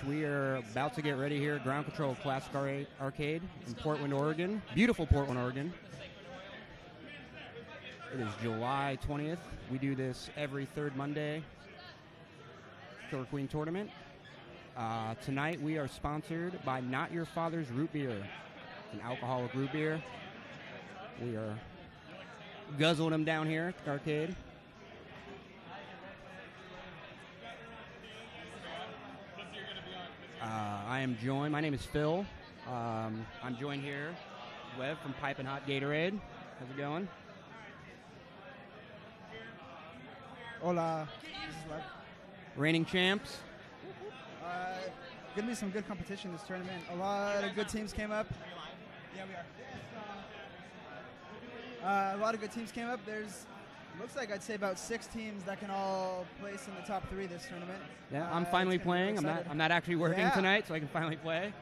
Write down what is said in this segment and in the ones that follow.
We are about to get ready here at Ground Control Classic Arcade in Portland, Oregon. Beautiful Portland, Oregon. It is July 20th. We do this every third Monday. Killer Queen Tournament. Tonight we are sponsored by Not Your Father's Root Beer. It's an alcoholic root beer. We are guzzling them down here at the arcade. I am joined, my name is Phil. I'm joined here, Webb from Piping Hot Gatorade. How's it going? Hola, this is Webb. Reigning champs. Gonna be some good competition this tournament. A lot of good teams came up. Yeah, we are. A lot of good teams came up. Looks like I'd say about 6 teams that can all place in the top 3 this tournament. Yeah, I'm finally playing. I'm not actually working tonight, so I can finally play.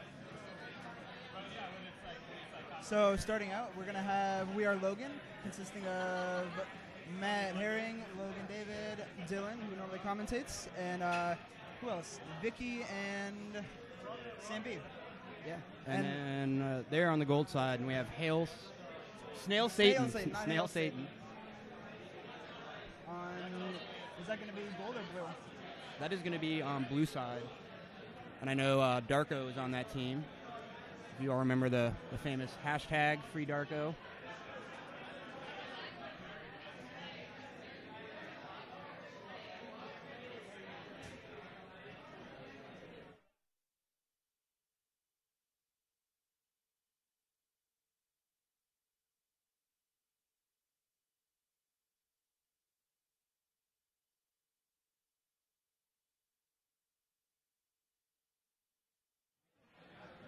So starting out, we're gonna have We Are Logan, consisting of Matt Herring, Logan David, Dylan, who normally commentates, and who else? Vicky and Sam B. Yeah. And then there on the gold side, and we have Snail Satan. Snail Satan. Is that going to be gold or blue? That is going to be on blue side. And I know Darko is on that team. If you all remember the famous hashtag Free Darko.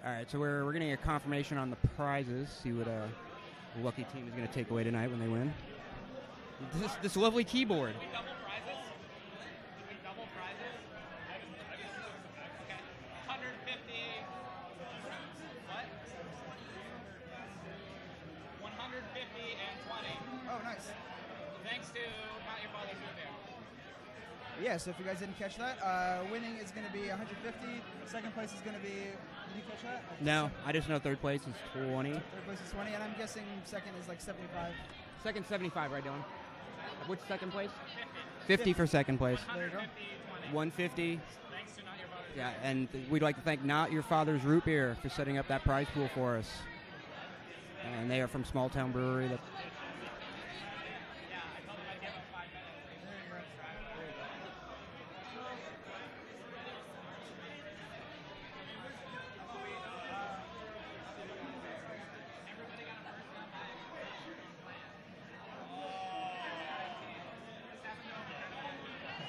All right, so we're getting a confirmation on the prizes. See what the lucky team is going to take away tonight when they win. This lovely keyboard. Do we double prizes? Okay. 150. What? 150 and 20. Oh, nice. Thanks to Not Your Father's Root Beer. Yeah, so if you guys didn't catch that, winning is going to be 150. Second place is going to be... Did you catch that? No, I just know third place is 20. Third place is 20, and I'm guessing second is like 75. Second, 75, right, Dylan? Which second place? 50 for second place. There you go. 150. Thanks to Not Your Father's Yeah, and we'd like to thank Not Your Father's Root Beer for setting up that prize pool for us. And they are from Small Town Brewery.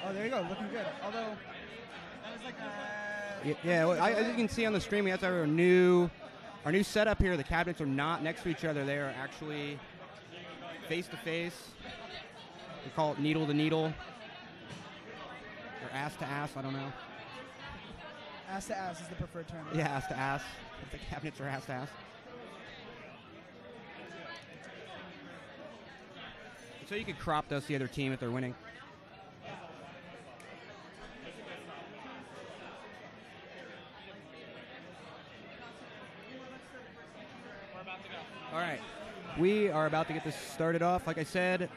Oh, there you go, looking good. Although, that was like a... Yeah, well, as you can see on the stream, we have our new setup here. The cabinets are not next to each other. They are actually face to face. We call it needle to needle. Or ass to ass, I don't know. Ass to ass is the preferred term. Yeah, ass to ass. The cabinets are ass to ass. So you could crop dust the other team if they're winning. All right, we are about to get this started off. Like I said,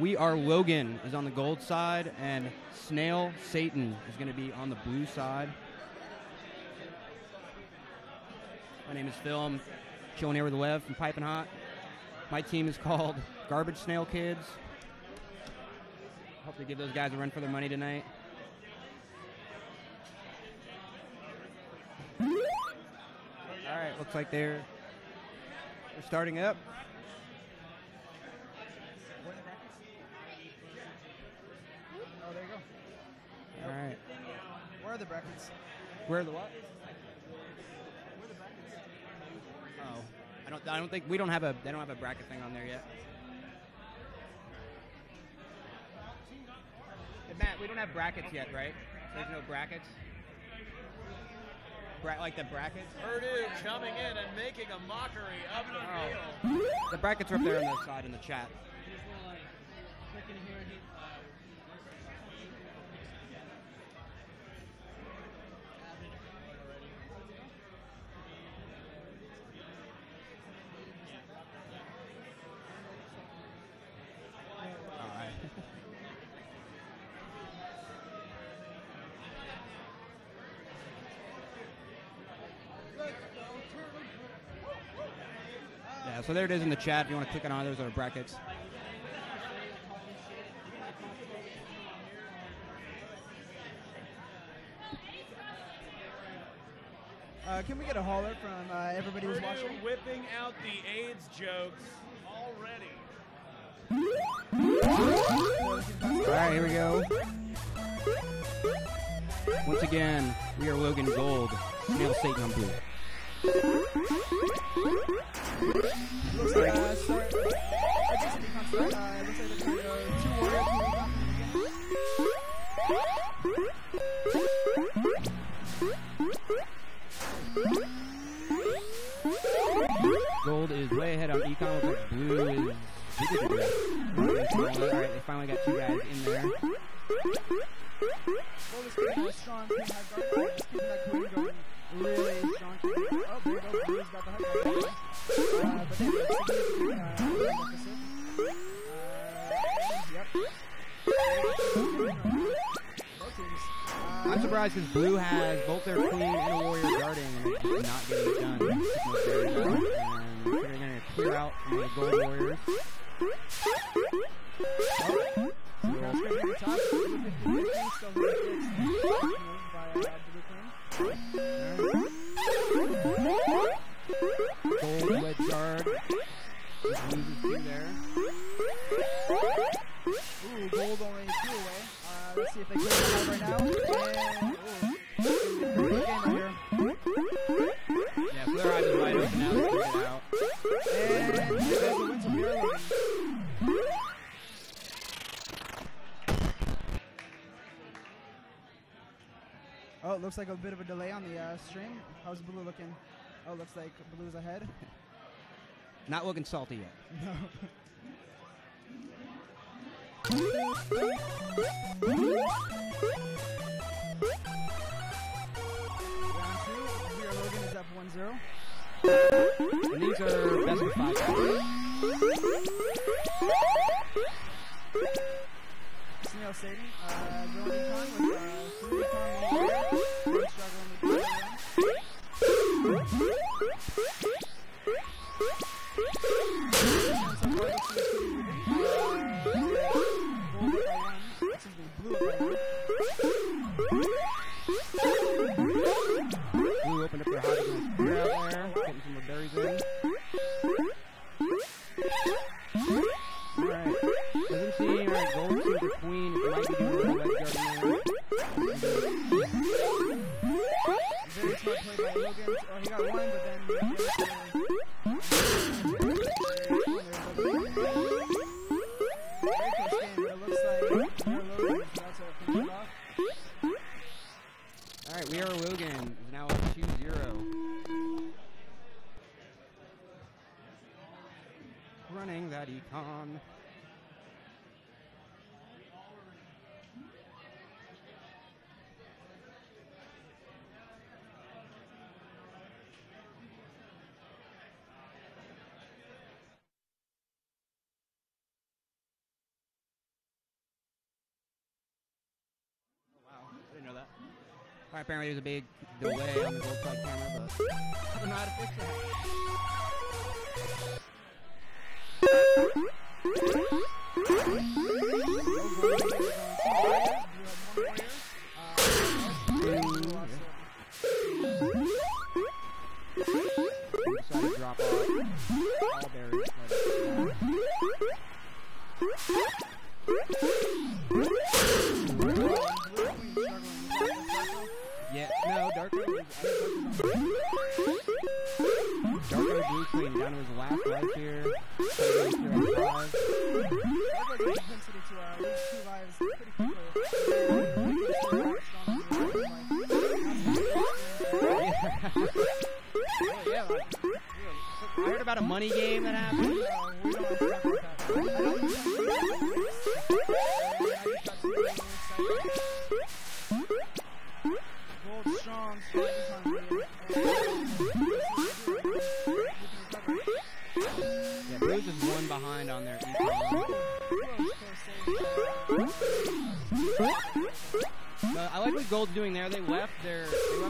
We Are Logan is on the gold side, and Snail Satan is going to be on the blue side. My name is Phil. I'm chilling here with Lev from Piping Hot. My team is called Garbage Snail Kids. Hope to give those guys a run for their money tonight. All right, looks like they're starting up. Oh, there you go. All right. Where are the brackets? Where are the what? Where are the brackets? Oh, I don't think they don't have a bracket thing on there yet. Hey, Matt, we don't have brackets yet, right? There's no brackets. Like the brackets. Purdue coming in and making a mockery of the deal. The brackets are up there on the side in the chat. Yeah, so there it is in the chat if you want to click on either of those brackets. Can we get a holler from everybody who's watching? Purdue whipping out the AIDS jokes already. All right, here we go. Once again, we are Logan Gold, Snail Satan on blue. Looks like, I guess it becomes looks like there's two warriors who got Gold is way ahead on econ, looks like blue is... Alright, they finally got two guys in there. Gold is keeping a strong King High Guard. Keeping that Queen going really strong. Oh, there you go. Blue is about to High Guard. But they have a significant deficit. Yep. Both teams. I'm surprised because blue has both their queen and a warrior guarding and they're just not getting it done. And they're going to clear out from the gold warriors. Gold wedge guard. Just loses two there. Ooh, gold only 2 away. Let's see if they clear it out right now. And, ooh, good game right here. Yeah, so their eyes are wide open now. They cleared it out. And you guys will win some hero. Oh, it looks like a bit of a delay on the stream. How's blue looking? Oh, looks like blue's ahead. Not looking salty yet. No. Round 2, we are Logan is up 1-0. And these are best of 5 guys. Snail Satan, going econ with 3 econ warriors. We're struggling with the Blue opened up their hot against clear out there, getting some more berries in. Alright, doesn't seem alright. Gold to the queen. It might be doing a little red guard in there. very smart play by Logan. Oh, he got 1, but then the other very close game, but it looks like Logan is about to finish it off. Alright, we are Logan. Is now up 2-0. Running that econ. Well, apparently there's a big delay on the gold side camera, but I don't know how to fix that. Decided to drop off all berries. Yeah, no, Darko Blue Queen down to his last life here. Darko gets intensity to lose 2 lives pretty quickly. Yeah, I heard about a money game that happened. We don't have to talk about Gold strong, Yeah, Blues is 1 behind on their econ. I like what Gold's doing there. They left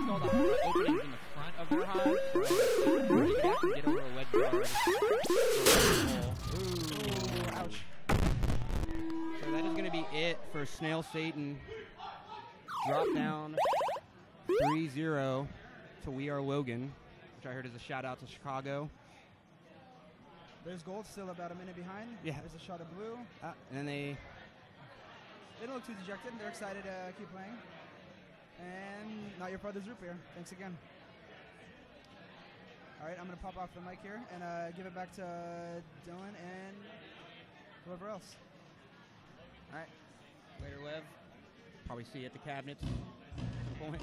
all the openings in the front of their hive. So they have to get over a wedge guard. for Snail Satan. Drop down 3-0 to We Are Logan, which I heard is a shout out to Chicago. There's gold still about a minute behind. Yeah. There's a shot of blue. And then they don't look too dejected. They're excited to keep playing. And Not Your Father's Root Beer. Thanks again. All right, I'm going to pop off the mic here and give it back to Dylan and whoever else. All right. Later, Lev. Probably see you at the cabinets at some point.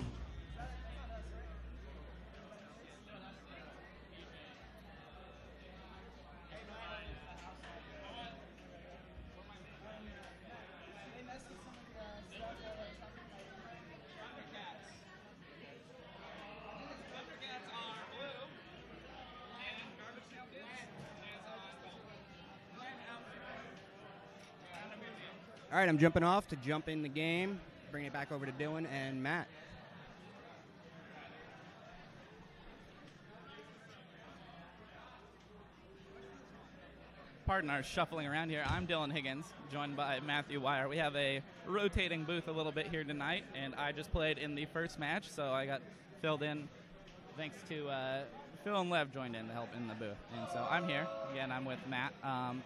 All right, I'm jumping off to jump in the game, bring it back over to Dylan and Matt. Pardon our shuffling around here. I'm Dylan Higgins, joined by Matthew Wire. We have a rotating booth a little bit here tonight, and I just played in the first match, so I got filled in thanks to Phil and Lev joined in to help in the booth. And so I'm here. Again, I'm with Matt.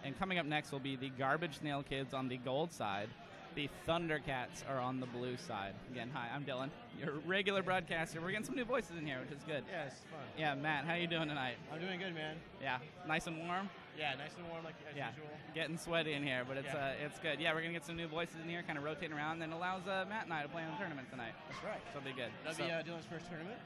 And coming up next will be the Garbage Snail Kids on the gold side. The Thundercats are on the blue side. Again, hi, I'm Dylan, your regular broadcaster. We're getting some new voices in here, which is good. Yeah, it's fun. Yeah, Matt, how you doing tonight? I'm doing good, man. Yeah, nice and warm? Yeah, nice and warm like as Yeah, usual. getting sweaty in here, but it's Yeah. it's good. Yeah, we're going to get some new voices in here, kind of rotating around, and allows Matt and I to play in the tournament tonight. That's right. So it'll be good. That'll be Dylan's first tournament.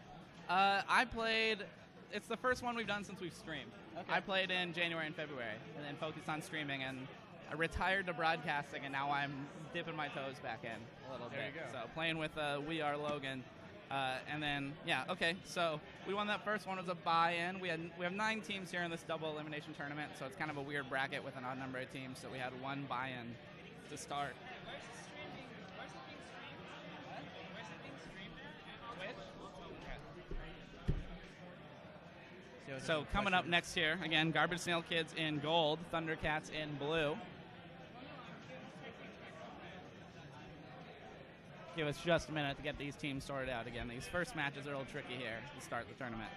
I played, it's the first one we've done since we've streamed. Okay. I played in January and February, and then focused on streaming, and I retired to broadcasting, and now I'm dipping my toes back in a little There bit. you go. So playing with We Are Logan. And then, yeah, okay, so we won that first one. It was a buy-in. We have 9 teams here in this double elimination tournament, so it's kind of a weird bracket with an odd number of teams, so we had one buy-in to start. Where's the streaming? Where's it being streamed? What? Where's it being streamed at? Twitch? So coming up next here, again, Garbage Snail Kids in gold, Thundercats in blue. Give us just a minute to get these teams sorted out again. These first matches are a little tricky here to start the tournament.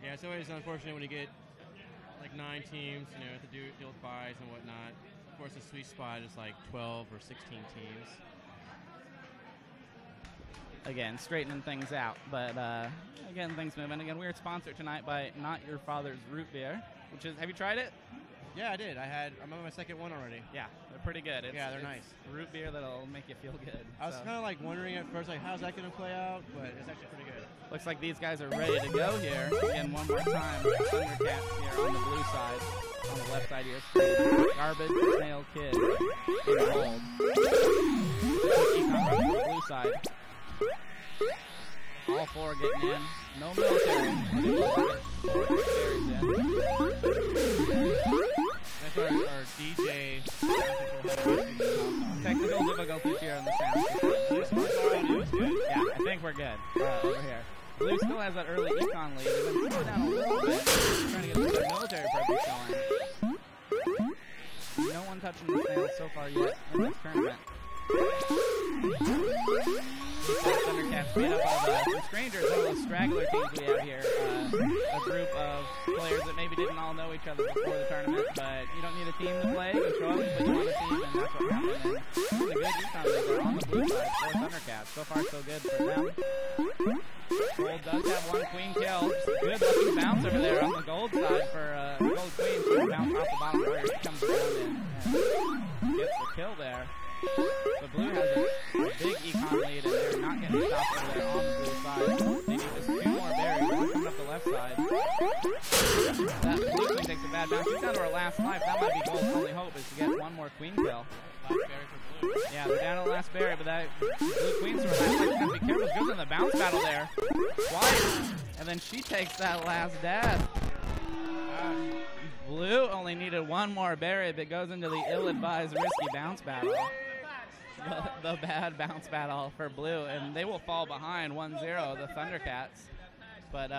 Yeah, it's always unfortunate when you get like 9 teams, you know, to deal with buys and whatnot. Of course, the sweet spot is like 12 or 16 teams. Again, straightening things out, but again, things moving. Again, we're sponsored tonight by Not Your Father's Root Beer, which is, have you tried it? Yeah, I did. I'm on my second one already. Yeah, they're pretty good. Yeah, they're it's nice. Root beer that'll make you feel good. I was so. kind of like wondering at first, like, how's that going to play out? But it's actually pretty good. Looks like these guys are ready to go here. Again, one more time. Thundercats here on the blue side. On the left side here. Garbage Snail Kid in gold. Econ on the blue side. All 4 getting in. No military. That's our DJ. Technical difficulties here on the sound. Yeah, I think we're good over here. Blue still has that early econ lead. They've been slowed down a little bit. Trying to get some military presence going. No one touching the snails so far yet in this tournament. Thundercats beat up all the strangers, all those straggler teams we have here. A group of players that maybe didn't all know each other before the tournament, but you don't need a team to play. You show up, but you want a team, and that's what happened. And the good econ league are on the blue side for Thundercats. So far, so good for them. Gold does have 1 queen kill. Good looking bounce over there on the gold side for Gold Queen. So bounce off the bottom where she comes down and gets the kill there. The blue has a big econ lead, and they're not getting stopped over there on the blue side. They need just 2 more berries. One coming up the left side. That blue queen takes a bad bounce. She's down to her last life. That might be Gold's only hope is to get 1 more queen kill. Last berry for blue. Yeah, they're down to the last berry, but that blue queen's her last life. Has to be careful. Goes in the bounce battle there. Twice. And then she takes that last death. Blue only needed 1 more berry, but goes into the ill-advised risky bounce battle. The bad bounce battle for blue, and they will fall behind 1-0, the Thundercats. But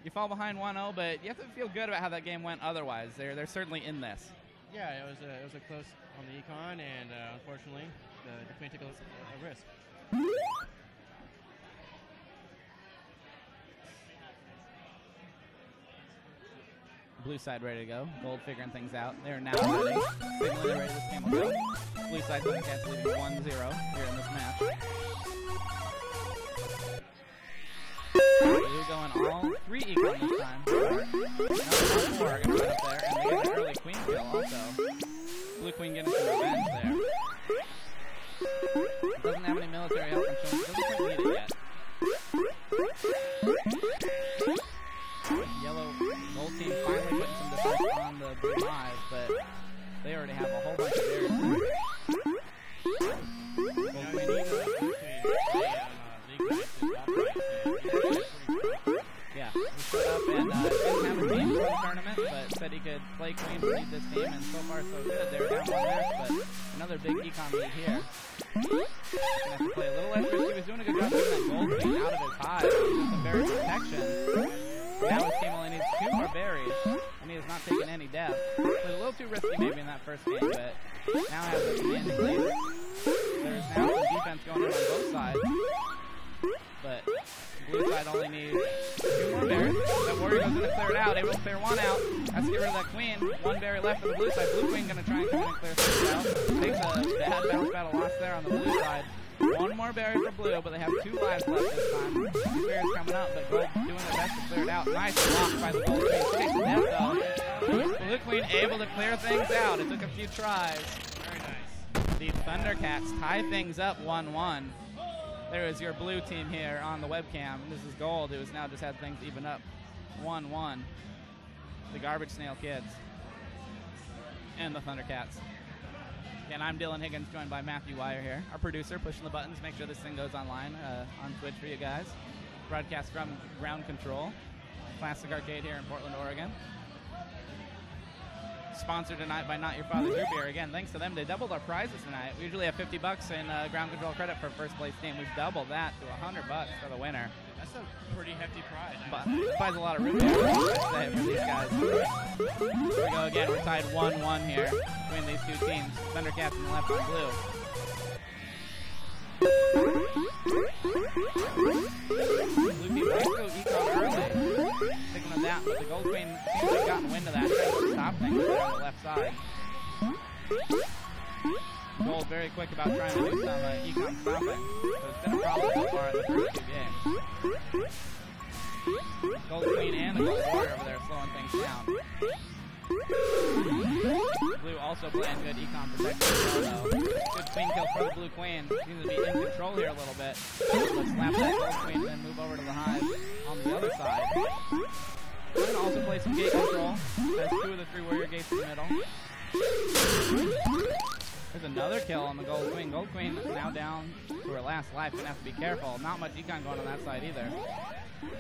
you fall behind 1-0, but you have to feel good about how that game went otherwise. They're certainly in this. Yeah, it was a close on the econ, and unfortunately, the Queen took a risk. Blue side ready to go. Gold figuring things out. They're now ready. Signaling they're ready. This game will go. Blue side Thundercats leading 1-0 here in this match. Blue going all 3 econ this time. No, 4 are going to put up there. And they get an early queen kill also. Blue queen getting some revenge there. Doesn't have any military help from Chun. Doesn't quite need it yet. Yellow gold team finally putting some defense on the blue live, but they already have a whole bunch of theirs. Yeah, he showed up and didn't have a team for the tournament, but said he could play queen to lead this team, and so far so good. They were down 1 match, but another big econ lead here. Gonna have to play a little less risky. He was doing a good job getting that gold queen out of his hive, using some berry protection. Now his team only needs 2 more berries, and he has not taken any death. It was a little too risky maybe in that first game, but now has a commanding lead. There's now some defense going on both sides, but blue side only needs 2 more berries. That warrior goes in to clear it out, able to clear 1 out. Has to get rid of that queen. 1 berry left for the blue side. Blue queen going to try and come in and clear things out. Takes a bad bounce battle loss there on the blue side. 1 more berry for blue, but they have 2 lives left this time. 2 berries coming up, but gold doing their best to clear it out. Nice block by the gold queen. Takes the death though. Blue queen able to clear things out. It took a few tries. Very nice. The Thundercats tie things up 1-1. There is your blue team here on the webcam. This is gold, who has now just had things even up 1-1. The Garbage Snail Kids and the Thundercats. Again, I'm Dylan Higgins, joined by Matthew Wire here, our producer, pushing the buttons, make sure this thing goes online on Twitch for you guys. Broadcast from Ground Control, Classic Arcade here in Portland, Oregon. Sponsored tonight by Not Your Father's Root Beer. Again, thanks to them, they doubled our prizes tonight. We usually have $50 in Ground Control credit for first place team. We've doubled that to $100 for the winner. That's a pretty hefty prize. But buys a lot of root beer for these guys. Here we go again. We're tied 1-1 here between these 2 teams. Thundercats in the left and blue. Blue team tries to go econ early. Taking them down, but the gold queen seems to have gotten wind of that. Trying to stop things there on the left side. Gold very quick about trying to do some econ stopping. So it's been a problem so far in the first 2 games. Gold queen and the gold warrior over there slowing things down. Blue also playing good econ protection as well, though. Good queen kill for the blue queen. Seems to be in control here a little bit. Let's slap that gold queen and then move over to the hive on the other side. We're going to also play some gate control. There's 2 of the 3 warrior gates in the middle. There's another kill on the gold queen. Gold queen now down to her last life. Gonna have to be careful. Not much econ going on that side either.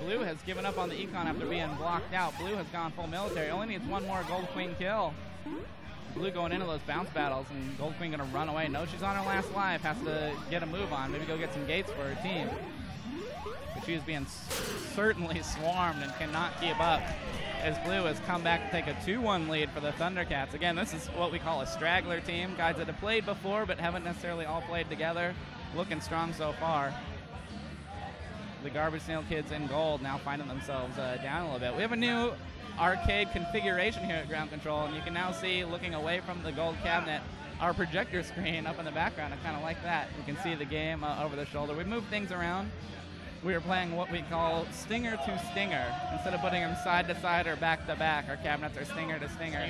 Blue has given up on the econ after being blocked out. Blue has gone full military. Only needs 1 more gold queen kill. Blue going into those bounce battles, and gold queen gonna run away. Knows she's on her last life. Has to get a move on. Maybe go get some gates for her team. But she is being certainly swarmed and cannot keep up, as Blue has come back to take a 2-1 lead for the Thundercats. Again, this is what we call a straggler team. Guys that have played before but haven't necessarily all played together. Looking strong so far. The Garbage Snail Kids in gold now finding themselves down a little bit. We have a new arcade configuration here at Ground Control, and you can now see, looking away from the gold cabinet, our projector screen up in the background. I kind of like that. You can see the game over the shoulder. We moved things around. We are playing what we call stinger to stinger. Instead of putting them side to side or back to back, our cabinets are stinger to stinger.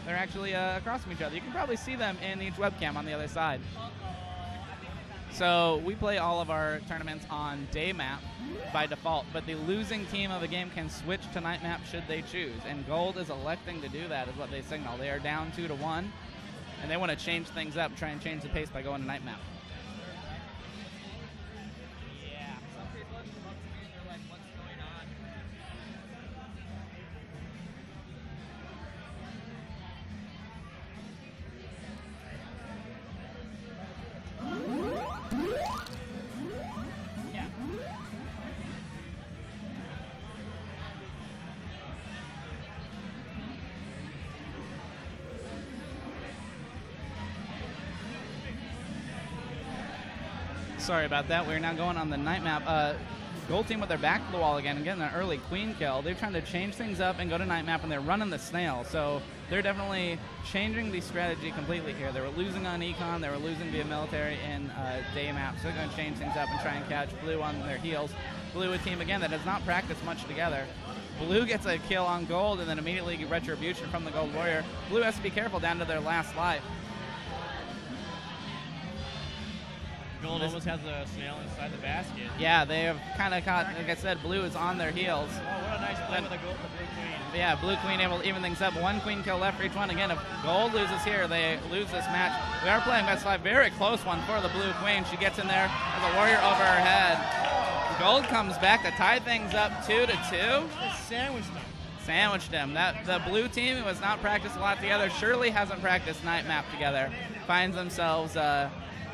They're actually across from each other. You can probably see them in each webcam on the other side. So we play all of our tournaments on day map by default, but the losing team of a game can switch to night map should they choose. And Gold is electing to do that, is what they signal. They are down 2-1, and they want to change things up, try and change the pace by going to night map. Sorry about that. We're now going on the night map. Gold team with their back to the wall again and getting an early queen kill. They're trying to change things up and go to night map, and they're running the snail. So they're definitely changing the strategy completely here. They were losing on econ. They were losing via military in day map. So they're going to change things up and try and catch Blue on their heels. Blue, a team, again, that does not practice much together. Blue gets a kill on gold and then immediately get retribution from the gold warrior. Blue has to be careful down to their last life. Gold almost has a snail inside the basket. Yeah, they have kind of caught, like I said, Blue is on their heels. Oh, what a nice play with the blue queen. Yeah, Blue queen able to even things up. One queen kill left for each one. Again, if gold loses here, they lose this match. We are playing best 5. Very close one for the blue queen. She gets in there as a warrior over her head. Gold comes back to tie things up 2-2. Sandwiched them. Sandwiched them. The blue team, who has not practiced a lot together, surely hasn't practiced night map together, finds themselves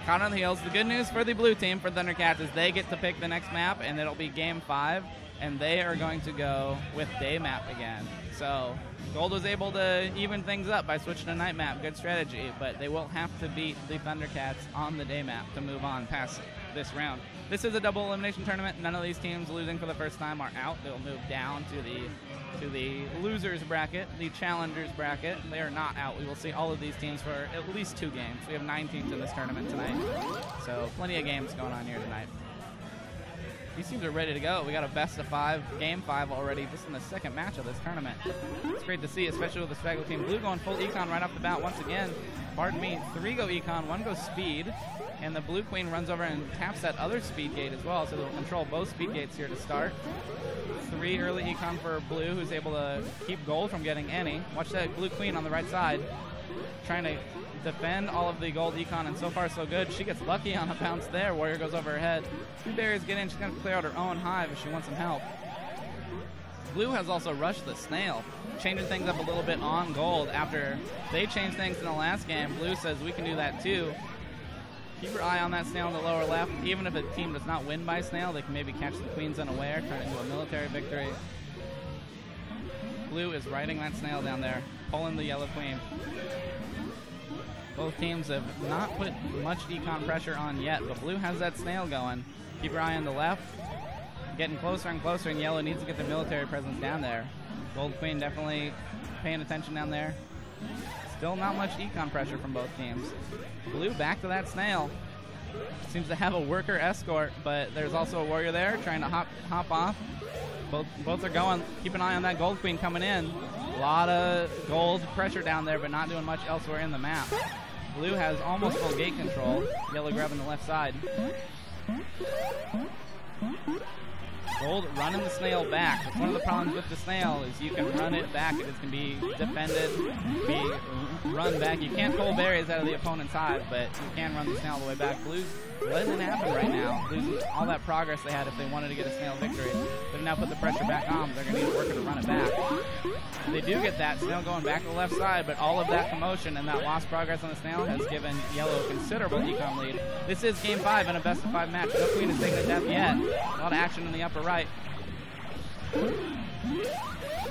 caught on the heels. The good news for the blue team, for Thundercats, is they get to pick the next map, and it'll be game 5, and they are going to go with day map again. So gold was able to even things up by switching to night map. Good strategy, but they will have to beat the Thundercats on the day map to move on past this round. This is a double elimination tournament. None of these teams losing for the first time are out. They'll move down to the losers bracket, the challengers bracket. They are not out. We will see all of these teams for at least 2 games. We have 9 teams in this tournament tonight, so plenty of games going on here tonight. These teams are ready to go. We got a best of 5, game 5 already, just in the second match of this tournament. It's great to see, especially with the Straggler team. Blue going full econ right off the bat once again. Pardon me, 3 go econ, 1 go speed, and the blue queen runs over and taps that other speed gate as well, so they'll control both speed gates here to start. 3 early econ for blue, who's able to keep gold from getting any. Watch that blue queen on the right side, trying to defend all of the gold econ, and so far so good. She gets lucky on a bounce there. Warrior goes over her head. 2 barriers get in. She's going to clear out her own hive if she wants some help. Blue has also rushed the snail, changing things up a little bit on gold after they changed things in the last game. Blue says we can do that too. Keep your eye on that snail in the lower left. Even if a team does not win by snail, they can maybe catch the queens unaware, turn it into a military victory. Blue is riding that snail down there, pulling the yellow queen. Both teams have not put much econ pressure on yet, but blue has that snail going. Keep your eye on the left. Getting closer and closer, and yellow needs to get the military presence down there. Gold queen definitely paying attention down there. Still not much econ pressure from both teams. Blue back to that snail. Seems to have a worker escort, but there's also a warrior there trying to hop off. Both are going. Keep an eye on that gold queen coming in. A lot of gold pressure down there, but not doing much elsewhere in the map. Blue has almost full gate control. Yellow grabbing the left side. Gold running the snail back. That's one of the problems with the snail is you can run it back. It can be defended, be run back. You can't pull berries out of the opponent's hive, but you can run the snail all the way back. Blue's letting it happen right now. Losing all that progress they had if they wanted to get a snail victory. They've now put the pressure back on. They're going to need a worker to run it back. They do get that snail going back to the left side, but all of that commotion and that lost progress on the snail has given yellow a considerable econ lead. This is game 5 in a best of 5 match. No queen has taken a death yet. A lot of action in the upper right.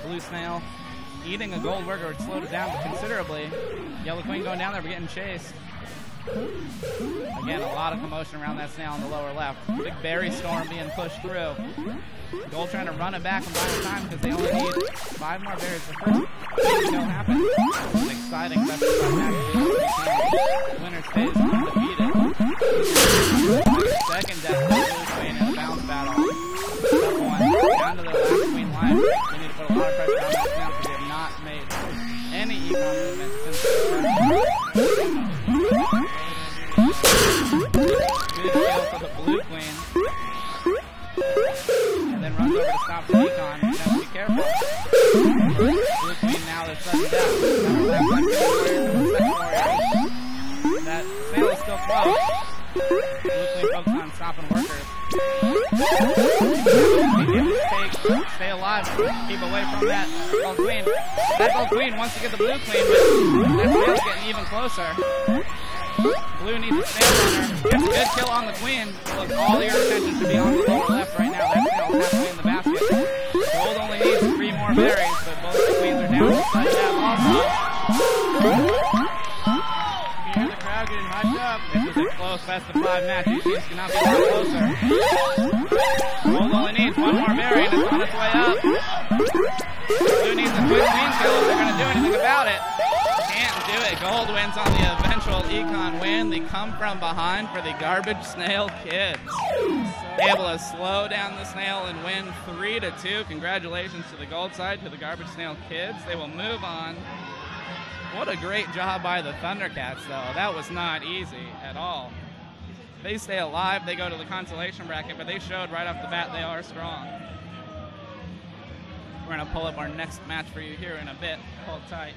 Blue snail eating a gold worker, which slowed it down considerably. Yellow queen going down there, we're getting chased. Again, a lot of commotion around that snail on the lower left. Big berry storm being pushed through. Gold trying to run it back and buy time because they only need 5 more berries. The first kill happened. It's an exciting best of 5 match. The winner stays undefeated. Second death for Blue Queen in a bounce battle. Tough one. Down to the last queen life. They need to put a lot of pressure on that snail because they have not made any econ movement since the start. Good kill for the blue queen. And then runs over to stop the econ. You have to be careful. Blue queen now is sudden death. That snail is still close. Blue queen focused on stopping workers. Stay alive. Keep away from that gold queen. That gold queen wants to get the blue queen, but that snail's getting even closer. Blue needs a snail runner. Gets a good kill on the queen. Look, all your attention should be on the lower left right now. That snail has to be in the basket. Gold only needs 3 more berries, but both the queens are down. But yeah, awesome. You hear the crowd getting hyped up. This was a close almost best of 5 match. These teams cannot be a lot closer. Gold only needs one more berry and it's on its way up. Blue needs a quick queen kill if they're going to do anything about it. Can't do it. Gold wins on the eventual econ win. They come from behind for the Garbage Snail Kids. Able to slow down the Snail and win 3-2. Congratulations to the gold side, to the Garbage Snail Kids. They will move on. What a great job by the Thundercats, though. That was not easy at all. They stay alive. They go to the consolation bracket, but they showed right off the bat they are strong. We're going to pull up our next match for you here in a bit. Hold tight.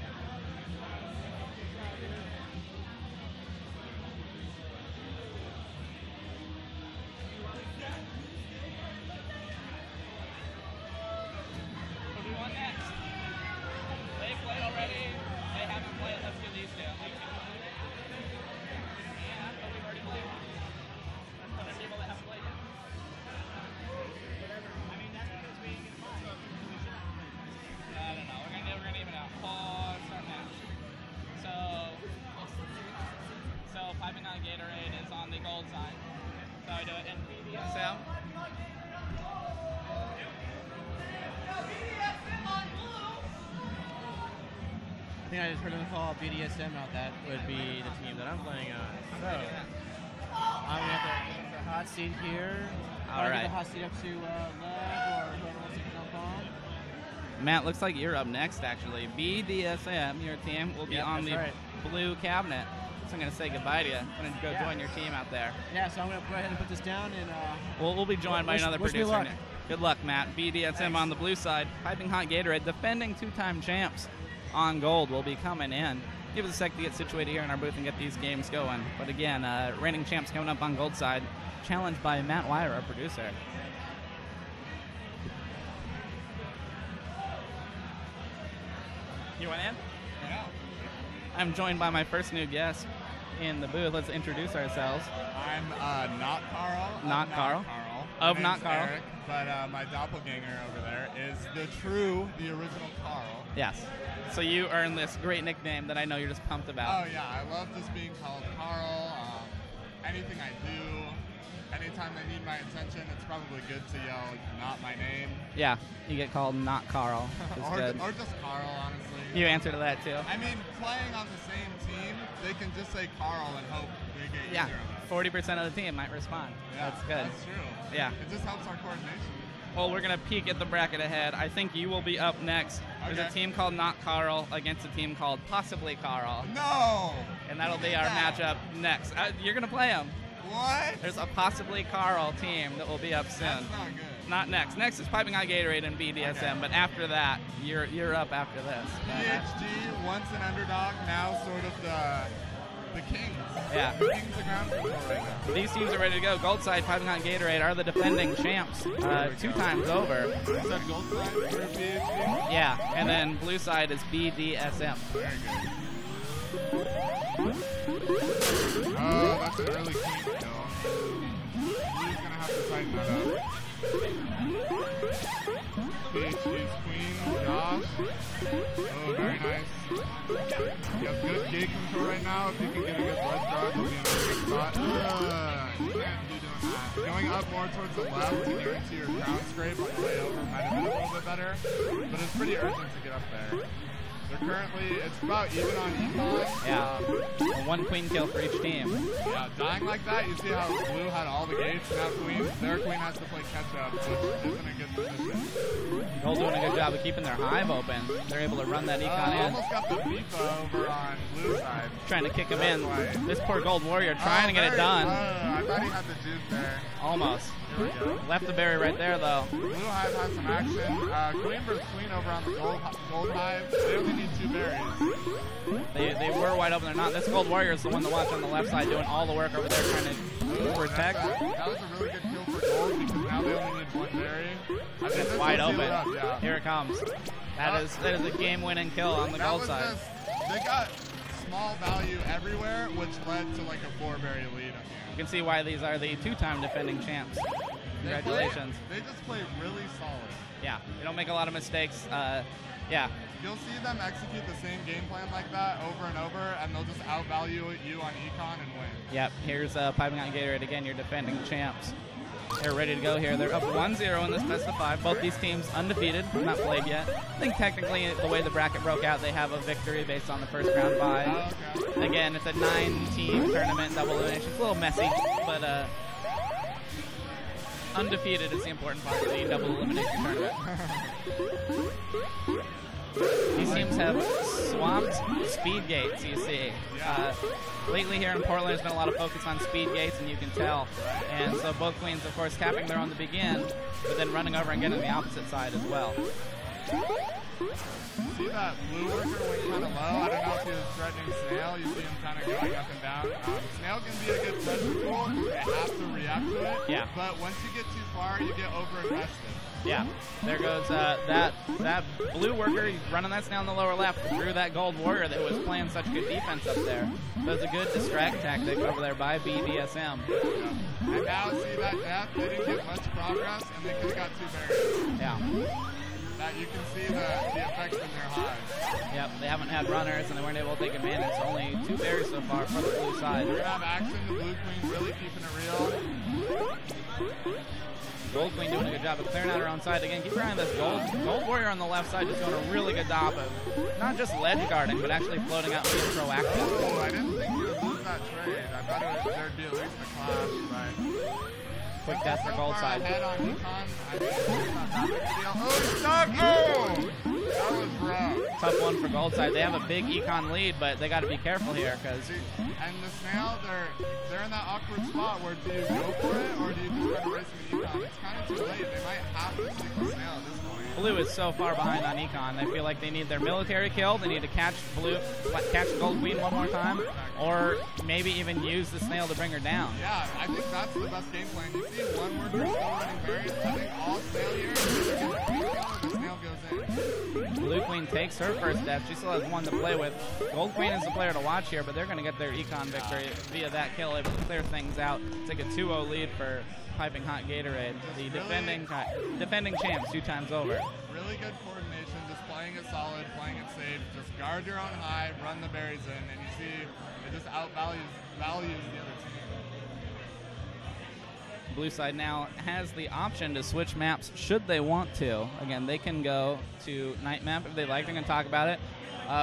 Gatorade is on the gold side. So I do it in BDSM. I think I just heard them call BDSM out. That would be the team that I'm playing on. So I'm going to have the hot seat here. All right. The hot seat up to Lev or whoever wants to jump on. Matt, looks like you're up next, actually. BDSM, your team, will be on the blue cabinet. So I'm going to say goodbye to you. I'm going to go join your team out there. Yeah, so I'm going to go ahead and put this down. And we'll be joined by another producer. Luck. Good luck, Matt. BDSM on the blue side. Piping Hot Gatorade, defending 2-time champs on gold, will be coming in. Give us a sec to get situated here in our booth and get these games going. But again, reigning champs coming up on gold side, challenged by Matt Wire, our producer. You went in? Yeah. I'm joined by my first new guest in the booth. Let's introduce ourselves. I'm not Carl. Not Carl. My Of name's Not Carl. Eric, but my doppelganger over there is the original Carl. Yes. So you earned this great nickname that I know you're just pumped about. Oh yeah, I love just being called Carl. Anything I do, anytime they need my attention, it's probably good to yell not my name. Yeah, you get called Not Carl. or just Carl, honestly. You answer to that too. I mean, playing on the same team, they can just say Carl and hope we get Yeah, either of us. 40% of the team might respond. Yeah, That's good. That's true. Yeah. It just helps our coordination. Well, we're going to peek at the bracket ahead. I think you will be up next. There's a Okay. team called Not Carl against a team called Possibly Carl. No! And that'll be our matchup next. You're going to play them. What? There's a Possibly Carl team that will be up soon. That's not good. Not next. Next is Piping Hot Gatorade and BDSM, Okay. but after that, you're up after this. PhD, once an underdog, now sort of the kings. Yeah. The kings of ground control right now. These teams are ready to go. Gold side, Piping Hot Gatorade are the defending champs 2 times over. Is that gold side for PhD? Yeah, and then blue side is BDSM. Very good. Oh, that's an early king kill. Blue's gonna have to tighten that up. PhD's queen, Josh. Oh, very nice. He has good gate control right now. If he can get a good blood draw, he'll be in a good spot. You can't be doing that. Going up more towards the left to guarantee your crown scrape on the way over might have been a little bit better, but it's pretty urgent to get up there. They're currently, it's about even on econ. Yeah, 1 queen kill for each team. Yeah, dying like that, you see how blue had all the gates, now their queen has to play catch up, which isn't a good position. Gold doing a good job of keeping their hive open. They're able to run that econ in. Almost got the FIFA over on blue side. Trying to kick him in. This poor gold warrior trying to get it done. I thought he had the juice there. Almost. Here we go. Left the berry right there, though. Blue hive has some action. Queen versus queen over on the gold hive. They only need 2 berries. They were wide open. They're not. This gold warrior is the one to watch on the left side doing all the work over there trying to protect. That was a really good kill for gold because now they only need 1 berry. I think this Wide will seal open. it up, yeah. Here it comes. That is a game-winning kill on the That gold was side. they got small value everywhere, which led to like a 4 berry lead. You can see why these are the 2-time defending champs. Congratulations. They just play really solid. Yeah, they don't make a lot of mistakes. Yeah, You'll see them execute the same game plan like that over and over, and they'll just outvalue you on econ and win. yep. Here's Piping Hot Gatorade again, your defending champs. They're ready to go here. They're up 1-0 in this best of 5. Both these teams undefeated, not played yet. I think technically the way the bracket broke out, they have a victory based on the first round bye. Oh, okay. Again, it's a 9-team tournament, double elimination. It's a little messy, but undefeated is the important part of the double elimination tournament. These teams have swamped speed gates, you see. Lately here in Portland, there's been a lot of focus on speed gates, and you can tell. And so both queens, of course, capping their own to begin, but then running over and getting the opposite side as well. See that blue worker went kind of low? I don't know if he was threatening Snail. You see him kind of going up and down. Snail can be a good pressure tool. They have to react to it. Yeah. But once you get too far, you get over-invested. Yeah, there goes that blue worker. He's running that Snail in the lower left through that gold warrior that was playing such good defense up there. That was a good distract tactic over there by BDSM. And now see that death, they didn't get much progress, and they could have got 2 barriers. Yeah. That you can see the effects in their highs. Yep, they haven't had runners, and they weren't able to take advantage. Only 2 berries so far for the blue side. We're going to have action. The blue queen really keeping it real. Gold Queen doing a good job of clearing out her own side. Again, keep your eye on this gold warrior on the left side, just doing a really good job of not just ledge guarding, but actually floating out and being proactive. Oh, I didn't think you would lose that trade. I thought there'd be at least a clash, but... Quick death for gold side. Ahead on econ. I think it's not that big a deal. Oh, he's stuck! Oh! That was rough. Tough one for gold side. They have a big econ lead, but they got to be careful here because. And the Snail, they're in that awkward spot where do you go for it or do you just try to race the econ? It's kind of too late. They might have to stick the Snail at this point. Blue is so far behind on econ. They feel like they need their military kill. They need to catch Gold Queen one more time, or maybe even use the Snail to bring her down. Yeah, I think that's the best game plan. You see one worker still running berries. I think all Snail here, the Snail goes in. Blue Queen takes her first death. She still has 1 to play with. Gold Queen is the player to watch here, but they're going to get their econ victory via that kill, able to clear things out. Take a 2-0 lead for Piping Hot Gatorade, the defending champs 2 times over. Really good coordination, just playing it solid, playing it safe. Just guard your own high, run the berries in, and you see it just outvalues the other team. Blue side now has the option to switch maps should they want to. Again, they can go to night map if they like. They're going to talk about it.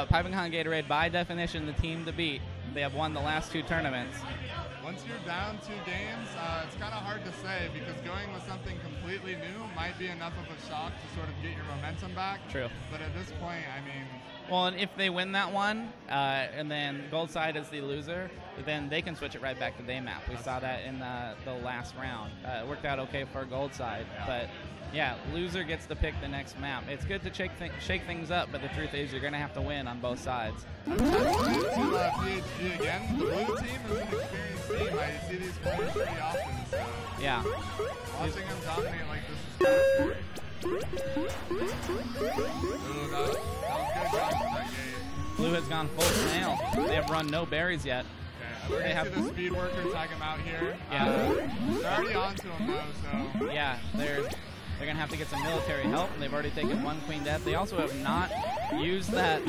Piping Hot Gatorade, by definition, the team to beat. They have won the last 2 tournaments. Once you're down 2 games, it's kind of hard to say because going with something completely new might be enough of a shock to sort of get your momentum back. True. But at this point, I mean... Well, and if they win that one, and then gold side is the loser, then they can switch it right back to day map. We saw that in the last round. It worked out okay for gold side, but yeah, loser gets to pick the next map. It's good to shake things up, but the truth is you're going to have to win on both sides. To PHG again, the blue team is an experienced team. I see these players pretty often, so yeah. Watching them dominate like this is kind of scary. Ooh, that was good job with that game. Blue has gone full Snail. They have run no berries yet. Okay, they have the speed worker tag him out here. Yeah. They're already onto him though, so. Yeah, they're going to have to get some military help, and they've already taken 1 queen death. They also have not used that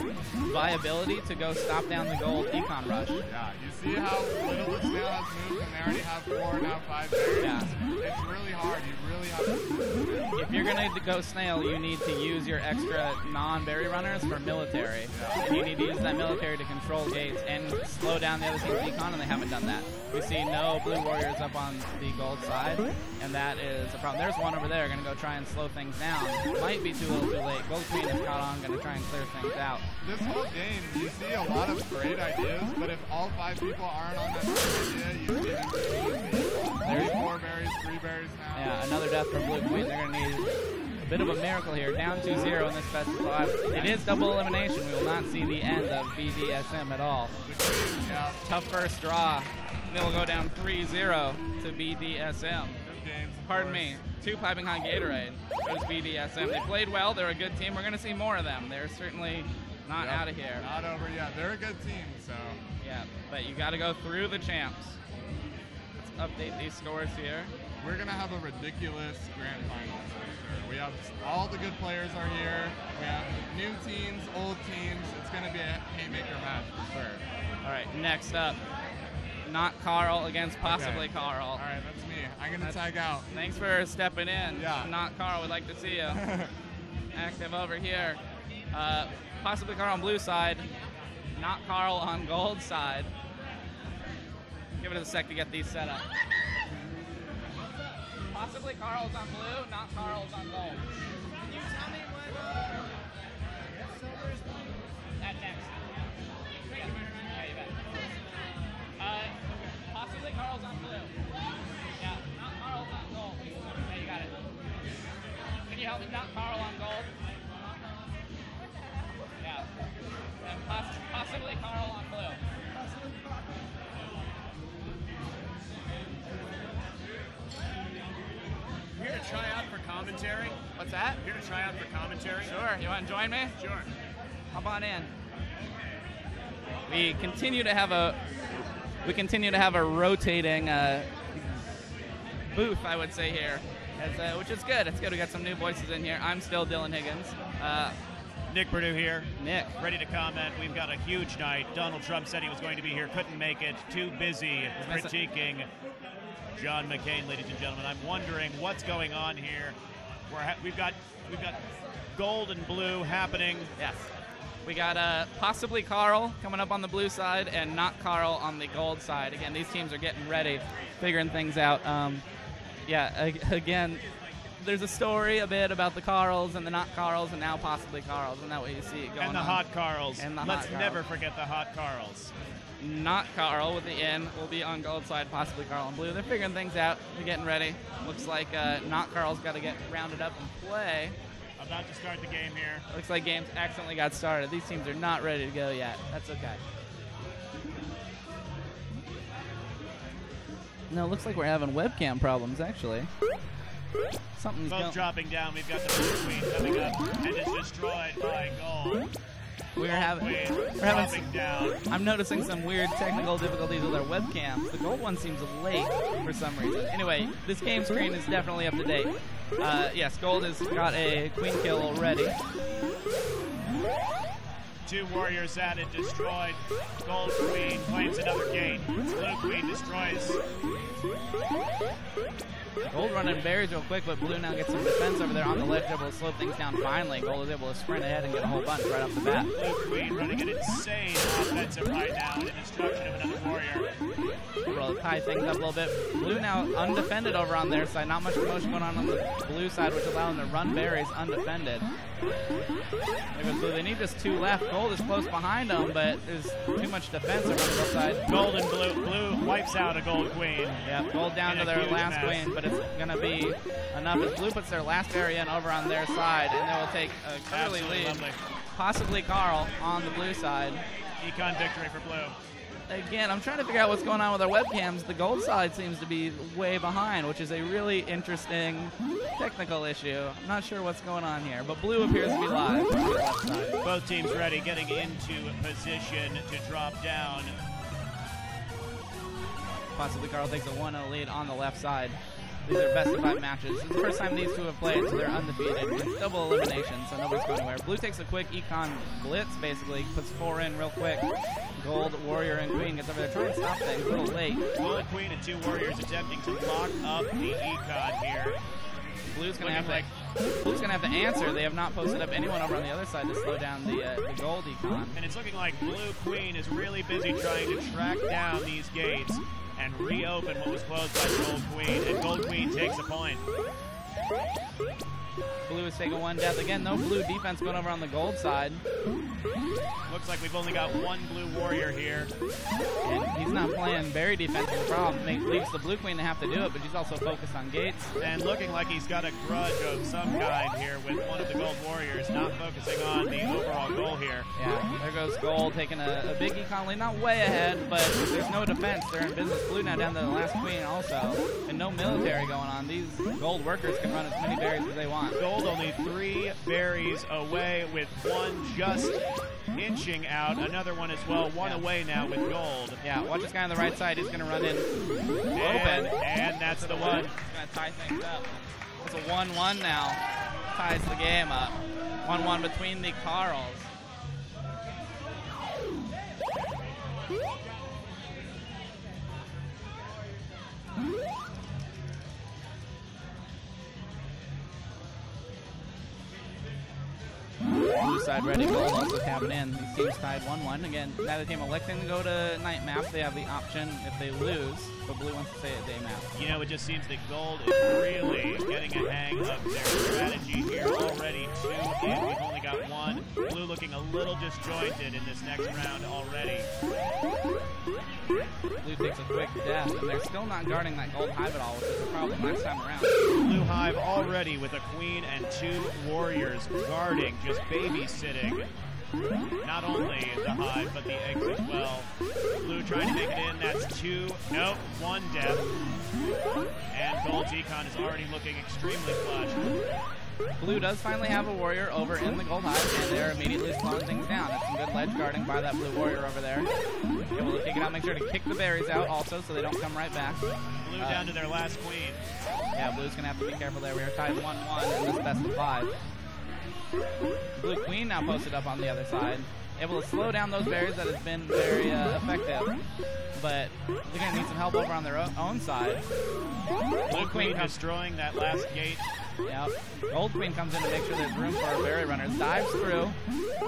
viability to go stop down the gold econ rush. Yeah, you see how little the Snail has moved, and they already have 4, now 5 berries. Yeah. It's really hard. You really have to. If you're going to go Snail, you need to use your extra non-berry runners for military. Yeah. And you need to use that military to control gates and slow down the other team's econ, and they haven't done that. We see no blue warriors up on the gold side, and that is a problem. There's one over there going to go try and slow things down. Might be too little too late. Gold Queen is caught on, going to try and clear things out. This whole game, you see a lot of great ideas, but if all 5 people aren't on that same idea, you see them. There's 4 berries, 3 berries now. Yeah, another death from Blue Queen. They're going to need a bit of a miracle here. Down 2-0 in this best of 5. It is double elimination. We will not see the end of BDSM at all. Yeah. Tough first draw. They will go down 3-0 to BDSM. Good games. Pardon me. 2 Piping Hot Gatorade. It was BDSM. They played well. They're a good team. We're going to see more of them. They're certainly not out of here. Not over yet. They're a good team, so. Yeah, but you got to go through the champs. Let's update these scores here. we're going to have a ridiculous grand finals for sure. We have all the good players are here. We have new teams, old teams. It's going to be a haymaker match for sure. All right, next up, not Carl against possibly Okay. Carl. All right, that's me. I'm going to tag out. Thanks for stepping in. Yeah. Not Carl, we'd like to see you. Active over here. Possibly Carl on blue side, not Carl on gold side. Give it a sec to get these set up. Possibly Carl's on blue, not Carl's on gold. Can you tell me what silver's That next. Yeah, you bet. Possibly Carl's on blue. Yeah, not Carl's on gold. Yeah, you got it. Can you help me? Not Carl on gold. Yeah. And possibly Carl on blue. Here to try out for commentary. What's that? Here to try out for commentary. Sure. You want to join me? Sure. Hop on in. We continue to have a rotating booth, I would say here, which is good. It's good. We got some new voices in here. I'm still Dylan Higgins. Nick Perdue here. Nick. Ready to comment. We've got a huge night. Donald Trump said he was going to be here, couldn't make it. Too busy critiquing John McCain, ladies and gentlemen. I'm wondering what's going on here. We've got gold and blue happening. Yes. We got possibly Carl coming up on the blue side and not Carl on the gold side. Again, these teams are getting ready, figuring things out. Again, there's a story a bit about the Carls and the not Carls and now possibly Carls. Isn't that what you see going on? And the hot Carls. And the Let's hot never forget the hot Carls. Not Carl with the N will be on gold side, possibly Carl on blue. They're figuring things out. They're getting ready. Looks like not Carl's got to get rounded up and play. About to start the game here. Looks like games accidentally got started. These teams are not ready to go yet. That's okay. No, it looks like we're having webcam problems, actually. Something's Both going. dropping down. We've got the blue queen coming up and is destroyed by gold. We're having dropping down. I'm noticing some weird technical difficulties with our webcams. The gold one seems late for some reason. Anyway, this game screen is definitely up to date. Yes, gold has got a queen kill already. 2 warriors added, destroyed. Gold queen claims another gate. Blue queen destroys. Gold running berries real quick, but blue now gets some defense over there on the ledge, able to slow things down finally. Gold is able to sprint ahead and get a whole bunch right off the bat. Blue queen running an insane offensive right now in the destruction of another warrior. Able to tie things up a little bit. Blue now undefended over on their side. Not much commotion going on the blue side, which allows them to run berries undefended. There goes blue. They need just 2 left. Gold is close behind them, but there's too much defense over on the gold side. Gold and blue. Blue wipes out a gold queen. Yeah, gold down to their last queen, but it's going to be enough as blue puts their last area in over on their side, and they will take a clearly Absolutely lead. lovely. Possibly Carl on the blue side. Econ victory for blue. Again, I'm trying to figure out what's going on with our webcams. The gold side seems to be way behind, which is a really interesting technical issue. I'm not sure what's going on here, but blue appears to be live on the left side. Both teams ready, getting into position to drop down. Possibly Carl takes a 1-0 lead on the left side. These are best of 5 matches. It's the first time these two have played, so they're undefeated. It's double elimination, so nobody's going anywhere. Blue takes a quick econ blitz, basically. Puts 4 in real quick. Gold, warrior, and queen gets over there. Trying to stop things a little late. Gold queen and 2 warriors attempting to lock up the econ here. Blue's gonna have to answer. They have not posted up anyone over on the other side to slow down the gold econ. And it's looking like blue queen is really busy trying to track down these gates and reopen what was closed by gold queen. And gold queen takes a point. Blue is taking 1 death. Again, no blue defense going over on the gold side. Looks like we've only got 1 blue warrior here. And he's not playing berry defense is the problem. It leaves the blue queen to have to do it, but she's also focused on gates. And looking like he's got a grudge of some kind here with one of the gold warriors not focusing on the overall goal here. Yeah, there goes gold taking a big econ lead. Not way ahead, but there's no defense. They're in business. Blue now down to the last queen also. And no military going on. These gold workers can run as many berries as they want. want. Gold only 3 berries away with one just inching out. Another one as well. One away now with Gold. Yeah, watch this guy on the right side. He's going to run in open. And that's the one. He's going to tie things up. It's a 1-1 now. Ties the game up. 1-1 between the Carls. Blue side ready, Gold also tapping in. These teams tied 1-1. Again, neither team electing to go to night map. They have the option if they lose, but Blue wants to stay at day map. You know, it just seems that Gold is really getting a hang of their strategy here. Already 2 in. We've only got 1. Blue looking a little disjointed in this next round already. Blue takes a quick death, and they're still not guarding that Gold Hive at all, which is a problem last time around. Blue Hive already with a queen and 2 warriors guarding, just babysitting not only the hive, but the eggs as well. Blue trying to make it in. That's 2. Nope, 1 death. And Gold's econ is already looking extremely flushed. Blue does finally have a warrior over in the Gold Hive, and they're immediately slowing things down. That's some good ledge guarding by that Blue warrior over there. Able to kick it out, make sure to kick the berries out also so they don't come right back. Blue down to their last queen. Yeah, Blue's going to have to be careful there. We are tied 1-1 in this best of 5. Blue Queen now posted up on the other side. Able to slow down those berries. That has been very effective. But they're going to need some help over on their own side. Blue Queen destroying that last gate. Yep. Gold Queen comes in to make sure there's room for our berry runners. Dives through.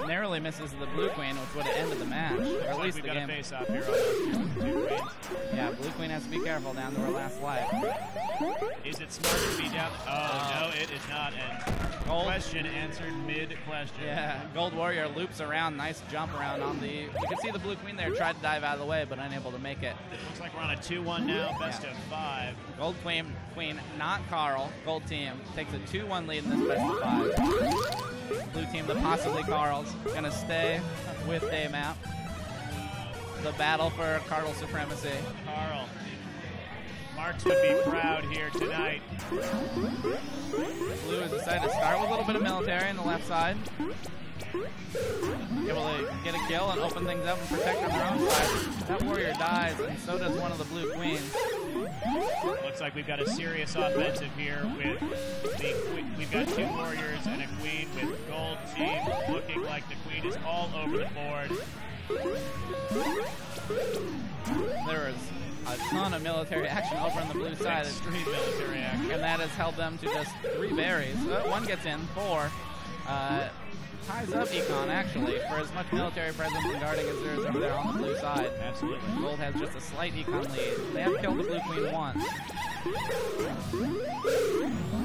Narrowly misses the Blue Queen, which would have ended the match. Or at least the game. Face off here on those 2 queens. Yeah, Blue Queen has to be careful down to her last life. Is it smart to be down? Oh, no, it is not. And Gold. Question answered mid-question. Yeah, Gold Warrior loops around. Nice jump around on the... You can see the Blue Queen there tried to dive out of the way, but unable to make it. Looks like we're on a 2-1 now, best of 5. Gold Queen, not Carl. Gold team takes a 2-1 lead in this best of 5. Blue team, the possibly Carls, going to stay with day map. The battle for Cardinal supremacy. Carl. Marks would be proud here tonight. Blue has decided to start with a little bit of military on the left side. Able to get a kill and open things up and protect on their own side. That warrior dies, and so does one of the Blue Queens. Looks like we've got a serious offensive here with we've got 2 warriors and a queen with Gold team looking like the queen is all over the board. There is a ton of military action over on the Blue side. Extreme military action. And that has held them to just 3 berries. 1 gets in, 4. Ties up Econ, actually, for as much military presence and guarding as there is over there on the Blue side. Absolutely. Gold has just a slight Econ lead. They have killed the Blue Queen once.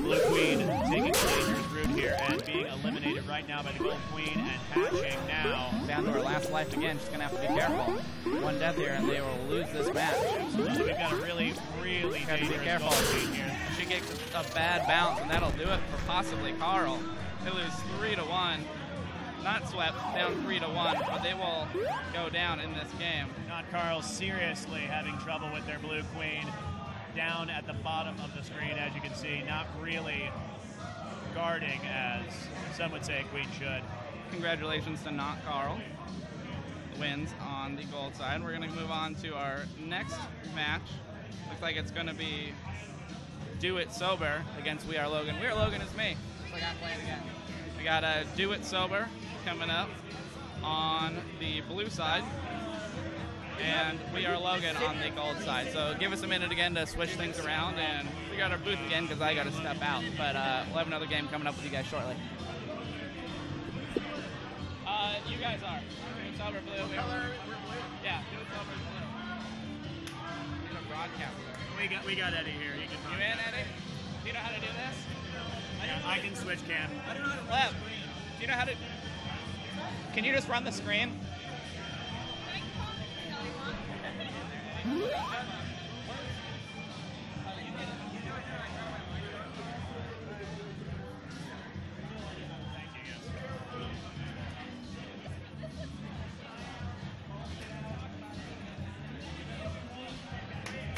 Blue Queen taking the dangerous route here and being eliminated right now by the Gold Queen and hatching now. Down to her last life again. She's going to have to be careful. 1 death here and they will lose this match. Absolutely. We've got a really, really dangerous Gold Queen here. She gets a bad bounce and that'll do it for possibly Carl. They lose 3-1. Not swept, down 3-1, but they will go down in this game. Not Carl seriously having trouble with their Blue Queen. Down at the bottom of the screen, as you can see, not really guarding as some would say a queen should. Congratulations to Not Carl. Wins on the Gold side. We're going to move on to our next match. Looks like it's going to be Do It Sober against We Are Logan. We Are Logan is me. Looks like I'm playing again. We got a Do It Sober coming up on the Blue side, and We Are Logan on the Gold side. So give us a minute again to switch things around and figure out our booth again because I got to step out. But we'll have another game coming up with you guys shortly. You guys are. Do It Sober Blue. Yeah, Do It Sober Blue. He's a broadcaster. We got Eddie here. You in, Eddie? Do you know how to do this? I can switch cam. I don't know how to Lev, do you know how to... Can you just run the screen?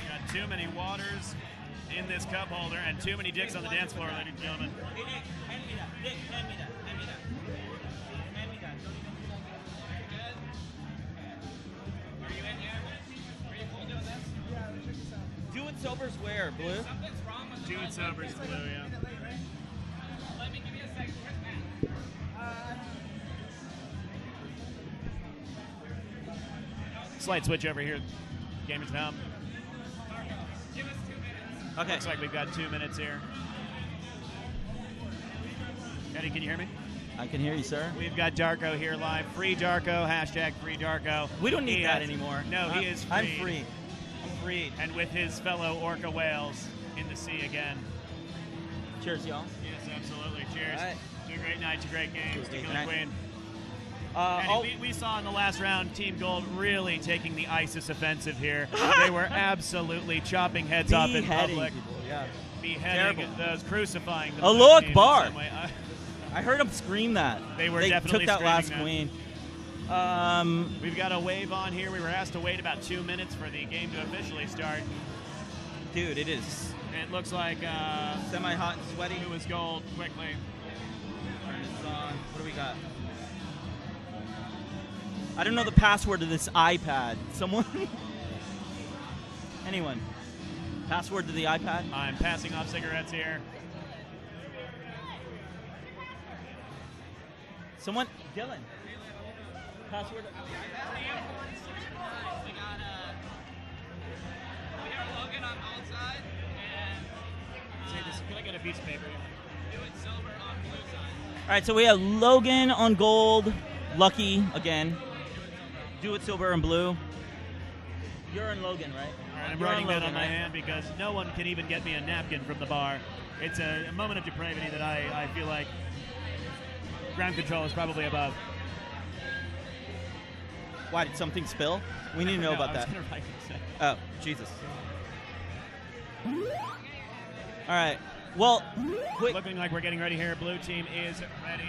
Got too many waters. in this cup holder, and too many dicks on the dance floor, ladies and gentlemen. Do it sober's where, Blue? Do it sober's blue, yeah. Let me give you a second. Where's Matt? Slight switch over here. Gaming Tom. Give us 2 minutes. Okay. Looks like we've got 2 minutes here. Eddie, can you hear me? I can hear you, sir. We've got Darko here live. Free Darko, hashtag free Darko. We don't need that anymore. No, he is free. I'm free. I'm free. And with his fellow orca whales in the sea again. Cheers, y'all. Yes, absolutely. Cheers. All right. To a great night, to great games, to Good Killer night. Queen. Oh, We saw in the last round Team Gold really taking the ISIS offensive here. They were absolutely chopping heads off in beheading public. people, yeah. Beheading Terrible. those, crucifying them. Allah in Akbar. some way. I heard them scream that. They were definitely took that last screaming queen. We've got a wave on here. We were asked to wait about 2 minutes for the game to officially start. Dude, it is It looks like semi-hot and sweaty. it was gold quickly. Turn this on. What do we got? I don't know the password to this iPad. Someone? Anyone? Password to the iPad? I'm passing off cigarettes here. Someone? Dylan. Password to the iPad? We got Logan on outside and Say this. Can I get a piece of paper here? do it silver on blue side. All right, so we have Logan on gold, Lucky again. Do it silver and blue. You're in Logan, right? All right, I'm You're writing that Logan, on my right? hand because no one can even get me a napkin from the bar. It's a moment of depravity that I feel like ground control is probably above. Why, did something spill? We need to know No, about I was that. gonna write it. Oh, Jesus. All right. Well, quick. Looking like we're getting ready here. Blue team is ready.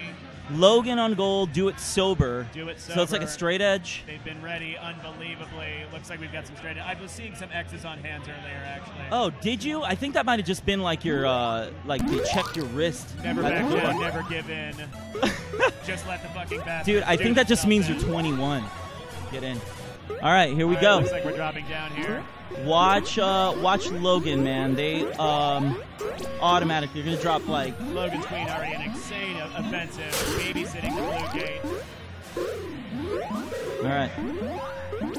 Logan on gold, do it sober. Do it So it's like a sober. straight edge. They've been ready unbelievably. Looks like we've got some straight. I was seeing some X's on hands earlier, actually. Oh, did you? I think that might have just been like your, like they checked your wrist. Never at back the down, door. never give in. Just let the fucking bastards Dude, I do think that just means something. you're 21. Get in. All right, here we All right, go. Looks like we're dropping down here. Watch Logan, man. They automatic. They're gonna drop like. Logan's Queen already an insane offensive, babysitting the blue gate. All right.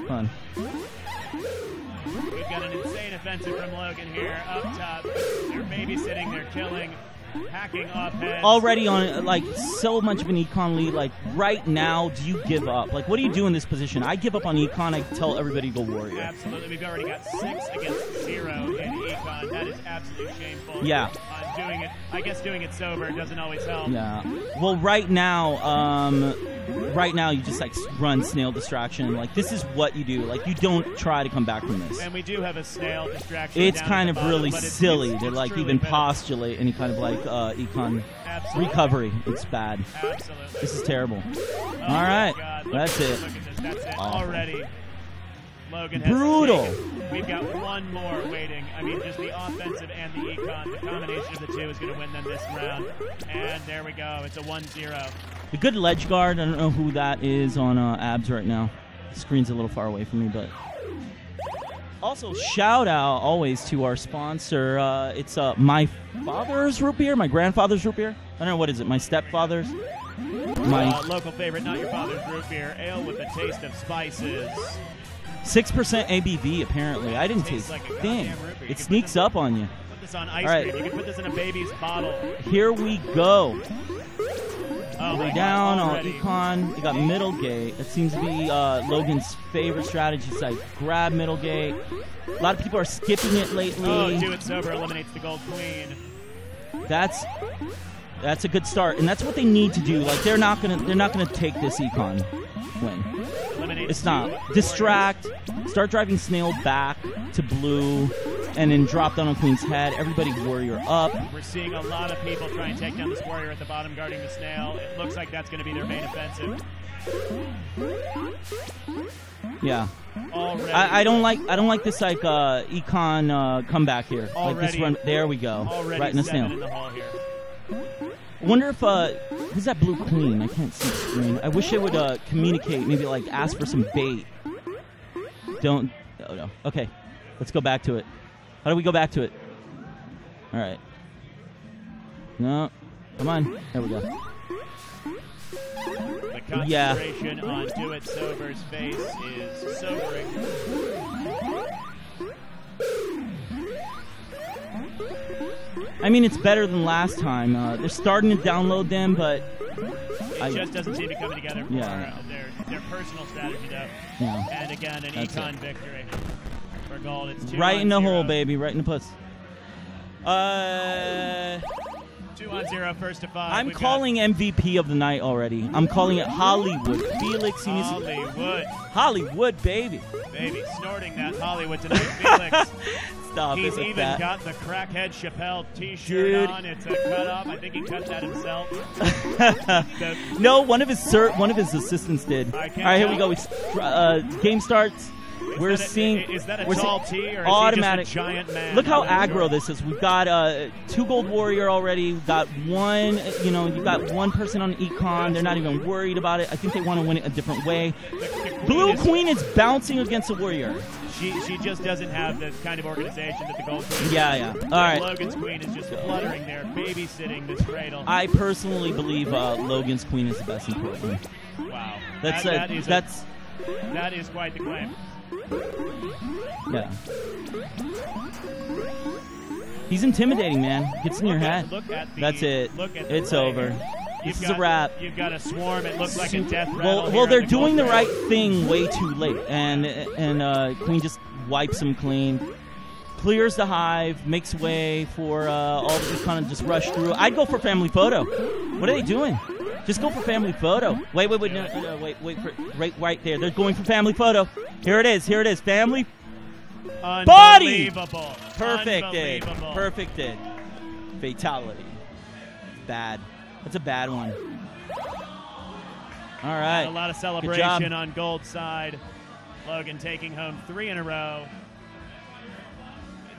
Fun. We've got an insane offensive from Logan here up top. They're babysitting, they're killing, hacking off heads. Already on like so much of an econ lead. Like right now, do you give up? Like, what do you do in this position? I give up on econ. I tell everybody to go warrior. Absolutely, we've already got 6 against 0 in econ. That is absolutely shameful. Yeah. Doing it, I guess doing it sober doesn't always help. Yeah. Well, right now you just like run snail distraction. Like this is what you do. Like you don't try to come back from this. And we do have a snail distraction. It's down kind at of the bottom, really but it's silly to like truly even pitiful. postulate any kind of like econ Absolutely. recovery. It's bad. Absolutely. This is terrible. Oh All my right, God, look that's at it. this, Look at this. That's it Awful. already. Logan has Brutal. taken- We've got one more waiting. I mean, just the offensive and the econ. The combination of the two is going to win them this round. And there we go. It's a 1-0. A good ledge guard. I don't know who that is on abs right now. The screen's a little far away from me, but. Also, shout out always to our sponsor. It's my father's root beer, my grandfather's root beer. I don't know, what is it? My stepfather's? My Local favorite, not your father's root beer. Ale with a taste of spices. 6% ABV, apparently. I didn't Tastes taste like a thing. goddamn root beer. You It can sneaks up on you. Put this on ice All right. cream. You can put this in a baby's bottle. Here we go. Oh, Way my down God, on already. econ. You got middle gate. That seems to be Logan's favorite strategy. It's like grab middle gate. A lot of people are skipping it lately. Oh, do it sober eliminates the gold queen. That's a good start, and that's what they need to do. Like they're not gonna take this econ win. Eliminates It's not. two Distract. Start driving snail back to blue. and then drop down on Queen's head. Everybody warrior up. We're seeing a lot of people try and take down this warrior at the bottom guarding the snail. It looks like that's going to be their main offensive. Yeah. Already. I don't like this like econ comeback here. Like this Already- run. There we go. Already Right in the 7 snail. in the hall here. I wonder if who's that blue queen? I can't see the screen. I wish it would communicate. Maybe like ask for some bait. Don't. Oh no. Okay. Let's go back to it. How do we go back to it? All right. No. Come on. There we go. The Yeah. concentration on Do It Sober's face is sobering. I mean, it's better than last time. They're starting to download them, but It just doesn't seem to be coming together for Yeah. their personal strategy, though. Yeah. And again, an That's econ it. victory for gold. It's 2 right on in the 0. hole, baby. Right in the puss. 2 on 0, first to 5. I'm We've got calling MVP of the night already. I'm calling it Hollywood. Felix. he needs to- Hollywood. Hollywood, baby. Baby, snorting that Hollywood tonight. Felix. Stop He's it with even that. got the Crackhead Chappelle t-shirt Dude. on. It's a cutoff. I think he cut that himself. No, one of his assistants did. All I can't right, here we tell. go. Game starts. We're seeing. Is that a we're tall seeing T or is automatic. he just a giant man? Look how I'm not aggro sure. this is. We've got 2 gold warrior already. We've got one. You got one person on econ. They're not even worried about it. I think they want to win it a different way. The Blue Queen is bouncing against a warrior. She just doesn't have the kind of organization that the Gold Queen Yeah, has. yeah. All right. Logan's Queen is just fluttering there, babysitting this cradle. I personally believe Logan's Queen is the best in Portland. Wow. That's that is quite the claim. Yeah. He's intimidating, man. Gets in your head. That's it. It's over. This is a wrap. You've got a swarm. It looks like a death rattle. Well, they're doing the right thing way too late, and Queen just wipes them clean, clears the hive, makes way for all to kind of just rush through. I'd go for family photo. What are they doing? Just go for family photo. Wait, no, wait for right there. They're going for family photo. Here it is. Family body. Unbelievable. Perfected. Unbelievable. Perfected. Fatality. Bad. That's a bad one. All right. A lot of Good celebration job. on Gold's side. Logan taking home 3 in a row.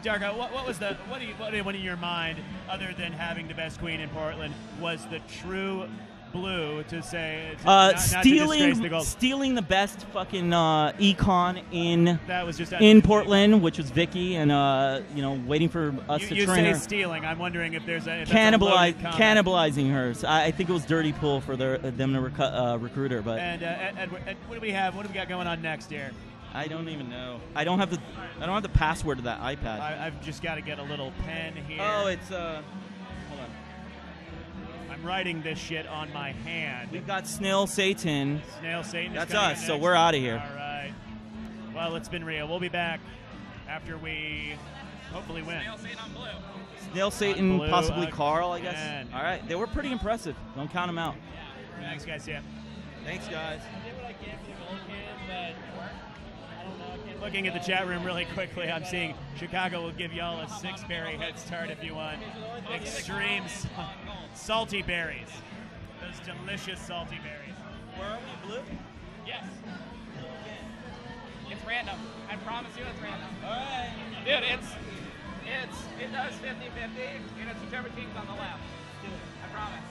Darko, what in your mind, other than having the best queen in Portland, was the true blue to say not to disgrace the gold? Stealing the best fucking econ in That was just in Portland, which was Vicky, and waiting for us to You train say her. stealing. I'm wondering if there's a loaded comment. Cannibalizing her. So I think it was dirty pool for them to recruit her, but And Edward, what do we have? What do we got going on next here? I don't even know. I don't have the password to that iPad. I've just got to get a little pen here. Oh, it's hold on. I'm writing this shit on my hand. We've got Snail Satan. Snail Satan. That's is coming us. in So next. we're out of here. All right. Well, it's been real. We'll be back after we hopefully win. Snail Satan, blue possibly Carl, I guess. again. All right, they were pretty impressive. Don't count them out. Thanks, guys. Yeah. Thanks, guys. Looking at the chat room really quickly, I'm seeing Chicago will give y'all a 6-berry head start if you want. Extreme salty berries. Those delicious salty berries. Where are we, blue? Yes. It's random. I promise you it's random. Alright. Dude, it does 50-50, and it's whichever team's on the left. I promise.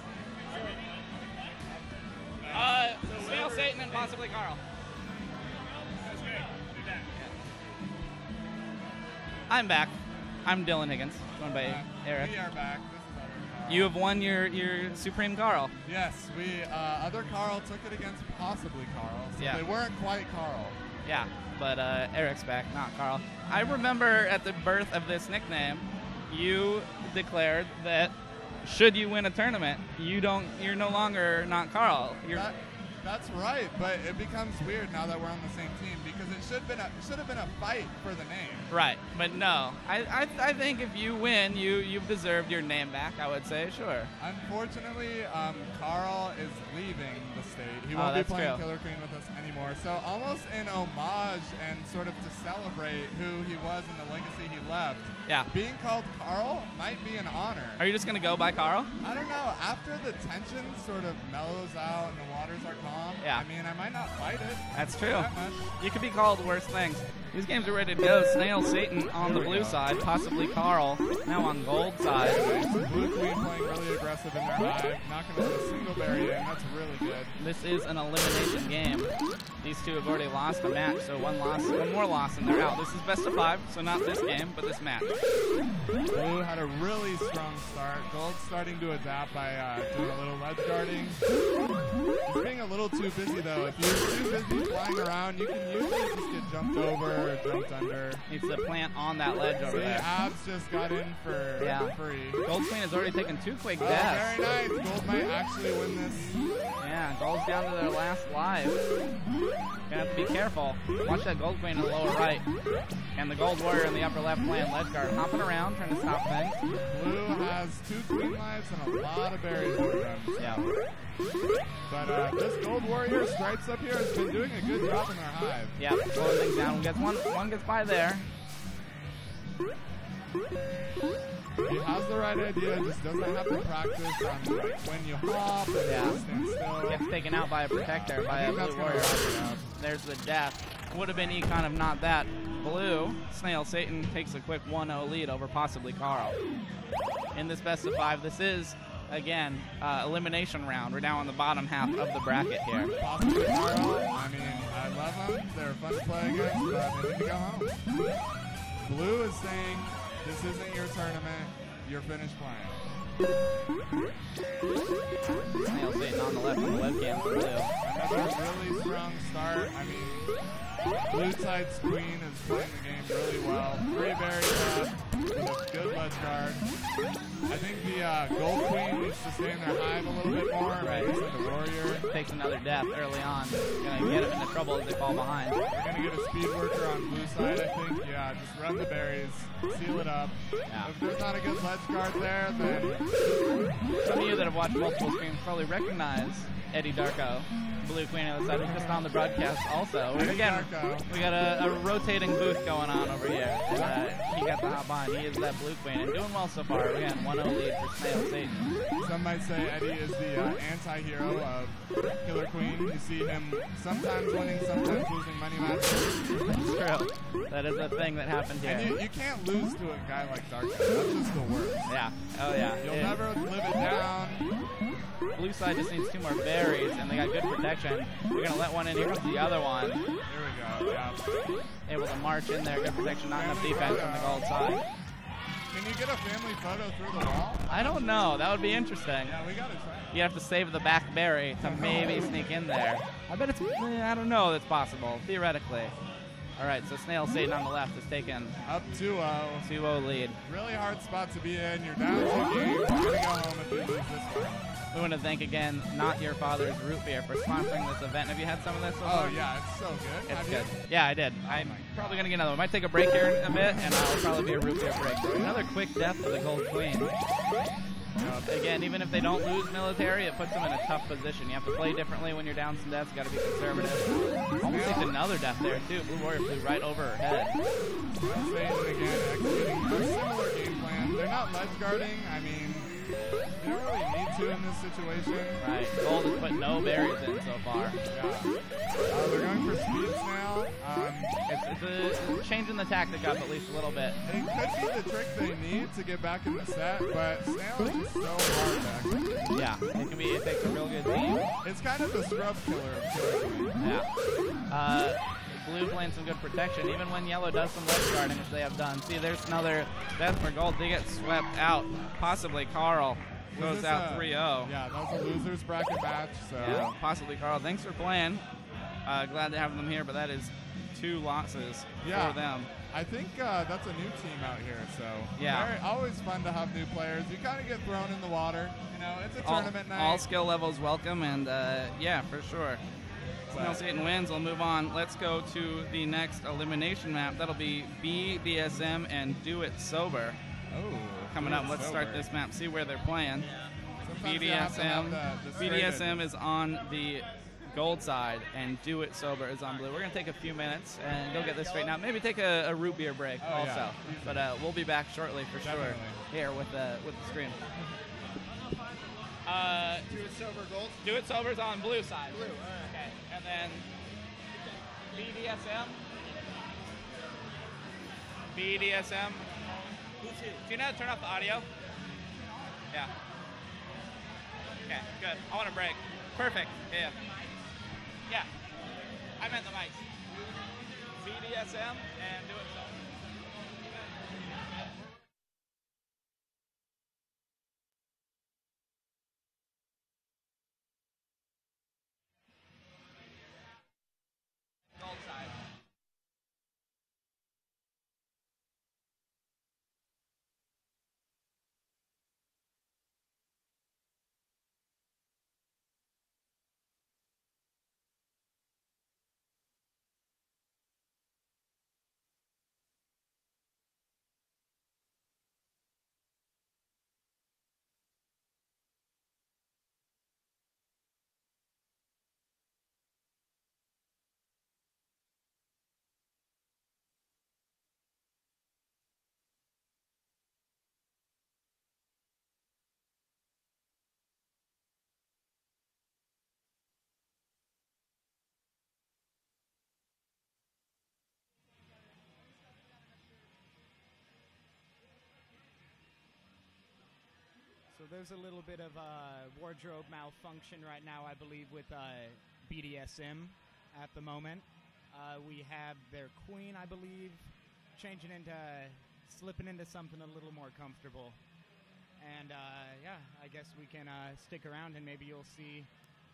Snail Satan and possibly Carl. I'm back. I'm Dylan Higgins, joined by Eric. We are back. This is other Carl. You have won your Supreme Carl. Yes, other Carl took it against possibly Carl, so Yeah. they weren't quite Carl. Yeah, but Eric's back, not Carl. I remember at the birth of this nickname, you declared that should you win a tournament, you're no longer not Carl. That's right, but it becomes weird now that we're on the same team because it should have been a fight for the name. Right, but no. I think if you win, you've deserved your name back, I would say, sure. Unfortunately, Carl is leaving the state. He won't be playing Killer Queen with us anymore. So almost in homage and sort of to celebrate who he was and the legacy he left, being called Carl might be an honor. Are you just going to go by Carl? I don't know. After the tension sort of mellows out and the waters are calm, I mean, I might not fight it. That's true. That much. You could be called worse things. These games are ready to go. Snail Satan on the blue side, possibly Carl now on gold side. Blue Queen playing really aggressive in their hive, not going to let a single berry in. That's really good. This is an elimination game. These two have already lost a match, so one more loss and they're out. This is best of 5, so not this game, but this match. Blue had a really strong start. Gold's starting to adapt by doing a little ledge guarding. He's being a little too busy though. If you're too busy flying around, you can usually just get jumped over or jumped under. Needs to plant on that ledge over there. Abs just got in for free. Gold Queen has already taken 2 quick deaths. Very nice. Gold might actually win this. Yeah, Gold's down to their last life. Gonna have to be careful. Watch that Gold Queen in the lower right. And the Gold Warrior in the upper left playing ledge guard, hopping around, trying to stop things. Blue has 2 Queen lives and a lot of berries over them. Yeah. But this Gold Warrior Stripes up here has been doing a good job in their hive. Yeah, slowing things down. One gets by there. He has the right idea, just doesn't have to practice on like when you hop and stand still. Gets taken out by a protector, by a blue warrior. There's the death. Would have been kind of not that. Blue, Snail Satan takes a quick 1-0 lead over possibly Carl. In this best of 5, this is, again, elimination round. We're now on the bottom half of the bracket here. Possibly Carl. I mean, I love them. They're fun to play against, but they need to go home. Blue is saying, this isn't your tournament. You're finished playing. Snail Satan on the left on the webcam for Blue. Another really strong start. I mean, Blue side's Queen is playing the game really well. 3 berries up with a good ledge guard. I think the Gold Queen needs to stay in their hive a little bit more. Right. The Warrior takes another death early on. Gonna get him into trouble as they fall behind. We're gonna get a speed worker on Blue side, I think. Yeah, just run the berries, seal it up. Yeah. If there's not a good ledge guard there, then some of you that have watched multiple streams probably recognize Eddie Darko, Blue Queen on the side, who's just on the broadcast also. Again, we got a rotating booth going on over here. And, he got the hop on. He is that Blue Queen and doing well so far. Again, 1-0 lead for Snail Satan. Some might say Eddie is the anti-hero of Killer Queen. You see him sometimes winning, sometimes losing money matches. That's true. That is a thing that happened here. And you can't lose to a guy like Darko. That's just the worst. Yeah. Oh, yeah. You'll never live it down. Blue side just needs 2 more berries, and they got good protection. We're going to let one in. Here comes the other one. Here we go, yeah. Able to march in there. Good protection, not enough defense on the gold side. Can you get a family photo through the wall? I don't know. That would be interesting. Yeah, we got to try. You have to save the back berry to maybe sneak in there. I bet it's, I don't know, that's possible, theoretically. All right, so Snail Satan on the left is taken. Up 2-0. 2-0 lead. Really hard spot to be in. You're down 2 games. You're going to go home if you lose this one. We want to thank again Not Your Father's Root Beer for sponsoring this event. Have you had some of this so far? Oh, yeah, it's so good. It's good. Yeah, I did. I'm probably going to get another one. Might take a break here in a bit, and I'll probably be a root beer break. Another quick death for the Gold Queen. Again, even if they don't lose military, it puts them in a tough position. You have to play differently when you're down some deaths. You got to be conservative. Almost takes another death there, too. Blue Warrior flew right over her head. Again, executing a similar game plan. They're not ledge guarding. I mean, you don't really need to in this situation. Right. Gold has put no berries in so far. Yeah. They're going for speeds now. It's changing the tactic up at least a little bit. It could be the trick they need to get back in the set, but Snail is just so hard to execute. Yeah, it takes a real good team. It's kind of the scrub killer of Killer. Yeah. Blue playing some good protection, even when Yellow does some ledge guarding, which they have done. See, there's another death for Gold. They get swept out. Possibly Carl goes out 3-0. Yeah, that was a loser's bracket match. So. Yeah, possibly Carl. Thanks for playing. Glad to have them here, but that is 2 losses Yeah. for them. I think that's a new team out here, so Yeah. always fun to have new players. You kind of get thrown in the water. You know, it's a tournament night. All skill levels welcome, and yeah, for sure. Snell Satan wins. We'll move on. Let's go to the next elimination map. That'll be BDSM and Do It Sober. Oh, coming up. Let's start this map. See where they're playing. BDSM is on the gold side, and Do It Sober is on blue. We're going to take a few minutes and go get this straightened out. Maybe take a root beer break also. Yeah. But we'll be back shortly for sure here with the screen. Do It Sober gold? Do It Sober's on blue side. Blue, all right. Okay. And then BDSM. BDSM. Do you know how to turn off the audio? Yeah. Okay, good. I want a break. Perfect. Yeah. Yeah. I meant the mics. BDSM and Do It Sober. Gold side. So there's a little bit of wardrobe malfunction right now, I believe, with BDSM at the moment. We have their queen, I believe, slipping into something a little more comfortable. And yeah, I guess we can stick around and maybe you'll see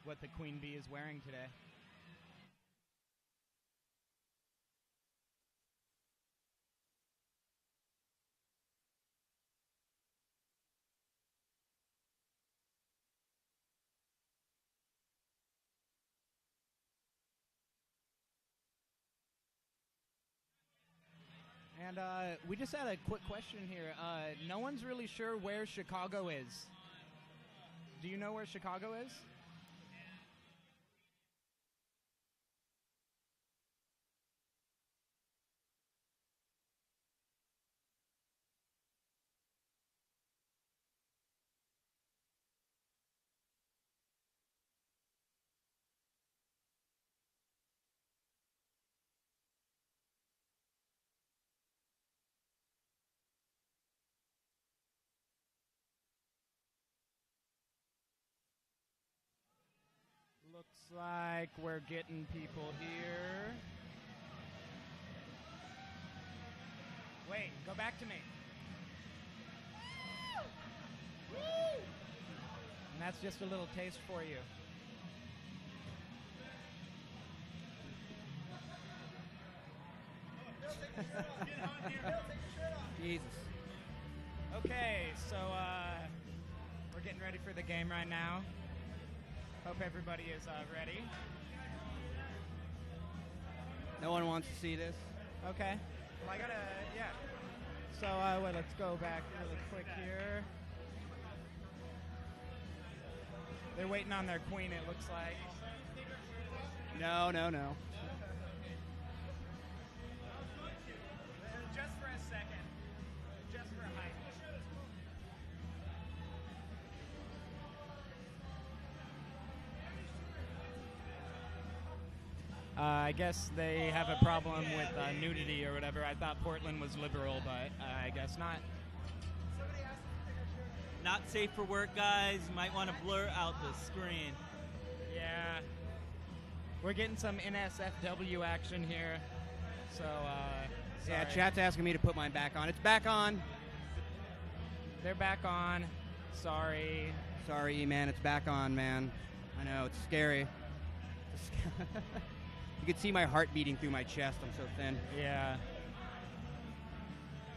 what the queen bee is wearing today. And we just had a quick question here. No one's really sure where Chicago is. Do you know where Chicago is? Looks like we're getting people here. Wait, go back to me. And that's just a little taste for you. Jesus. Okay, so we're getting ready for the game right now. Hope everybody is ready. No one wants to see this. Okay. Well, I gotta, yeah. So, wait, let's go back really quick here. They're waiting on their queen, it looks like. No. Just for a second. Just for a height. I guess they have a problem with nudity or whatever. I thought Portland was liberal, but I guess not. Not safe for work, guys. You might want to blur out the screen. Yeah. We're getting some NSFW action here. So, Yeah, sorry. chat's asking me to put mine back on. It's back on. They're back on. Sorry. Sorry, man. It's back on, man. I know. It's scary. You could see my heart beating through my chest. I'm so thin. Yeah.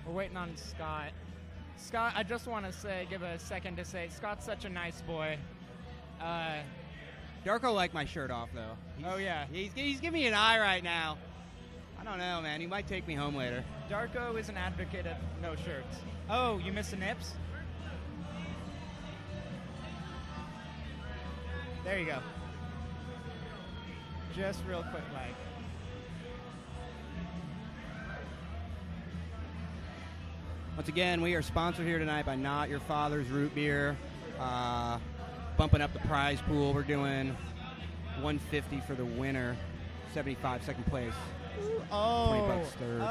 We're waiting on Scott. Scott, I just want to say, give a second to say, Scott's such a nice boy. Darko liked my shirt off, though. Oh, yeah. He's giving me an eye right now. I don't know, man. He might take me home later. Darko is an advocate of no shirts. Oh, you missed the nips? There you go. Just real quick, like. Once again, we are sponsored here tonight by Not Your Father's Root Beer. Bumping up the prize pool. We're doing $150 for the winner, 75 second place. Oh, $20 third.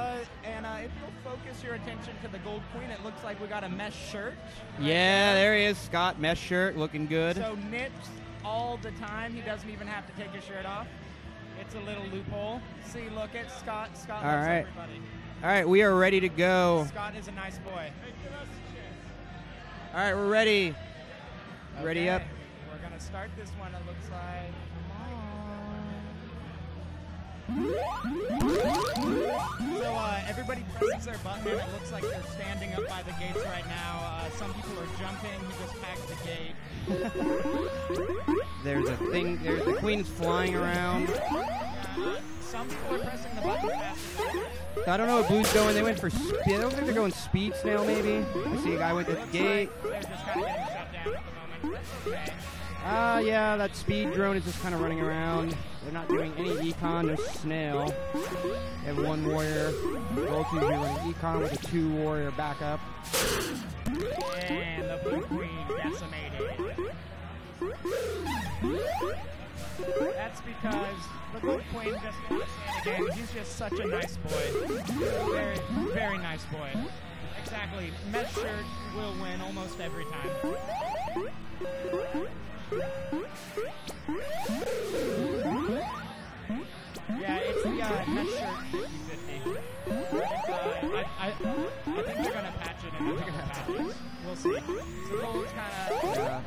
And if you'll focus your attention to the Gold Queen, it looks like we got a mesh shirt. Yeah, there he is, Scott. Mesh shirt, looking good. So nips all the time. He doesn't even have to take his shirt off. It's a little loophole. See, look at Scott. Scott loves everybody. All right, we are ready to go. Scott is a nice boy. All right, we're ready. Okay. Ready up. We're going to start this one, it looks like. So everybody presses their button, and it looks like they're standing up by the gates right now. Some people are jumping. He just packed the gate. There's a thing. There's the queen's flying around. Some people are pressing the button faster. So I don't know what Blue's going. They went for speed. I don't think they're going speed snail, maybe. I see a guy with the gate. They're just kind of getting shut down at the moment. Okay. Yeah, that speed drone is just kind of running around. They're not doing any econ, just snail. They have one warrior. Gold 2 running econ with a 2 warrior backup. And the Blue Queen decimated. That's because the Gold Queen just wants to again. He's just such a nice boy. Very, very nice boy. Exactly. Mesh shirt will win almost every time. Yeah, it's the mesh shirt 50-50. I think they're going to patch it in a couple patches. We'll see. So Gold's kind of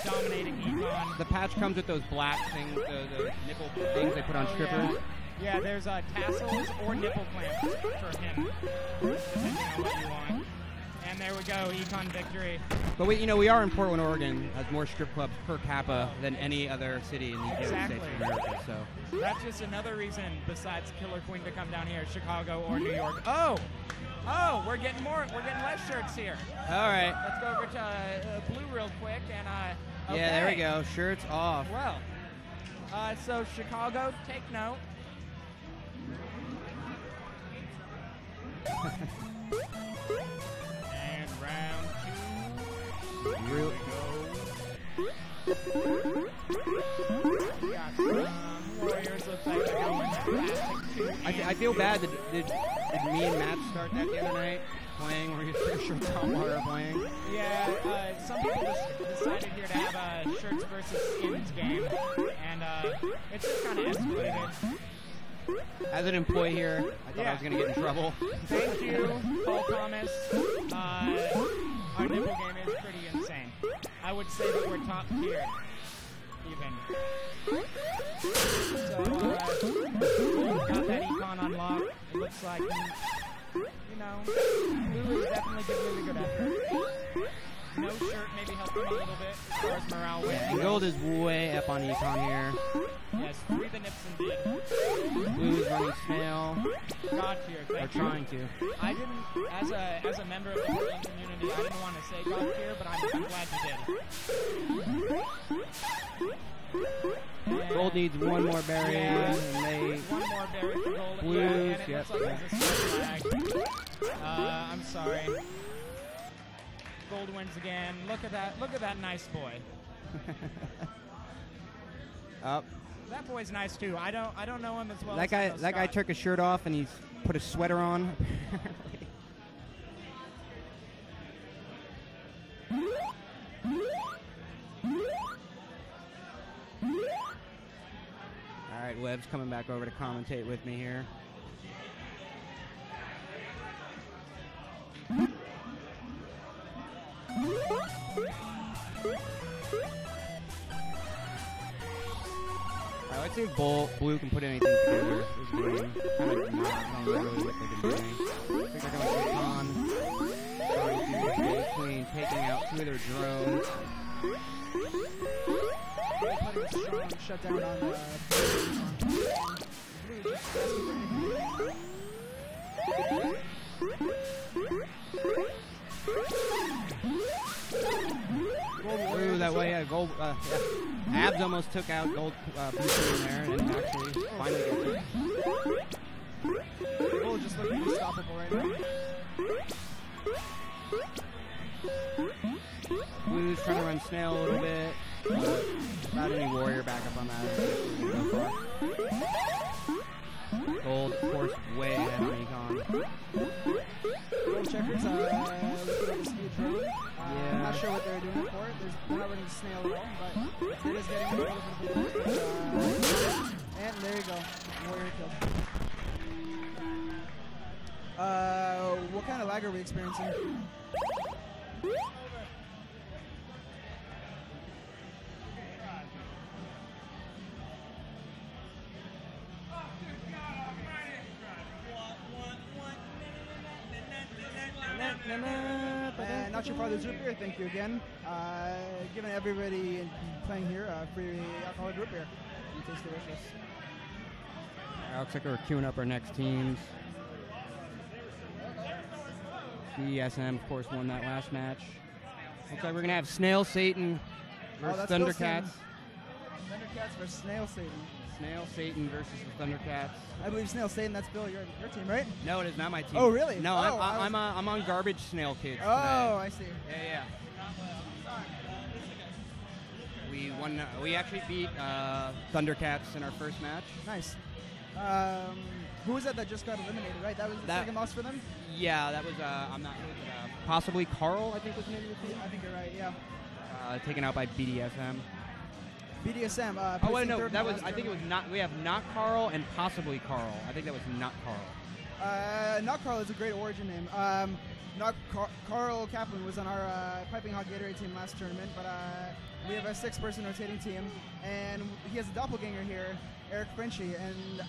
dominating econ. The patch comes with those black things, the nipple things they put on strippers. Yeah, there's tassels or nipple clamps for him, depending on what you want. And there we go, econ victory. But we are in Portland, Oregon, has more strip clubs per capita than any other city in the United States of America. So that's just another reason besides Killer Queen to come down here, Chicago or New York. Oh, we're getting less shirts here. All right. Let's go over to Blue real quick and okay. Yeah, there we go. Shirts off. Well, so Chicago, take note. And round 2. Here we go. Got some Warriors. Looks like they're going classic 2. I feel bad. Did me and Matt start that the other night? Playing, where you're shirts off while we're playing? Yeah, some people just decided here to have a shirts versus skins game, and it's just kind of escalated. As an employee here, I thought I was going to get in trouble. Thank you, Paul Thomas. Our nipple game is pretty insane. I would say that we're top tier, even. So, got that econ unlocked. It looks like, Blue is definitely getting really good at it. No shirt maybe helped him a little bit as far as morale went. Gold is way up on econ here. Yes, 3 the nips indeed. Blue is running snail. God tier, or trying to. I didn't, as a member of the Portland community, I didn't want to say God tier, but I'm glad you did. Gold needs one more berry, and they... One more berry for Gold. Blues, and it looks like there's a slight lag. I'm sorry. Gold wins again. Look at that nice boy. Up. That boy's nice too. I don't know him as well. That guy took his shirt off and he's put a sweater on. All right, Webb's coming back over to commentate with me here. Alright, I'd see if Blue can put anything together. This game. Kind of not really what they've been doing. I think they're going to on. Going to Jay Queen, taking out 2 of their drones. Putting a strong shutdown on Ooh, that way, yeah, Gold. Yeah. Abs almost took out Gold Blue in there, and actually finally gets it. Gold just looking unstoppable right now. Blue's trying to run Snail a little bit. Not any Warrior backup on that. Gold, of course, way ahead on Econ. Gold Checkers looking at the speed drone. I'm not sure what they're doing for it. They're not running Snail at all, but it is getting a little bit of a and there you go. Warrior kill. What kind of lag are we experiencing? Not Your Father's Root Beer, thank you again. Giving everybody playing here free alcoholic root beer. It tastes delicious. Looks like we're queuing up our next teams. BDSM, of course, won that last match. Looks like we're going to have Snail Satan versus Thundercats. Thundercats versus Snail Satan. Snail Satan versus the Thundercats. I believe Snail Satan, that's Bill, your team, right? No, it is not my team. Oh, really? No, I'm on Garbage Snail Kids today. I see. Yeah. We won. We actually beat Thundercats in our first match. Nice. Who was that just got eliminated, right? That was the second loss for them? Yeah, that was, I'm not really, possibly Carl, I think was the name of the team. I think you're right, yeah. Taken out by BDSM. BDSM. Oh, wait, no, that was, I think it was not, we have not Carl and possibly Carl. I think that was not Carl. Not Carl is a great origin name. Carl Kaplan was on our Piping Hot Gatorade team last tournament, but we have a 6-person rotating team, and he has a doppelganger here, Eric Frenchy, and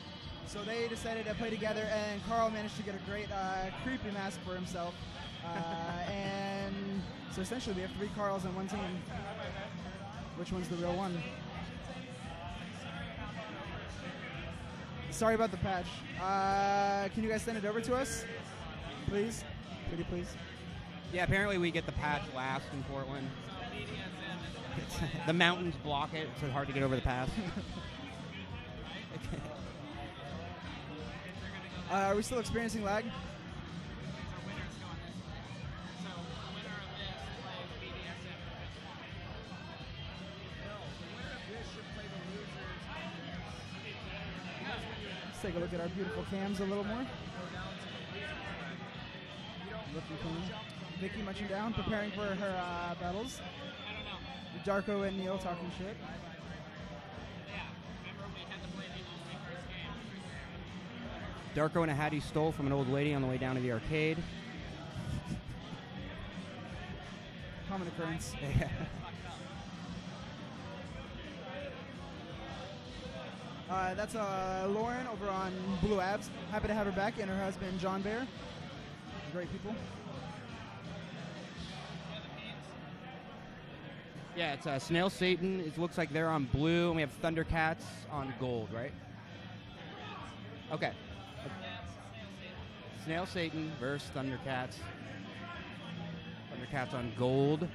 so they decided to play together, and Carl managed to get a great creepy mask for himself. And so essentially we have 3 Carls on one team. Which one's the real one? Sorry about the patch. Can you guys send it over to us? Please? Pretty please? Yeah, apparently we get the patch last in Portland. The mountains block it, so it's hard to get over the pass. Are we still experiencing lag? Let's take a look at our beautiful cams a little more. Looking clean. Vicky munching down, preparing for her battles. Darko and Neil talking shit. Darko and a Hattie stole from an old lady on the way down to the arcade. Common occurrence. That's Lauren over on Blue Abs. Happy to have her back, and her husband John Bear. Great people. Yeah, it's Snail Satan. It looks like they're on blue, and we have Thundercats on gold, right? Okay. Snail Satan versus Thundercats. Thundercats on gold.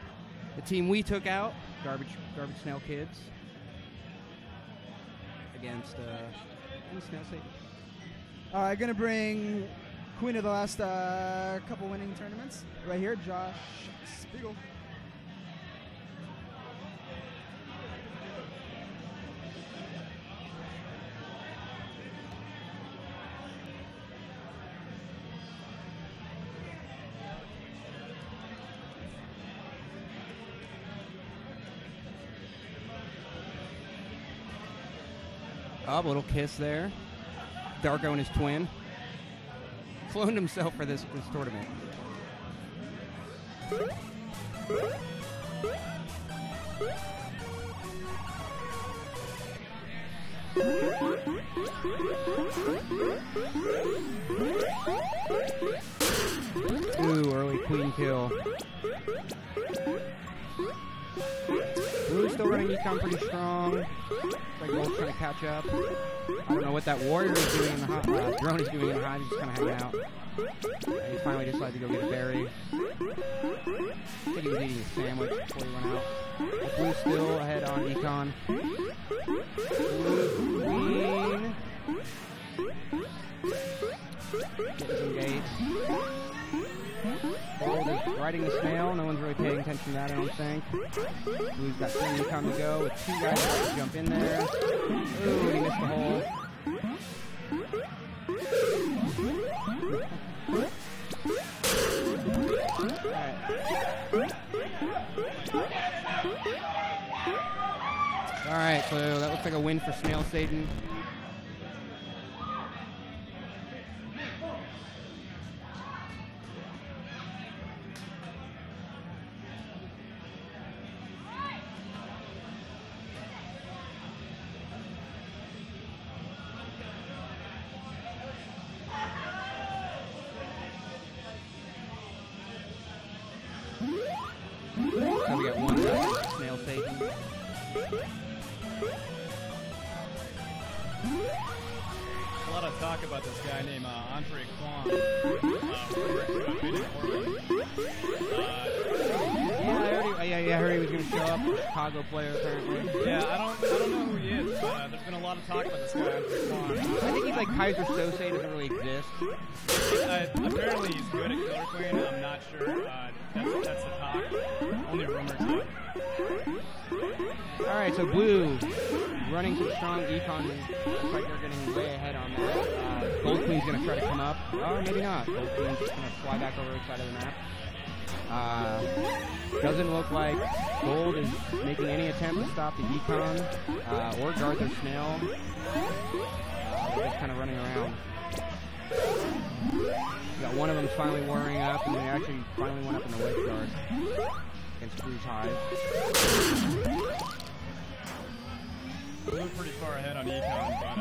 The team we took out, Garbage Snail Kids, against Snail Satan. I'm going to bring Queen of the last couple winning tournaments right here, Josh Spiegel. Oh, a little kiss there. Darko and his twin. Cloned himself for this tournament. Ooh, early queen kill. Blue's still running econ pretty strong. Like Gold's trying to catch up. I don't know what that warrior is doing in the hive. Drone is doing in the hive. He's just kind of hanging out. And he finally decided to go get a berry. I think he was eating a sandwich before he went out. Blue's still ahead on econ. Blue queen. Getting some gates. Gold is riding the snail. No one's really paying attention to that, I don't think. Blue's got 10 econ to go with 2 guys about to jump in there. Ooh, he missed the hole. Alright, so that looks like a win for Snail Satan. So we got 1 Snail Satan. A lot of talk about this guy named Andre Kwon. I heard he was going to show up. A Chicago player, apparently. Yeah, I don't know who he is, but there's been a lot of talk about this guy, Andre Kwon. I think he's like Kaiser Sose, doesn't really exist. Apparently he's good at Killer Queen. I'm not sure. That's the talk. Only rumor talk. Alright, so Blue running some strong econ. Looks like they're getting way ahead on that. Gold Queen's going to try to come up. Or maybe not. Gold Queen's just going to fly back over the side of the map. Doesn't look like Gold is making any attempt to stop the econ or guard their snail. They're just kind of running around. You got one of them finally warring up, and they actually finally went up in the wedge guard against Blue's hive. Blue pretty far ahead on econ, but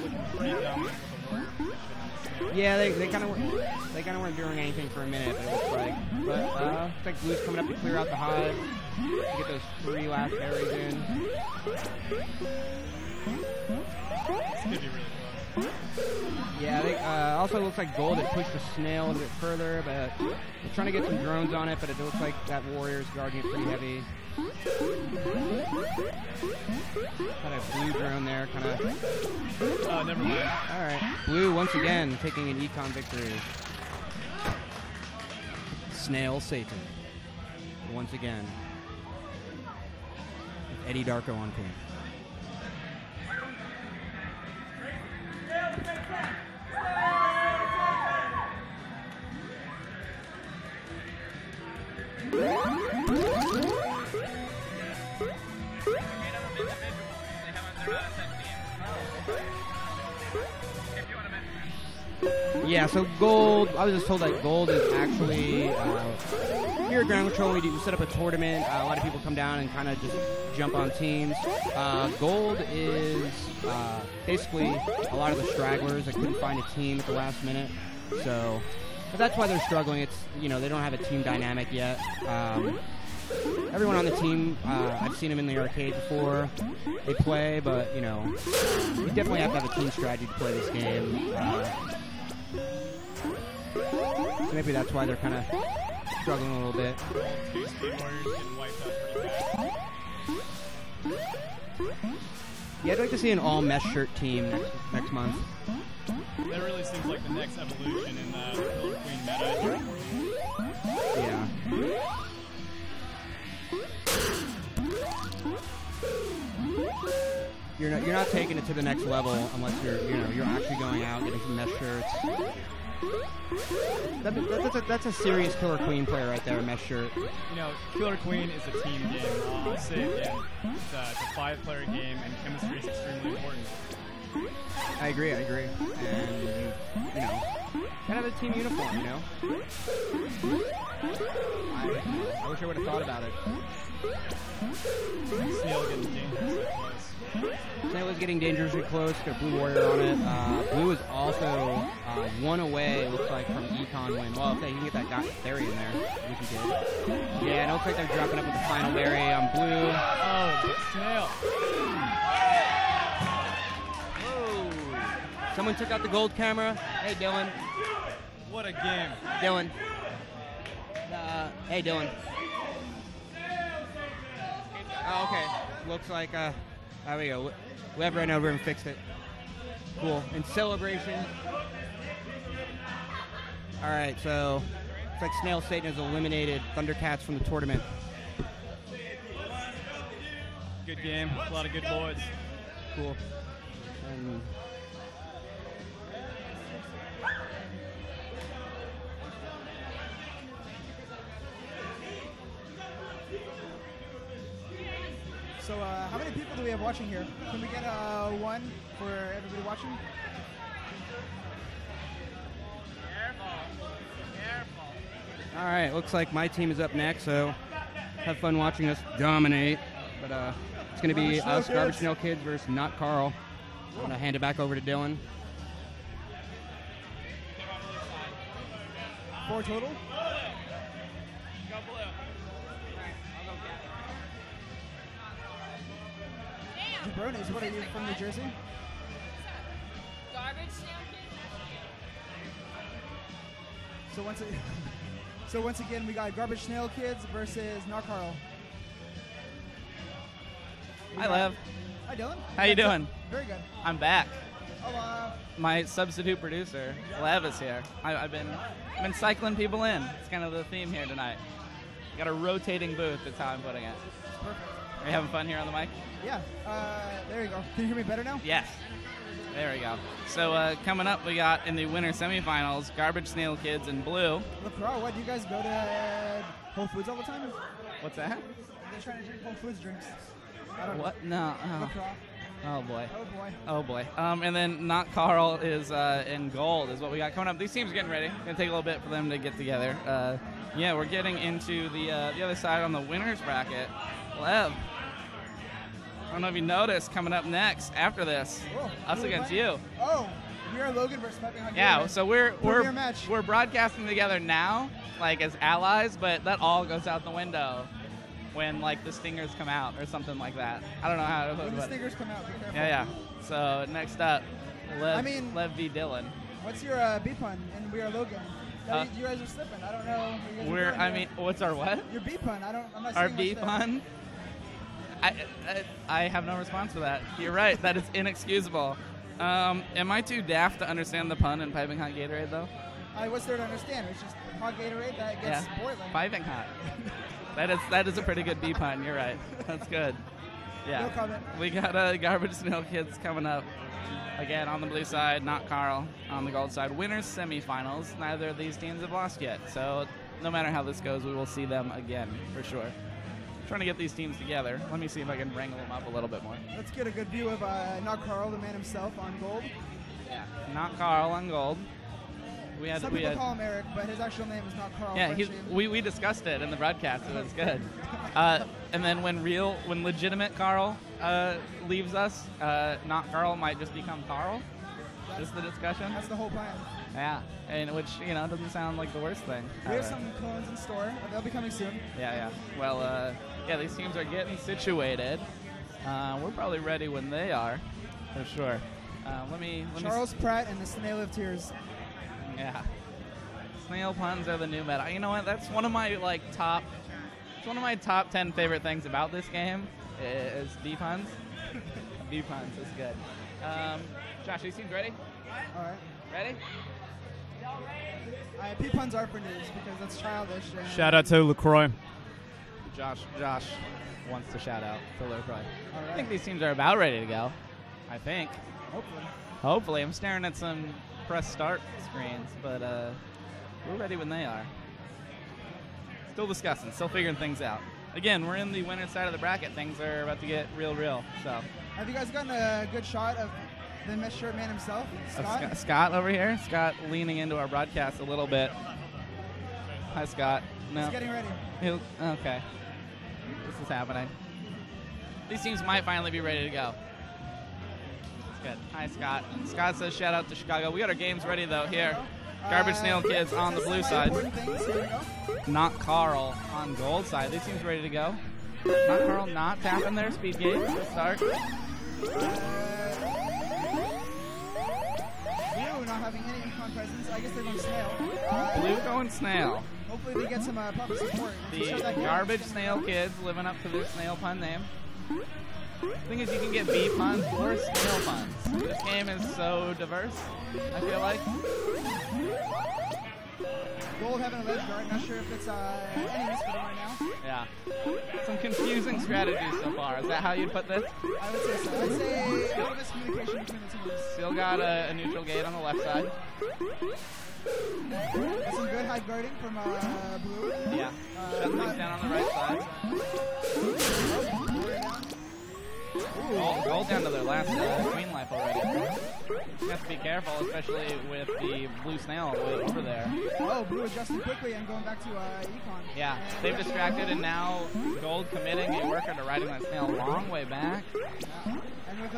looking pretty dominant with the warrior position. Yeah, they kind of weren't doing anything for a minute, but it looks like. But looks like Blue's coming up to clear out the hive to get those 3 last berries in. This could be really close. Yeah, they also looks like Gold had pushed the snail a bit further, but they're trying to get some drones on it, but it looks like that warrior's guarding it pretty heavy. Kind of Blue drone there, kind of. Oh, never mind. Alright, Blue once again taking an econ victory. Snail Satan. Once again. With Eddie Darko on point. Yeah, so Gold, I was just told that Gold is actually, here at Ground Control, we set up a tournament. A lot of people come down and kind of just jump on teams. Gold is basically a lot of the stragglers that couldn't find a team at the last minute. So, but that's why they're struggling. It's, they don't have a team dynamic yet. Everyone on the team, I've seen them in the arcade before. They play, but, you definitely have to have a team strategy to play this game. So maybe that's why they're kind of struggling a little bit. Yeah, I'd like to see an all-mesh shirt team next month. That really seems like the next evolution in the Killer Queen meta. Yeah. You're not taking it to the next level unless you're actually going out getting some mesh shirts. That's a serious Killer Queen player right there, a mesh shirt. Killer Queen is a team game. I'll say it again. It's a 5-player game, and chemistry is extremely important. I agree. And gotta have a team uniform. I wish I would have thought about it. Snail getting dangerous like this. Snail is getting dangerously close. Got a Blue Warrior on it. Blue is also one away, looks like, from Econ win. Well, okay, you can get that guy Larry in there, which he did. Yeah, and it looks like they're dropping up with the final Larry on Blue. Oh, Snail. Whoa. Someone took out the gold camera. Hey, Dylan. What a game. Dylan. Hey, Dylan. Oh, okay. Looks like, there we go. Web ran over and fixed it. Cool. In celebration. All right, so looks like Snail Satan has eliminated Thundercats from the tournament. Good game. A lot of good boys. Cool. And so, how many people do we have watching here? Can we get one for everybody watching? all right, looks like my team is up next, so have fun watching us dominate. But it's going to be us, Garbage Snail Kids versus Not Carl. I'm going to hand it back over to Dylan. 4 total? Jabronis, what are you, from New Jersey? Garbage Snail Kids. So once again, we got Garbage Snail Kids versus Not Carl. Hi, Lev. Hi, Dylan. How you doing? Very good. I'm back. Hello. My substitute producer, Lev, is here. I've been cycling people in. It's kind of the theme here tonight. Got a rotating booth. That's how I'm putting it. Perfect. Are you having fun here on the mic? Yeah. There you go. Can you hear me better now? Yes. There we go. So coming up, we got in the winter semifinals, Garbage Snail Kids in blue. LaCroix, what, do you guys go to Whole Foods all the time? What's that? They're trying to drink Whole Foods drinks. I don't What? know. No. LaCroix. Oh boy. Oh boy. Oh boy. And then Not Carl is in gold is what we got coming up. These teams are getting ready. Gonna take a little bit for them to get together. Yeah, we're getting into the other side on the winners bracket. Lev, I don't know if you noticed, coming up next after this, us against you. Oh, we are Logan versus Piping Hot Yeah, Gatorade. so we're match. we're broadcasting together now, like as allies, but that all goes out the window when like the stingers come out or something like that. I don't know how to put it. When the stingers come out, be careful. Yeah. So next up, Lev v. Dylan. What's your B pun? And we are Logan. You guys are slipping. I don't know. What you guys are doing here. What's our what? Your B pun. I'm not Our seeing B much there. pun? I have no response for that. You're right. That is inexcusable. Am I too daft to understand the pun in Piping Hot Gatorade, though? What's there to understand? It's just hot Gatorade that gets boiling. Piping hot. That is a pretty good B pun. You're right. That's good. Yeah. No comment. We got Garbage Snail Kids coming up. Again, on the blue side, Not Carl. On the gold side, winners semifinals. Neither of these teams have lost yet. So no matter how this goes, we will see them again for sure. Trying to get these teams together. Let me see if I can wrangle them up a little bit more. Let's get a good view of Not Carl, the man himself, on gold. Yeah. Not Carl on gold. Some people call him Eric, but his actual name is Not Carl. Yeah, we discussed it in the broadcast. It was good. And then when legitimate Carl leaves us, Not Carl might just become Carl. Just the discussion. That's the whole plan. Yeah, and which doesn't sound like the worst thing. We have some clones in store. They'll be coming soon. Yeah. Well, these teams are getting situated. We're probably ready when they are, for sure. Let me Charles Pratt and the Snail of Tears. Yeah. Snail puns are the new meta. You know what? That's one of my top 10 favorite things about this game is B puns. B puns is good. Josh, these teams ready? All right. Ready? P puns are for news because that's childish. Shout out to LaCroix. Josh wants to shout out to LaCroix. Right. I think these teams are about ready to go. I think. Hopefully. I'm staring at some press start screens, but we're ready when they are. Still discussing, still figuring things out. Again, we're in the winner's side of the bracket. Things are about to get real. So. Have you guys gotten a good shot of the mesh shirt man himself, Scott? Scott over here. Scott leaning into our broadcast a little bit. Hi, Scott. No. He's getting ready. Okay. This is happening. These teams might finally be ready to go. Good. Hi, Scott. Scott says shout out to Chicago. We got our games ready, though, here. Garbage Snail Kids on the blue side. Not Carl on gold side. This seems ready to go. Not Carl not tapping their speed gauge to start. Blue not having any econ presence. I guess they're going Snail. Blue going Snail. Hopefully they get some puppet support. The Garbage Snail Kids living up to their snail pun name. The thing is, you can get bee puns or snail puns. This game is so diverse, I feel like. Gold having a ledge guard. Not sure if it's any miss for them right now. Yeah. Some confusing strategies so far. Is that how you'd put this? I would say so. I'd say a little miscommunication between the teams. Still got a neutral gate on the left side. Got some good high guarding from Blue. Yeah. Shut things down on the right side. Gold down to their last queen life already. You have to be careful, especially with the blue snail way over there. Oh, Blue adjusting quickly and going back to econ. Yeah, they've distracted, and now Gold committing a worker to riding that snail a long way back. Yeah. And with 2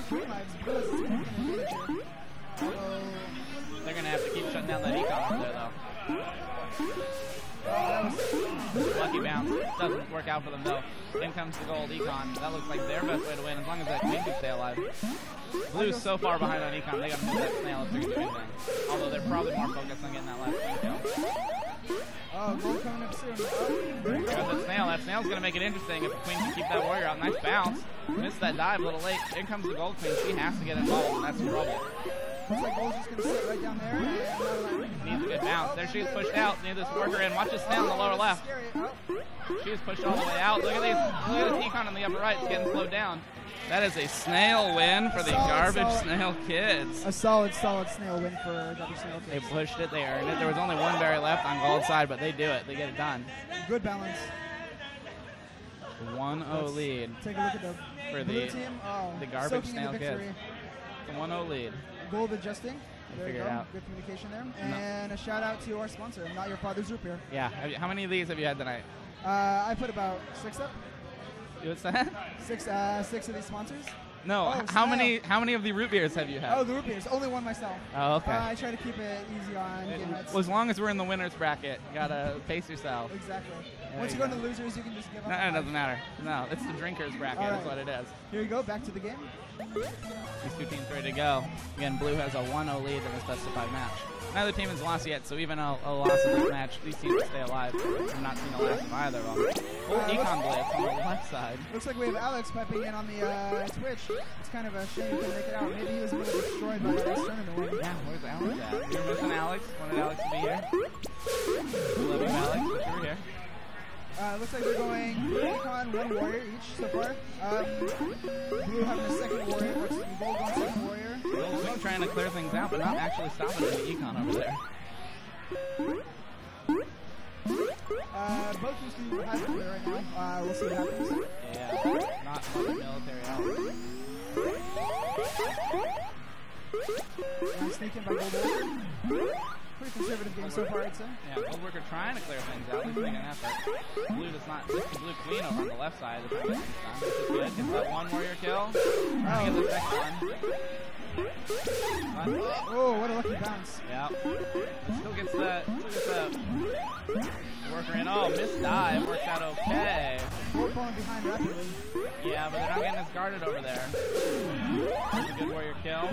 queen lives, Blue is taking advantage here. They're going to have to keep shutting down that econ up there, though. Lucky bounce. Doesn't work out for them, though. In comes the gold econ. That looks like their best way to win, as long as that queen can stay alive. Blue's so far behind on econ, they got to move that snail if they're going to do anything. Although they're probably more focused on getting that last queen kill. Oh, gold coming up soon. That snail's going to make it interesting if the queen can keep that warrior out. Nice bounce. Missed that dive a little late. In comes the gold queen. She has to get involved, and that's trouble. Looks like Gold's just going to sit right down there. Needs a good bounce. There she is pushed out. Near this worker in. Watch this snail on the lower left. She is pushed all the way out. Look at this econ on the upper right. It's getting slowed down. That is a snail win for the Garbage Snail Kids. A solid snail win for Garbage Snail Kids. They pushed it. They earned it. There was only one berry left on Gold's side, but they do it. They get it done. Good balance. 1-0 lead. Take a look at the blue team. The Garbage Snail Kids. The 1-0 lead. Gold adjusting. There you go. Out. Good communication there. And a shout out to our sponsor, Not Your Father's Root Beer. Yeah. How many of these have you had tonight? I put about 6 up. What's that? 6 of these sponsors. No. How many of the root beers have you had? Oh, the root beers. Only one myself. Oh, okay. I try to keep it easy on game nights. Well, as long as we're in the winners bracket, you gotta pace yourself. Exactly. Once you go into losers, you can just give up. No, it doesn't matter. No, it's the drinkers bracket. Right. That's what it is. Here you go. Back to the game. These two teams ready to go. Again, Blue has a 1-0 lead in this best-of-5 match. Neither team has lost yet, so even a loss in this match, these teams will stay alive. I'm not seeing a last of either of them. Econ Blitz on the left side. Looks like we have Alex piping in on the Twitch. It's kind of a shame he couldn't make it out. Maybe he was a little destroyed by that last tournament win. Yeah, where's Alex at? We were missing Alex. Wanted Alex to be here. We love you, Alex, but you were here. Looks like they're going econ, 1 warrior each so far. Blue having a second warrior, Gold going second warrior. Gold trying to clear things out, but not actually stopping the econ over there. Both these teams have it clear right now. We'll see what happens. Yeah, not much military out. Nice sneak in by Gold Warrior. Pretty conservative game so far, I'd say. Yeah, Gold Worker trying to clear things out, making an effort. Blue does not. This is the Blue Queen over on the left side. Which is good. Gets that 1 warrior kill. Trying to get the second one. Oh, what a lucky bounce. Yeah. Still gets that worker in. Oh, missed dive. Worked out okay. Gold falling behind rapidly. Yeah, but they're not getting as guarded over there. That's a good warrior kill.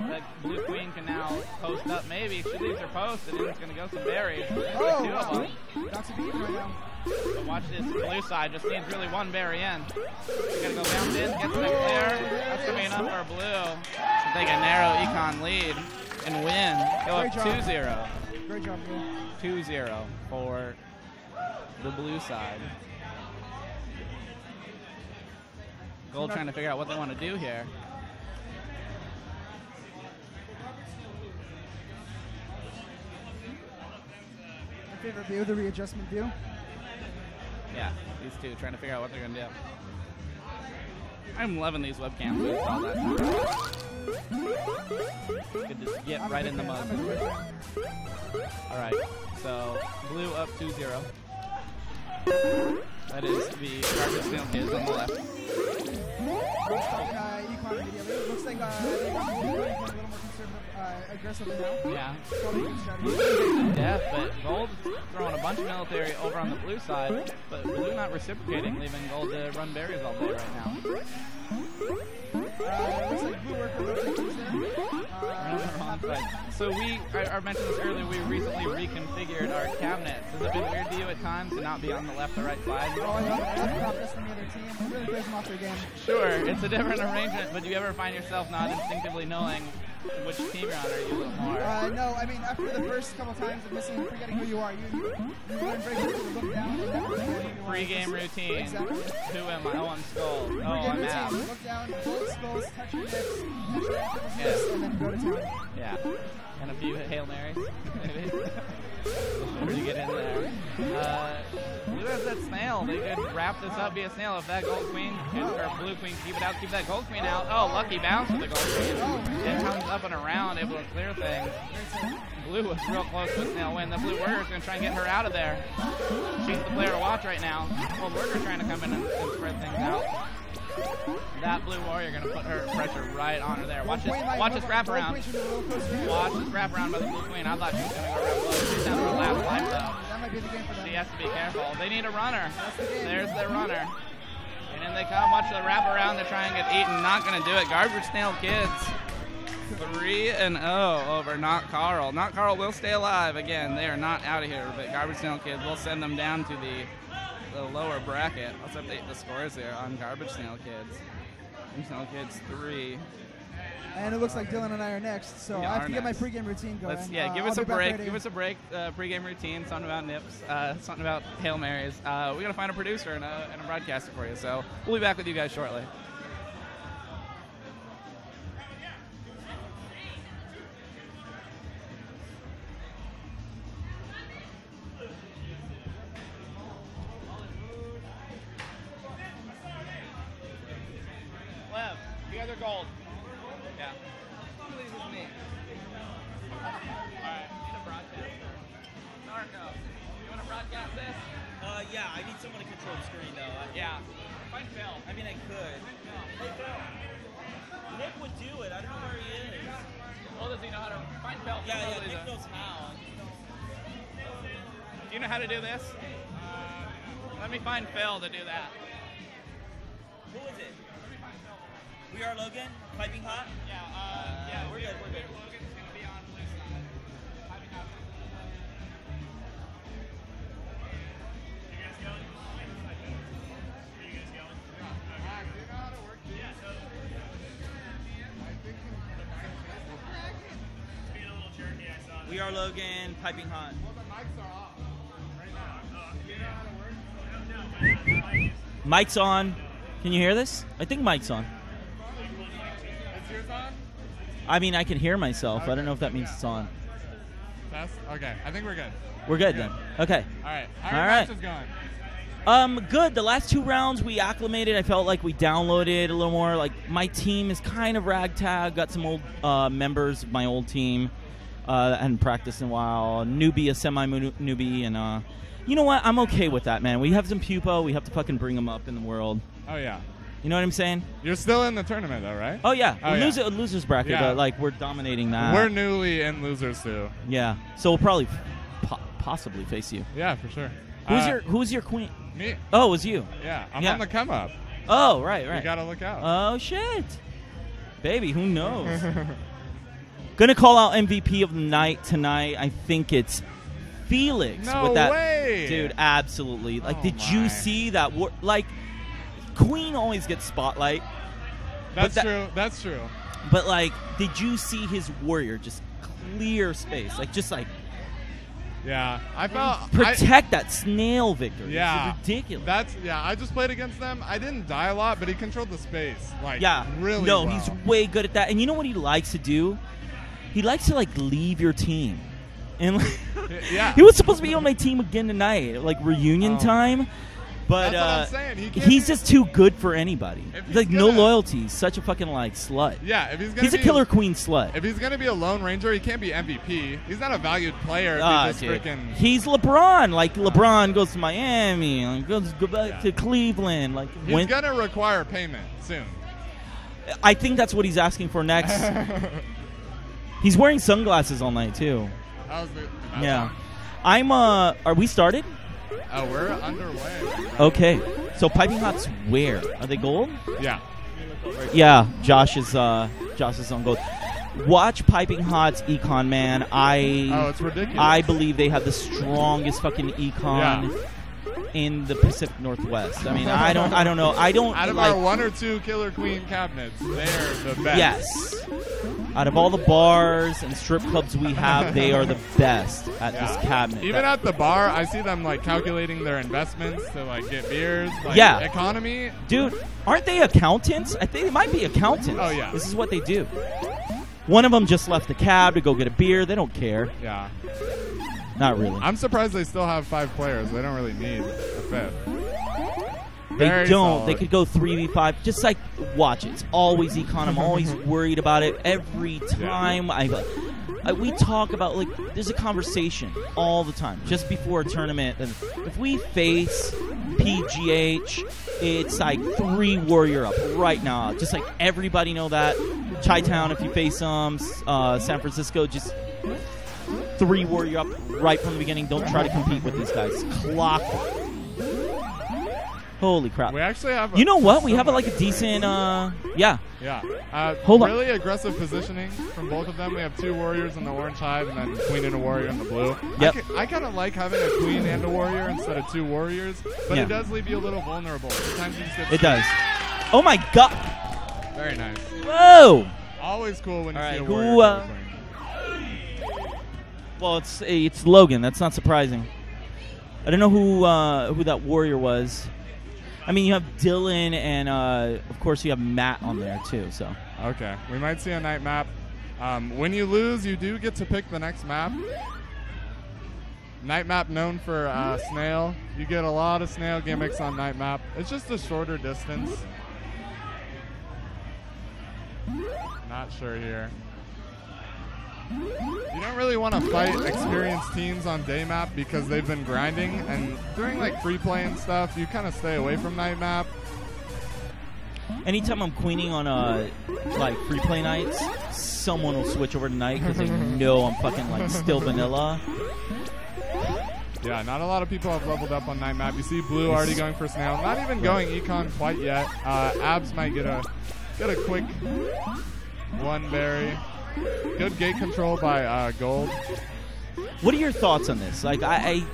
That Blue Queen can now post up. Maybe she leaves her post, and it's going to go some berries. Oh, 2 of them. That's a beat right now. So watch this blue side. Just needs really 1 berry in. You're going to go bounce in, get the clear. That's going to be enough for Blue to take a narrow econ lead and win. Go up 2-0. Great job, Blue. 2-0 for the blue side. Gold trying to figure out what they want to do here. My favorite view, the readjustment view. Yeah, these two trying to figure out what they're going to do. I'm loving these webcams. We saw that. Good to get right in the mud. All right, so Blue up 2-0. That is the Garbage Snail Kids on the left. Econ immediately. Looks like they want to be a little more conservative, aggressive now. Yeah. Probably a good strategy. Death, but Gold throwing a bunch of military over on the blue side, but blue not reciprocating, leaving Gold to run berries all day right now. Looks like blue worker rotations there. So I mentioned this earlier, we recently reconfigured our cabinets. Has it been weird to you at times to not be on the left or right side? Oh, I love it. I love this from the other team. It really throws them off their game. Sure, it's a different arrangement, but do you ever find yourself not instinctively knowing which team you're on, or are you a little more? No, I mean, after the first couple times of forgetting who you are, you learn very quickly to look down and never forget who you are. Pre-game routine. Exactly. Who am I? Oh, I'm Skull. Oh, Pre-game I'm out. routine. Look down, hold skulls, touch your hips, touch your ankles, and then go to town. Yeah. And a few Hail Marys, maybe. Before you get in there. Blue has that snail. They could wrap this up, be a snail. If that gold queen, or blue queen, keep it out, keep that gold queen out. Oh, lucky bounce with the gold queen. It comes up and around, able to clear things. Blue was real close to a snail win. The blue warrior is going to try and get her out of there. She's the player to watch right now. Gold worker trying to come in and spread things out. That blue warrior going to put her pressure right on her there. Watch this wrap around. Watch this wrap around by the blue queen. I thought she was going to go around blue. She's down to her last life though. She has to be careful. They need a runner. There's their runner. And in they come. Watch the wrap around to try and get eaten. Not going to do it. Garbage Snail Kids 3-0 over Not Carl. Not Carl will stay alive. Again, they are not out of here, but Garbage Snail Kids will send them down to the lower bracket. Let's update the scores here on Garbage Snail Kids. Garbage Snail Kids 3. And it looks like Dylan and I are next, so I have to get my pregame routine going. Give us a break. Give us a break. Pregame routine. Something about nips. Something about Hail Marys. We gotta find a producer and a broadcaster for you. So we'll be back with you guys shortly. Lev, you guys are gold. Yeah. Please with me. Alright, need a broadcaster. Narco, you want to broadcast this? Yeah, I need someone to control the screen though. Yeah. Find Phil. I mean, I could. Hey, Phil. Nick would do it. I don't know where he is. Well, does he know how to find Phil? Yeah, Nick knows how. Do you know how to do this? Let me find Phil to do that. Who is it? We Are Logan? Piping Hot? Yeah, we're good. Logan's going to be on blue side. Piping Hot. You guys going? Are you guys going? Do you know how to work these? Yeah, totally. It's being a little jerky, I saw. We Are Logan, Piping Hot. Well, the mics are off right now. Do you know how to work? Mic's on. Can you hear this? I think mic's on. Is yours on? I mean, I can hear myself. Okay. I don't know if that means it's on. Test? Okay, I think we're good. We're good then. Okay. All right. How All are right. matches going? Good. The last 2 rounds we acclimated. I felt like we downloaded a little more. Like my team is kind of ragtag. Got some old members of my old team that hadn't practiced in a while. A newbie, a semi-newbie, and you know what? I'm okay with that, man. We have some pupo. We have to fucking bring them up in the world. Oh yeah. You know what I'm saying? You're still in the tournament though, right? Oh yeah. Oh, yeah. Losers bracket, Yeah. but like we're dominating that. We're newly in losers too. Yeah. So we'll probably possibly face you. Yeah, for sure. Who's your queen? Me. Oh, it was you. Yeah, I'm on the come up. Oh, right. You gotta look out. Oh shit, baby, who knows? Gonna call out MVP of the night tonight. I think it's Felix. No with that, way, dude. Absolutely. Like, Oh did my. you see that? Like, Queen always gets spotlight. That's true. That's true. But like, did you see his warrior just clear space? Like, just like. Yeah, I felt protect that snail victory. Yeah, It's ridiculous. I just played against them. I didn't die a lot, but he controlled the space. Like, really No, well. he's way good at that. And you know what he likes to do? He likes to like leave your team. And like, yeah, he was supposed to be on my team again tonight, like reunion time. But That's what I'm saying. he's just too good for anybody. he's Like no gonna- loyalty. He's such a fucking like slut. Yeah, if he's a killer queen slut. If he's gonna be a Lone Ranger, he can't be MVP. He's not a valued player. Ah, He's just dude. freaking. He's LeBron. Like LeBron goes to Miami, like, goes go back to Cleveland. Like He's gonna require payment soon. I think that's what he's asking for next. He's wearing sunglasses all night too. Yeah. I'm. Are we started? We're underway. Okay. So Piping Hot's where? Are they gold? Yeah. Yeah. Josh is on gold. Watch Piping Hot's econ, man. Oh, it's ridiculous. I believe they have the strongest fucking econ in the Pacific Northwest. I mean, I don't know. I don't. Out of like, our 1 or 2 Killer Queen cabinets, they're the best. Yes. Out of all the bars and strip clubs we have, they are the best at this cabinet. Even at the bar, I see them like calculating their investments to like get beers. Like, yeah. Economy. Dude, aren't they accountants? I think they might be accountants. Oh, yeah. This is what they do. One of them just left the cab to go get a beer. They don't care. Yeah. Not really. I'm surprised they still have 5 players. They don't really need a 5th. They Very don't. solid. They could go 3v5. Just like, watch it. It's always econ. I'm always worried about it. Every time we talk about, like, there's a conversation all the time. Just before a tournament. And if we face PGH, it's like 3 warrior up right now. Just like everybody know that. Chi-Town, if you face them. San Francisco, just 3 warrior up right from the beginning. Don't try to compete with these guys. Clockwork. Holy crap. We actually have you know what? We have like a decent, yeah. Yeah. Hold on. Really aggressive positioning from both of them. We have 2 warriors in the orange hive and then queen and a warrior in the blue. Yep. I kind of like having a queen and a warrior instead of 2 warriors, but it does leave you a little vulnerable. Sometimes you just get it does. Oh my god. Very nice. Whoa. Always cool when you see a who, warrior. well, it's Logan. That's not surprising. I don't know who that warrior was. I mean, you have Dylan, and of course you have Matt on there too. So okay, we might see a night map. When you lose, you do get to pick the next map. Night map known for snail. You get a lot of snail gimmicks on night map. It's just a shorter distance. Not sure here. You don't really want to fight experienced teams on day map because they've been grinding, and during like free play and stuff, you kind of stay away from night map. anytime I'm queening on like free play nights, someone will switch over to night because they know I'm fucking like still vanilla. Yeah, not a lot of people have leveled up on night map. You see blue already going for snail, not even going econ quite yet. Abs might get a quick 1 berry. Good gate control by gold. What are your thoughts on this? Like, I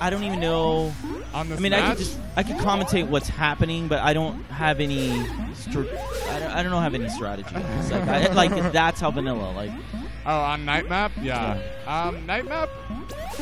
don't even know. On this match? match? I could commentate what's happening, but I don't have any. I don't have any strategy. Like that's how vanilla. Like, oh, on night map, yeah. Night map,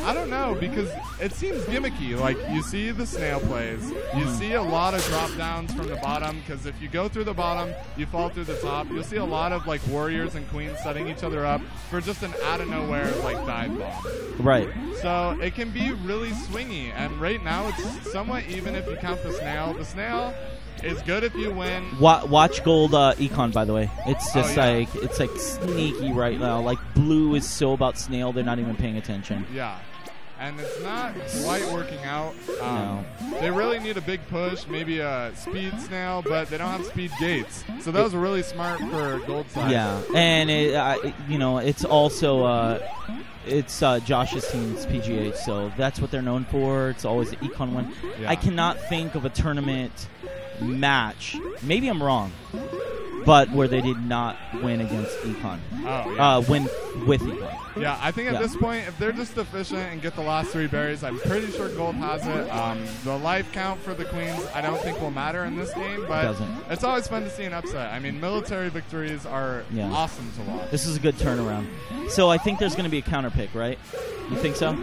I don't know because it seems gimmicky. Like you see the snail plays, you see a lot of drop downs from the bottom because if you go through the bottom, you fall through the top. You'll see a lot of like warriors and queens setting each other up for just an out of nowhere like dive bomb. Right. So it can be really swingy, and right now it's somewhat even if you count the snail. The snail is good if you win. Watch gold econ, by the way. It's just it's like sneaky right now. Like blue is so about snail, they're not even paying attention. Yeah. And it's not quite working out. No. They really need a big push, maybe a speed snail, but they don't have speed gates. So that was really smart for gold side. Yeah, and it's also it's Josh's team's PGH, so that's what they're known for. It's always the econ one. Yeah. I cannot think of a tournament match. Maybe I'm wrong, but where they did not win against econ. Oh, yeah. Win with econ. Yeah, I think at this point, if they're just efficient and get the last 3 berries, I'm pretty sure gold has it. The life count for the queens, I don't think will matter in this game, but it's always fun to see an upset. I mean, military victories are awesome to watch. This is a good turnaround. So I think there's going to be a counter pick, right? You think so?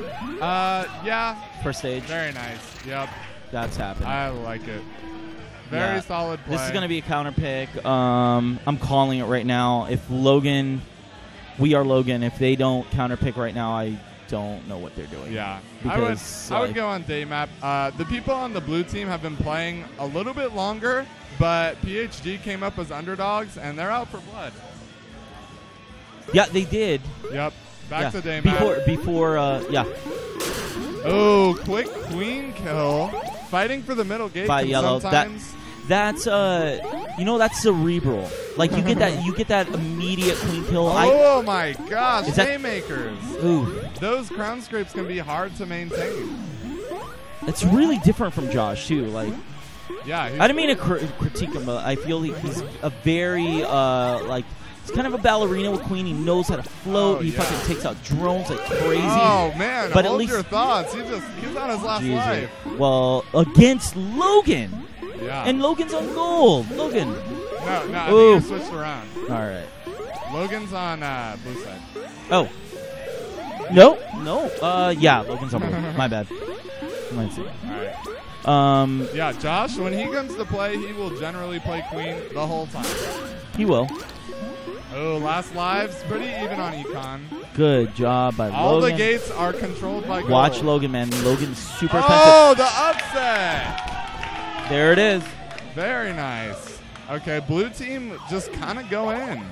Yeah. First stage. Very nice. Yep. That's happening. I like it. Very solid play. This is going to be a counter pick. I'm calling it right now. If Logan, we are Logan. If they don't counter pick right now, I don't know what they're doing. Yeah, because I would go on day map. The people on the blue team have been playing a little bit longer, but PhD came up as underdogs, and they're out for blood. Yeah, they did. Yep. Back to day map. Oh, quick queen kill. Fighting for the middle gate by yellow. Sometimes That's that's cerebral. Like you get that immediate queen kill. Oh my gosh, Is that- haymakers. Ooh. Those crown scrapes can be hard to maintain. It's really different from Josh too. Like, yeah, I didn't mean to critique him, but I feel he's a very he's kind of a ballerina with queen. He knows how to float. He fucking takes out drones like crazy. Oh man, but hold at least your thoughts. He's on his last life. Well, against Logan. Yeah. And Logan's on gold. Logan. No, I Ooh. think you switched around. All right. Logan's on blue side. Oh. No. Yeah, Logan's on blue. My bad. Mine's All right. Yeah, Josh, when he comes to play, he will generally play queen the whole time. He will. Oh, last lives, pretty even on econ. Good job by All Logan. the gates are controlled by gold. Watch Logan, man. Logan's super effective. Oh, the upset! There it is. Very nice. Okay, blue team just kind of go in.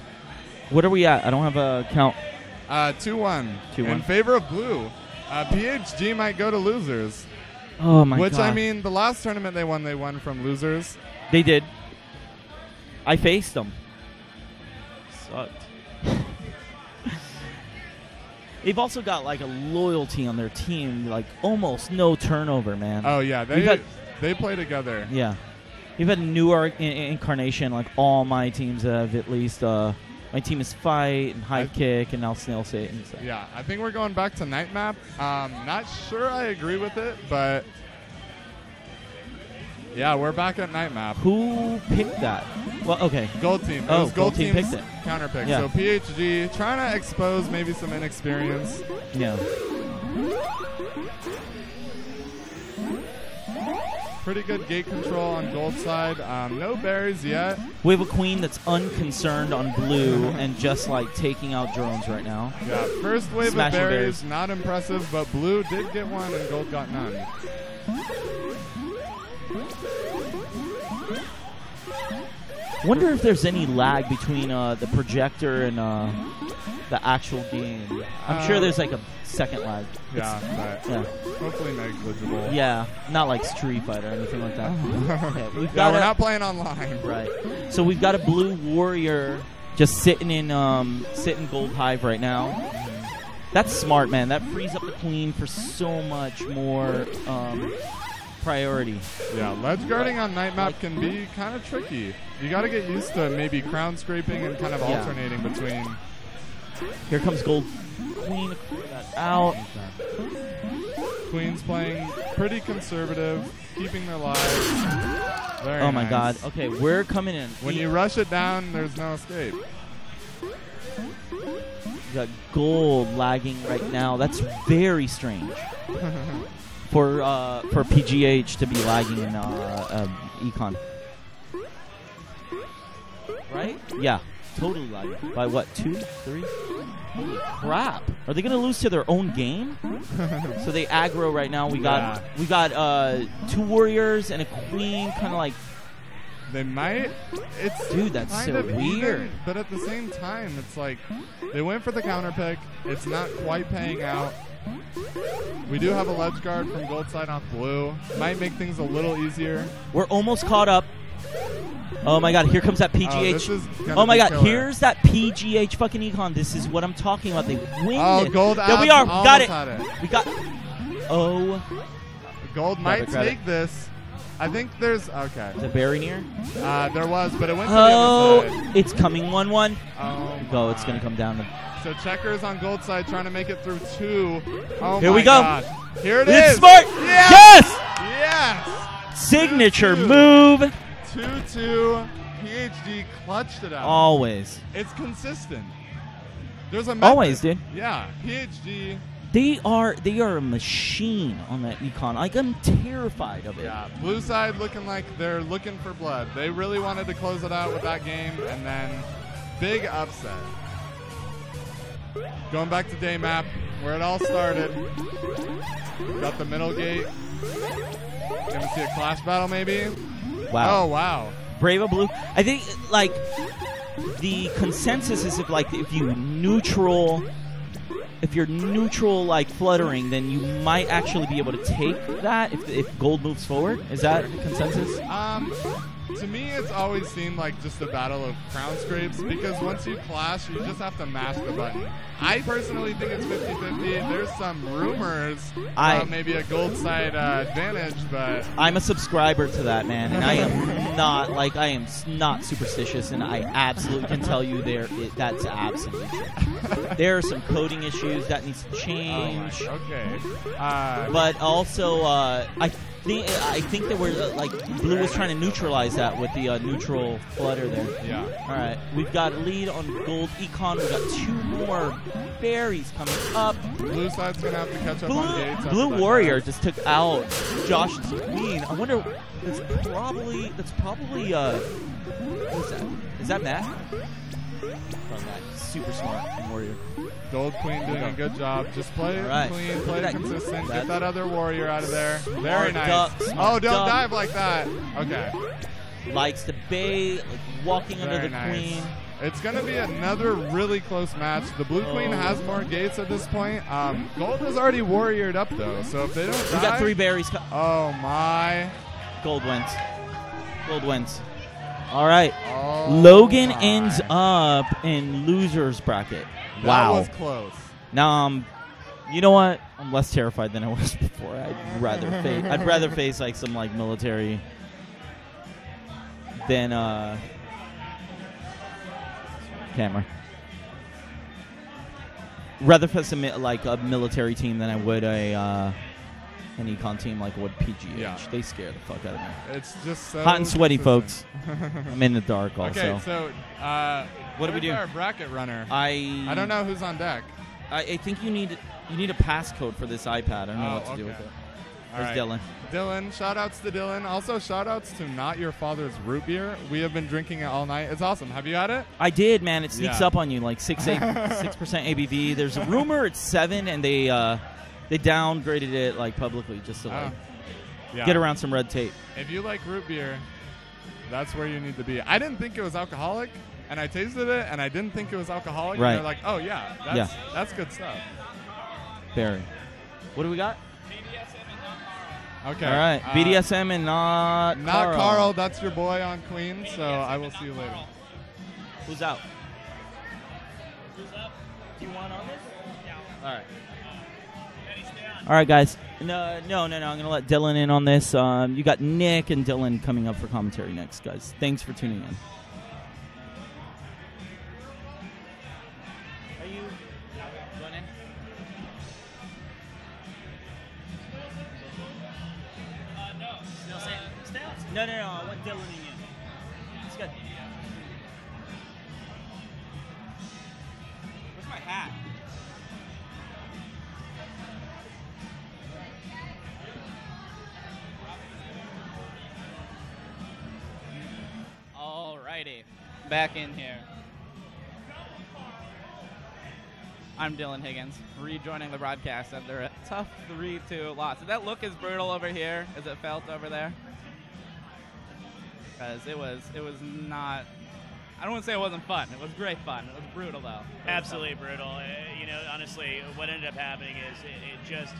What are we at? I don't have a count. 2-1. 2-1. In favor of blue. PHG might go to losers. Oh, my Which, God. I mean, the last tournament they won from losers. They did. I faced them. Sucked. They've also got, like, a loyalty on their team. Like, almost no turnover, man. Oh, yeah. They play together. Yeah. We've had a new incarnation. Like, all my teams have at least... my team is Fight and Hive Kick and now Snail Satan. So. Yeah, I think we're going back to Night Map. Not sure I agree with it, but... Yeah, we're back at Night Map. Who picked that? Well, okay. Gold team. It Oh, was Gold team team's picked it. counter pick. Yeah. So PHG trying to expose maybe some inexperience. Yeah. Pretty good gate control on gold side. No berries yet. We have a queen that's unconcerned on blue and just like taking out drones right now. Yeah, first wave Smashing of berries, bears. not impressive, but blue did get one and gold got none. Wonder if there's any lag between the projector and the actual game. I'm sure there's like a second lag. Yeah, but hopefully negligible. Yeah, not like Street Fighter or anything like that. Okay, we're not playing online. Right. So we've got a blue warrior just sitting in Gold Hive right now. That's smart, man. That frees up the queen for so much more priority. Yeah, ledge guarding on Night Map can be kind of tricky. You got to get used to maybe crown scraping and kind of alternating between. Here comes gold queen. Clear that out. Queen's playing pretty conservative, keeping their lives. Very Oh my nice. God. Okay, we're coming in. When you rush it down, there's no escape. We got gold lagging right now. That's very strange for PGH to be lagging in econ. Right? Yeah, totally lagging. By what? 2, 3? Holy crap! Are they gonna lose to their own game? So they aggro right now. We got 2 warriors and a queen, kind of like. They might. It's Dude, that's kind so of weird. even, but at the same time, it's like they went for the counter pick. It's not quite paying out. We do have a ledge guard from gold side off blue. Might make things a little easier. We're almost caught up. Oh my God! Here comes that Oh, this is PGH. gonna Oh my be God! killer. Here's that PGH fucking econ. This is what I'm talking about. They win. Oh, it. gold There we abs are. Got it. almost had it. We got. Oh. Gold Grab might it, grab take this. I think there's okay. Is it Barry near? There was, but it went to Oh, the other side. it's coming 1-1. Oh, Go. It's gonna come down to. So checkers on gold side trying to make it through 2. Oh Here my we go. gosh. Here it It's is. smart. Yes! Yes! Yes! Signature 2-2. move. 2-2. PHG clutched it out. Always. It's consistent. There's a method. Always, dude. Yeah, PHG. They are a machine on that econ. Like, I'm terrified of it. Yeah, blue side looking like they're looking for blood. They really wanted to close it out with that game, and then big upset. Going back to day map, where it all started. Got the middle gate. Gonna see a clash battle maybe. Wow. Oh wow. Brava Blue. I think like the consensus is if you're neutral like fluttering, then you might actually be able to take that if gold moves forward. Is that the consensus? To me, it's always seemed like just a battle of crown scrapes because once you clash, you just have to mash the button. I personally think it's 50-50. There's some rumors about maybe a gold side advantage, but I'm a subscriber to that, man, and I am not not superstitious, and I absolutely can tell you that's absolutely true. There are some coding issues that needs to change. Okay. But also, I think that we're Blue was trying to neutralize that with the neutral flutter there. Yeah. All right, we've got a lead on Gold Econ. We've got 2 more berries coming up. Blue side's gonna have to catch up on gates. Blue Warrior just took out Josh's Queen. I wonder. That's probably. What is that Matt? Oh, Matt. Super smart Warrior. Gold Queen doing a good job. Just play it clean, play it consistent. Get that other warrior out of there. Very nice. Oh, don't dive like that. Okay. Likes to bait, walking under the queen. It's going to be another really close match. The blue queen has more gates at this point. Gold is already warriored up, though, so if they don't die... We got 3 berries. Oh, my. Gold wins. Gold wins. All right. Oh, Logan ends up in loser's bracket. Wow. That was close. Now, you know what? I'm less terrified than I was before. I'd rather face like some like military than camera. Rather face like a military team than I would an econ team like what PGH. Yeah. They scare the fuck out of me. It's just so hot and sweaty, consistent. folks. I'm in the dark also. Okay, so what do we do? Our bracket runner. I don't know who's on deck. I think you need a passcode for this iPad. I don't know what to do with it. There's Dylan. Dylan, shout-outs to Dylan. Also, shout-outs to Not Your Father's Root Beer. We have been drinking it all night. It's awesome. Have you had it? I did, man. It sneaks up on you, like 6% ABV. There's a rumor it's 7, and they downgraded it like publicly just to get around some red tape. If you like root beer, that's where you need to be. I didn't think it was alcoholic, and I tasted it, and I didn't think it was alcoholic. Right. And they're like, oh, yeah, that's good stuff. Barry. What do we got? Okay. All right. BDSM and not Carl. That's your boy on Queen, so I will see you later. Who's out? Who's up? Do you want on this? Yeah. All right. All right, guys. No. I'm going to let Dylan in on this. You got Nick and Dylan coming up for commentary next, guys. Thanks for tuning in. Are you going in? No. Stay out. No. I want Dylan in. He's got. Where's my hat? Alrighty, back in here. I'm Dylan Higgins, rejoining the broadcast after a tough 3-2 loss. Did that look as brutal over here as it felt over there? Because it was not. I don't want to say it wasn't fun. It was great fun. It was brutal though. Absolutely brutal. Honestly, what ended up happening is it just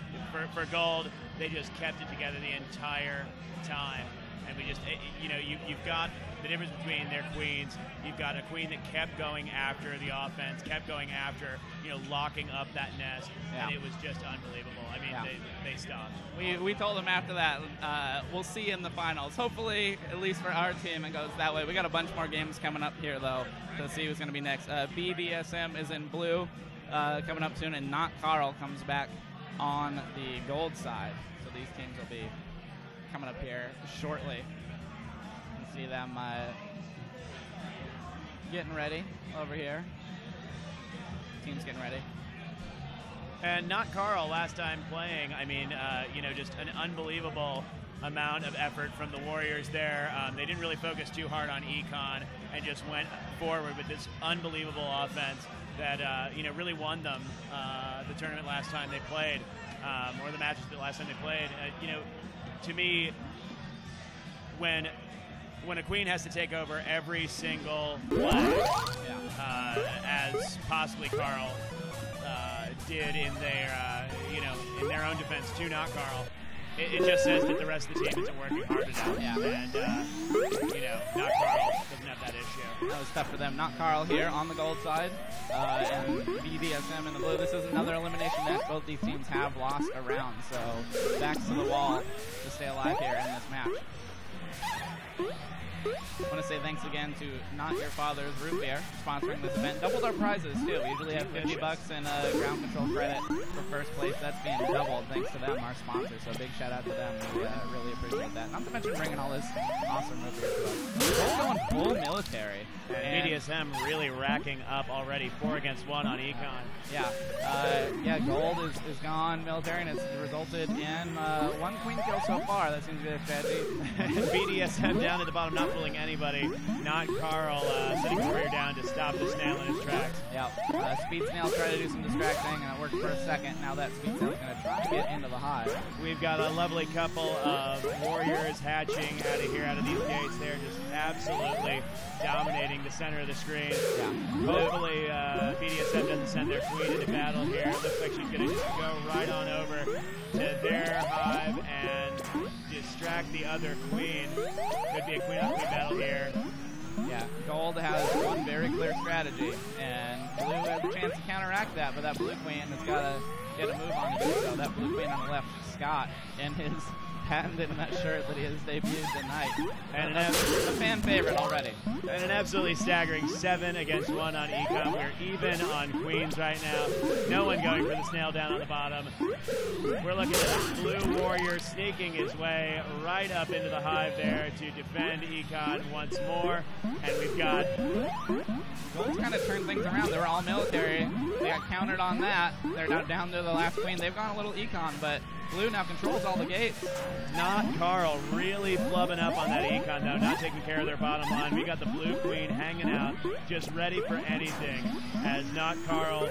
for Gold, they just kept it together the entire time, and we just you've got the difference between their queens. You've got a queen that kept going after the offense, kept going after, locking up that nest, and it was just unbelievable. I mean, they stopped. We told them after that, we'll see you in the finals. Hopefully, at least for our team, it goes that way. We got a bunch more games coming up here, though, to see who's going to be next. BDSM is in blue, coming up soon, and Not Carl comes back on the gold side. So these teams will be coming up here shortly. See them getting ready over here. Team's getting ready. And Not Carl last time playing, just an unbelievable amount of effort from the Warriors there. They didn't really focus too hard on econ and just went forward with this unbelievable offense that, really won them the tournament last time they played, or the matches the last time they played. To me, when a queen has to take over every single play, as possibly Carl did in their, in their own defense to Not Carl, it just says that the rest of the team isn't working hard enough. Yeah. And, Not Carl doesn't have that issue. That was tough for them. Not Carl here on the gold side, and BDSM in the blue. This is another elimination match. Both these teams have lost a round, so backs to the wall to stay alive here in this match. I want to say thanks again to Not Your Father's Root Beer sponsoring this event. Doubled our prizes too. We usually have $50 and ground control credit for first place. That's being doubled thanks to them, our sponsor. So big shout out to them. We really appreciate that. Not to mention bringing all this awesome root beer to us. We're going full military. And BDSM really racking up already 4 against 1 on Econ. Yeah, gold is gone. Military, and it's resulted in 1 queen kill so far. That seems to be a strategy. BDSM down at the bottom, not fooling anybody. Not Carl sitting Warrior down to stop the snail in his tracks. Yep. Speed Snail tried to do some distracting, and it worked for a second. Now that Speed Snail's going to try to get into the hive. We've got a lovely couple of Warriors hatching out of here, out of these gates. They're just absolutely dominating the center of the screen. Yeah. Hopefully BDSM doesn't send their queen into battle here. It looks like she's going to just go right on over to their hive and distract the other queen. Could be a queen-on-queen battle here. Yeah, gold has one very clear strategy, and blue has a chance to counteract that, but that blue queen has got to get a move on to do so. That blue queen on the left, Scott, in his patented in that shirt that he has debuted tonight. And a fan favorite already. And an absolutely staggering 7 against 1 on Econ. We're even on queens right now. No one going for the snail down on the bottom. We're looking at a blue warrior sneaking his way right up into the hive there to defend Econ once more. And we've got... Gold's kind of turned things around. They were all military. They got countered on that. They're now down to the last queen. They've gone a little Econ, but blue now controls all the gates. Not Carl really flubbing up on that Econ, though, not taking care of their bottom line. We got the blue queen hanging out, just ready for anything, as Not Carl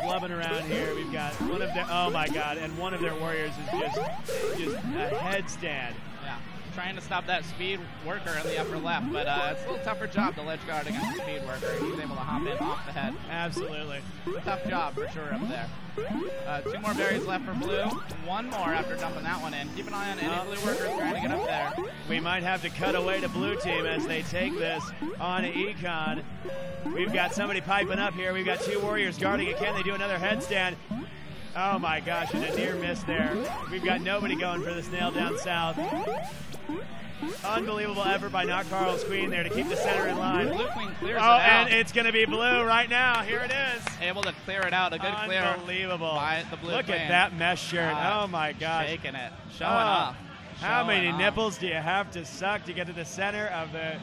flubbing around here. We've got one of their, oh my god, and one of their warriors is just a headstand. Yeah, trying to stop that speed worker in the upper left, but it's a little tougher job to ledge guard against the speed worker. He's able to hop in off the head. Absolutely. A tough job for sure up there. 2 more berries left for blue. 1 more after dumping that one in. Keep an eye on any blue workers trying to get up there. We might have to cut away to blue team as they take this on Econ. We've got somebody piping up here. We've got 2 warriors guarding it. Can they do another headstand? Oh my gosh, and a near miss there. We've got nobody going for the snail down south. Unbelievable effort by Not Carl's queen there to keep the center in line. Blue queen clears it out. And it's going to be blue right now. Here it is. Able to clear it out. A good clear. Unbelievable. By the blue Look queen. at that mesh shirt. Oh my gosh. Shaking it. Showing off. How many nipples do you have to suck to get to the center of the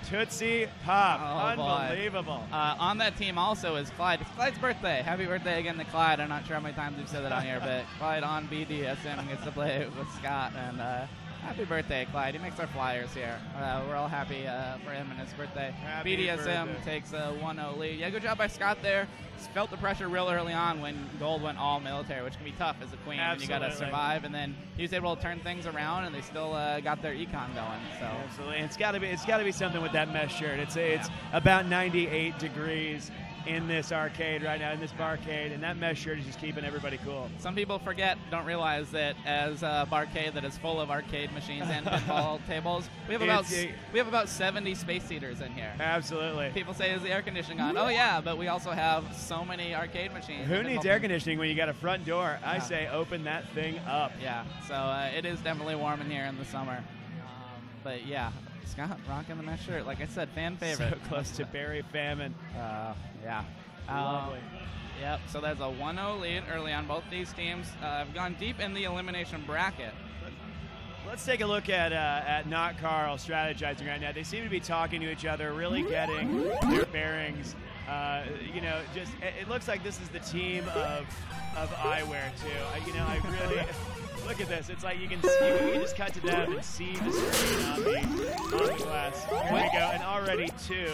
Tootsie Pop? Unbelievable. On that team also is Clyde. It's Clyde's birthday. Happy birthday again to Clyde. I'm not sure how many times we've said that on here, but Clyde on BDSM gets to play with Scott, and happy birthday, Clyde. He makes our flyers here. We're all happy for him and his birthday. Happy BDSM birthday. takes a 1-0 lead. Yeah, good job by Scott there. Felt the pressure real early on when gold went all military, which can be tough as a queen. When you got to survive, and then he was able to turn things around, and they still got their econ going. So absolutely, it's got to be something with that mesh shirt. It's about 98 degrees in this arcade right now, in this barcade, and that mesh shirt is just keeping everybody cool. Some people don't realize that as a barcade that is full of arcade machines and pinball tables, we have about 70 space heaters in here. Absolutely. People say, is the air conditioning on? Oh yeah, but we also have so many arcade machines. Who needs air conditioning when you got a front door? I say open that thing up. Yeah, so it is definitely warm in here in the summer. But yeah, Scott rocking the mesh shirt. Like I said, fan favorite. So close to berry famine. Yeah. Lovely. Yep, so there's a 1-0 lead early on. Both these teams have gone deep in the elimination bracket. Let's take a look at Not Carl strategizing right now. They seem to be talking to each other, really getting their bearings. Just it looks like this is the team of eyewear too. I really look at this. It's like you can just cut to them and see the screen on the glass. Here we go, and already 2.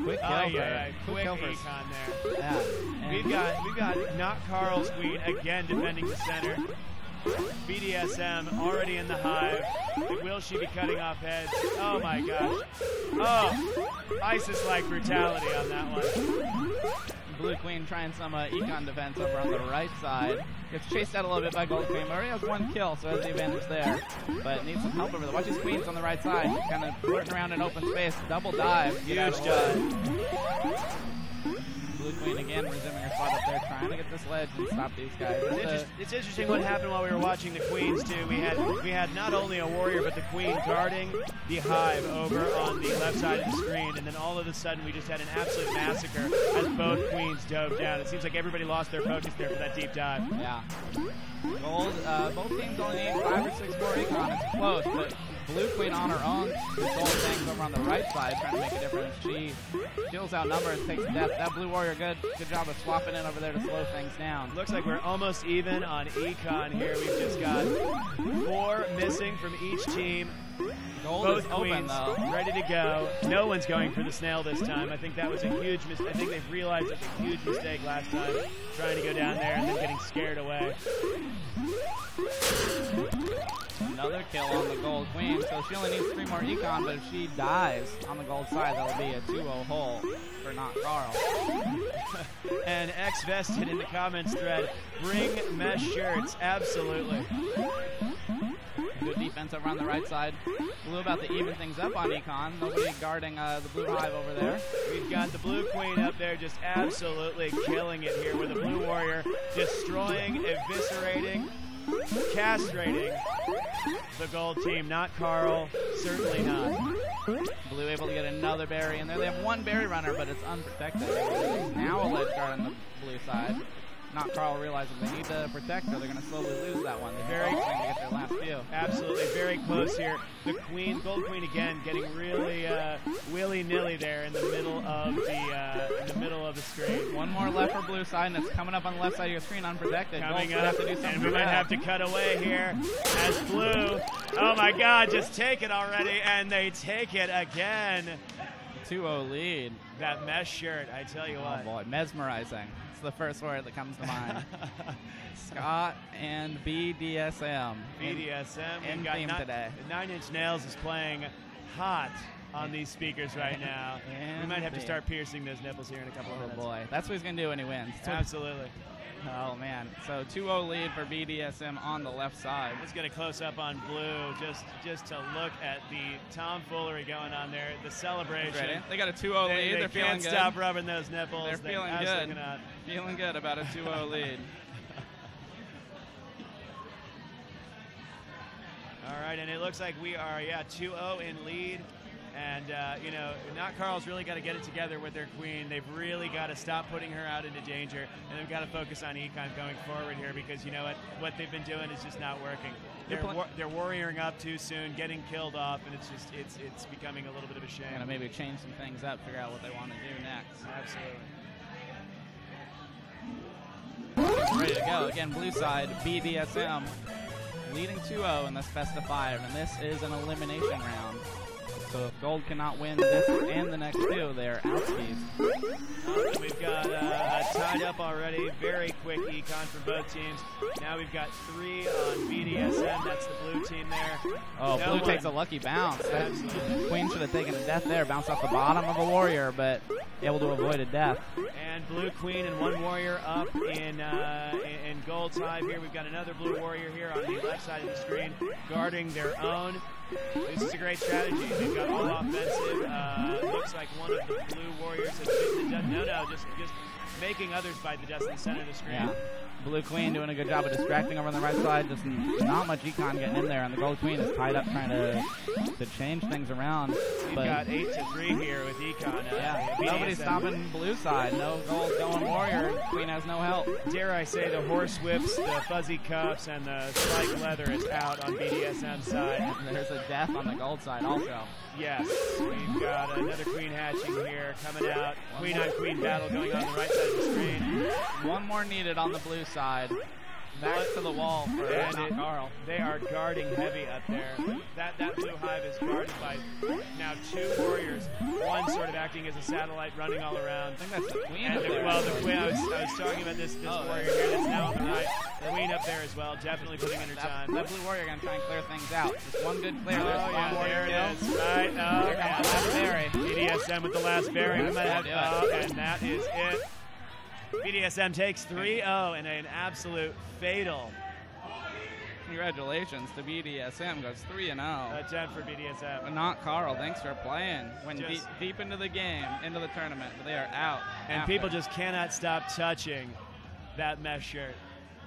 Quick quick kill for econ there. Yeah. We've got Not Carl's queen again defending the center. BDSM already in the hive. Will she be cutting off heads? Oh my gosh. Oh, ISIS-like brutality on that one. Blue Queen trying some econ defense over on the right side. Gets chased out a little bit by Gold Queen. Already has 1 kill, so has the advantage there. But needs some help over there. Watch his Queens on the right side. Kind of flirting around in open space. Double dive. Huge dive. Blue Queen again resuming her spot up there, trying to get this ledge and stop these guys. It's interesting what happened while we were watching the Queens too. We had not only a warrior but the Queen guarding the hive over on the left side of the screen, and then all of a sudden we just had an absolute massacre as both Queens dove down. It seems like everybody lost their focus there for that deep dive. Yeah. Gold, both teams only need 5 or 6 more econ. It's close, but Blue Queen on her own. Gold things over on the right side trying to make a difference. She kills out numbers, takes death. That Blue Warrior, good job of swapping in over there to slow things down. Looks like we're almost even on econ here. We've just got 4 missing from each team. Gold Both is Queens open, though. ready to go. No one's going for the snail this time. I think that was a huge mistake. I think they've realized it's a huge mistake last time, trying to go down there and then getting scared away. Another kill on the Gold Queen, so she only needs 3 more econ, but if she dies on the gold side, that'll be a 2-0 hole for not Carl. And X Vested in the comments thread, bring mesh shirts, absolutely. Good defense over on the right side. Blue about to even things up on econ. Nobody guarding the Blue Hive over there. We've got the Blue Queen up there just absolutely killing it here with the Blue Warrior destroying, eviscerating, castrating the gold team. Not Carl, certainly not. Blue able to get another berry in there. They have 1 berry runner, but it's unprotected. Now a ledge guard on the blue side. Not Carl realizing they need to protect her. They're going to slowly lose that one. They're very trying to get their last few. Absolutely, very close here. The Queen, Gold Queen again, getting really willy-nilly there in the middle of the screen. 1 more left for blue side, and it's coming up on the left side of your screen unprotected. Coming up, have to do and we might have to cut away here as Blue. Oh my God, just take it already, and they take it again. 2-0 lead. That mesh shirt, I tell you what. Oh boy, mesmerizing. The first word that comes to mind. Scott and BDSM. BDSM. In theme today. 9 Inch Nails is playing hot on these speakers right now. We might have to start piercing those nipples here in a couple of minutes. Oh boy, that's what he's going to do when he wins. Absolutely. Oh man, so 2-0 lead for BDSM on the left side. Let's get a close up on Blue, just to look at the tomfoolery going on there, the celebration. They got a 2-0 lead. They're feeling good. They can't stop rubbing those nipples. They're feeling good. Feeling good about a 2-0 lead. All right, and it looks like we are 2-0 in lead. And, Not Carl's really got to get it together with their Queen. They've really got to stop putting her out into danger. And they've got to focus on econ going forward here because, you know what they've been doing is just not working. They're warrioring up too soon, getting killed off, and it's becoming a little bit of a shame. Gonna maybe change some things up, figure out what they want to do next. Absolutely. Ready to go. Again, blue side, BDSM leading 2-0 in this best of 5, and this is an elimination round. So if Gold cannot win this and the next 2, they're out skis. We've got tied up already. Very quick econ from both teams. Now we've got 3 on BDSM. That's the blue team there. Oh, Blue takes a lucky bounce. Queen should have taken a death there. Bounced off the bottom of a warrior, but able to avoid a death. And Blue Queen and 1 warrior up in Gold's hive here. We've got another blue warrior here on the left side of the screen guarding their own. This is a great strategy. They've got all offensive. Looks like one of the blue warriors has bitten the dust. Just making others bite the dust in the center of the screen. Yeah. Blue Queen doing a good job of distracting over on the right side. Just not much econ getting in there, and the Gold Queen is tied up trying to change things around. We've got 8-3 here with econ. Nobody's stopping blue side. No Gold going warrior. Queen has no help. Dare I say the horse whips, the fuzzy cuffs, and the spike leather is out on BDSM side. And there's a death on the Gold side also. Yes, we've got another Queen hatching here coming out. Queen on Queen battle going on the right side of the screen. 1 more needed on the blue side. Back to the wall for Carl. They are guarding heavy up there. That blue hive is guarded by now 2 warriors. 1 sort of acting as a satellite, running all around. I think that's the Queen up there. Well, the Queen. I was talking about this warrior here that's now on the right. Queen up there as well, definitely putting in her time. That blue warrior gonna try and clear things out. Just 1 good clear. There it is. Right. Last berry. BDSM with the last berry. We might have. And that is it. BDSM takes 3-0 in an absolute fatal. Congratulations to BDSM, goes 3-0. A 10 for BDSM. But not Carl, thanks for playing. Went Just- deep into the game, into the tournament, but they are out. And people just cannot stop touching that mesh shirt.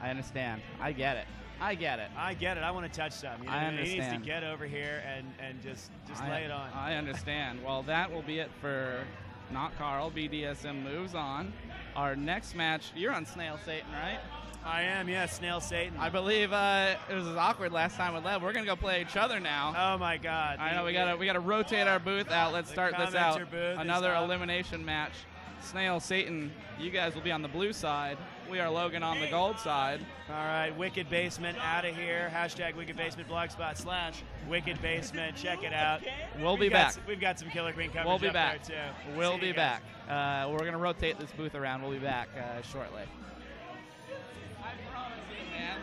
I understand. I get it. I get it. I want to touch some. You know, I He needs to understand. get over here and just lay it on. I understand. Well, that will be it for not Carl. BDSM moves on. Our next match, you're on Snail Satan, right? I am, yes, Snail Satan. I believe it was awkward last time with Lev. We're gonna go play each other now. Oh my God! I know we gotta rotate our booth out. Let's start this out. commenter booth is Another up. elimination match. Snail Satan, you guys will be on the blue side. We are Logan on the gold side. All right, Wicked Basement out of here. Hashtag Wicked Basement blogspot/Wicked Basement. Check it out. We'll be back. We've got some Killer Queen coverage We'll be up back. there too. We'll See be you back. guys. We're gonna rotate this booth around. We'll be back shortly. I promise you, man.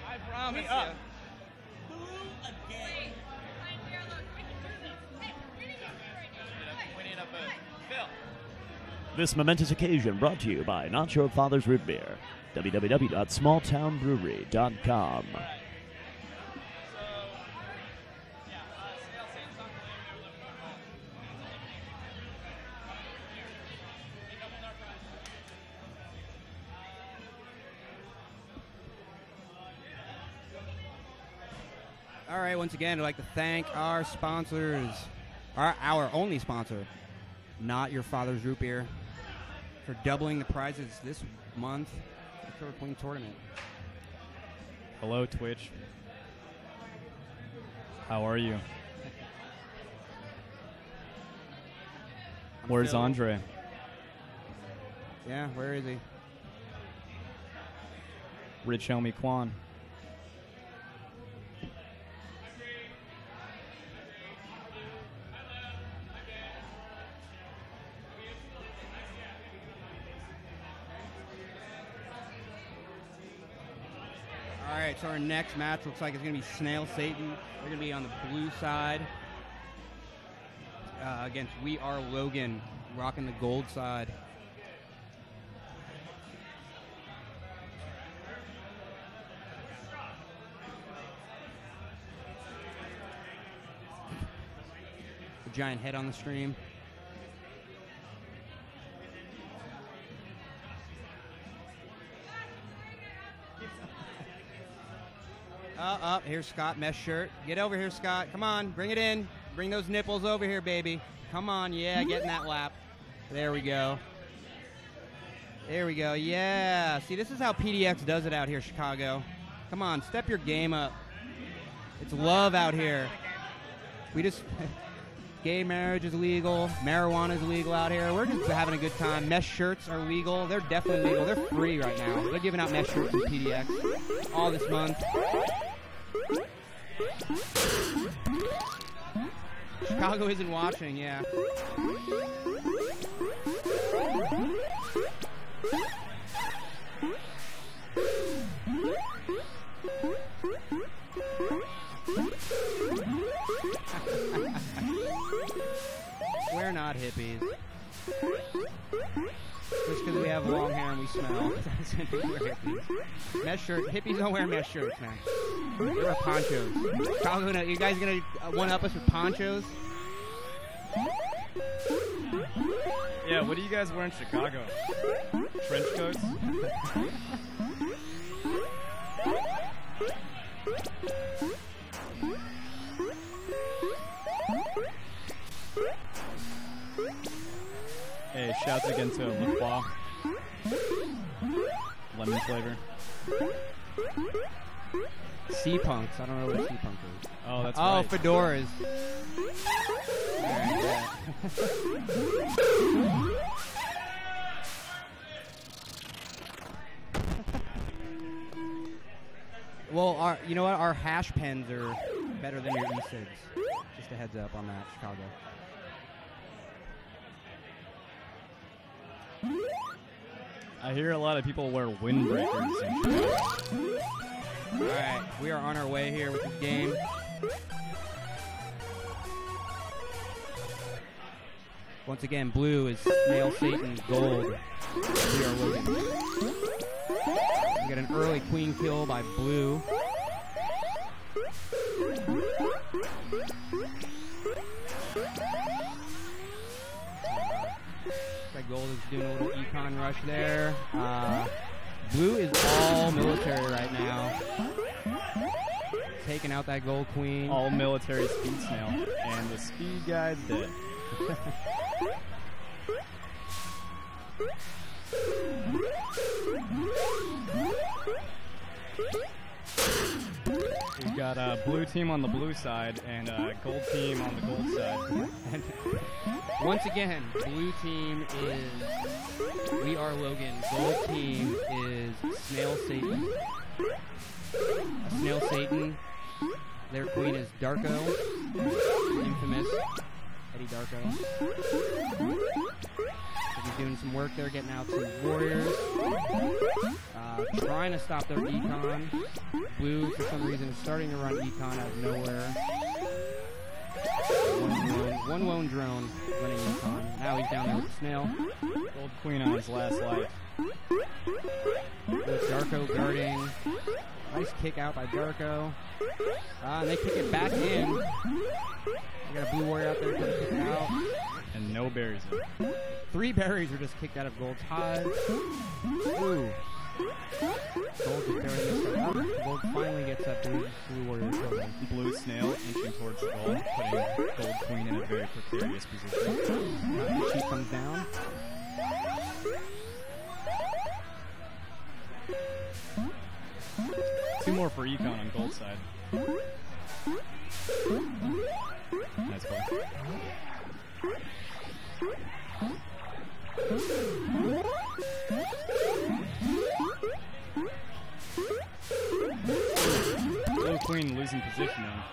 I promise Me up. Blue again. We need a booth. Phil. This momentous occasion brought to you by Not Your Father's Root Beer. www.smalltownbrewery.com. All right, once again, I'd like to thank our sponsors, our only sponsor, Not Your Father's Root Beer, for doubling the prizes this month for the Killer Queen tournament. Hello, Twitch. How are you? Where's Phil. Andre? Yeah, where is he? Rich Homie Quan. All right, so our next match looks like it's going to be Snail Satan. They're going to be on the blue side against We Are Logan, rocking the gold side. The giant head on the stream. Here's Scott, mesh shirt. Get over here, Scott. Come on, bring it in. Bring those nipples over here, baby. Come on, yeah, get in that lap. There we go. There we go, yeah. See, this is how PDX does it out here, Chicago. Come on, step your game up. It's love out here. We just... Gay marriage is legal. Marijuana is legal out here. We're just having a good time. Mesh shirts are legal. They're definitely legal. They're free right now. They're giving out mesh shirts in PDX all this month. Chicago isn't watching, yeah. We're not hippies. Just because we have long hair and we smell doesn't mean we're hippies. Mesh shirt. Hippies don't wear mesh shirts, man. They wear ponchos. You guys gonna one-up us with ponchos? Yeah, what do you guys wear in Chicago? Trench coats? Hey, shouts again to Le Croix. Lemon flavor. Sea punks. I don't know what sea punk is. Oh, that's right. right. Fedoras. Well, you know what? Our hash pens are better than your e-cigs. Just a heads up on that, Chicago. I hear a lot of people wear windbreakers in Chicago. Alright, we are on our way here with this game. Once again, blue is Snail Satan, gold. We are Logan. We got an early queen kill by blue. Like gold is doing a little econ rush there. Blue is all military right now. Taking out that gold queen. All military speed snail. And the speed guy's dead. We've got a blue team on the blue side and a gold team on the gold side. And once again, blue team is We Are Logan. Gold team is Snail Satan. Snail Satan. Their queen is Darko, infamous Eddie Darko. So he's doing some work there, getting out some warriors. Trying to stop their econ. Blue, for some reason, is starting to run econ out of nowhere. One lone drone running econ. Now he's down there with the snail. Gold queen on his last life. With Darko guarding. Nice kick out by Darko. And they kick it back in. We got a blue warrior out there trying to kick it out. And no berries in. 3 berries are just kicked out of Gold's hive. Ooh. Gold just barely gets that up. Gold finally gets that blue warrior killed. Blue snail inching towards the gold, putting gold queen in a very precarious position. She comes down. Two more for econ on gold side. Nice play. Blue queen losing position now.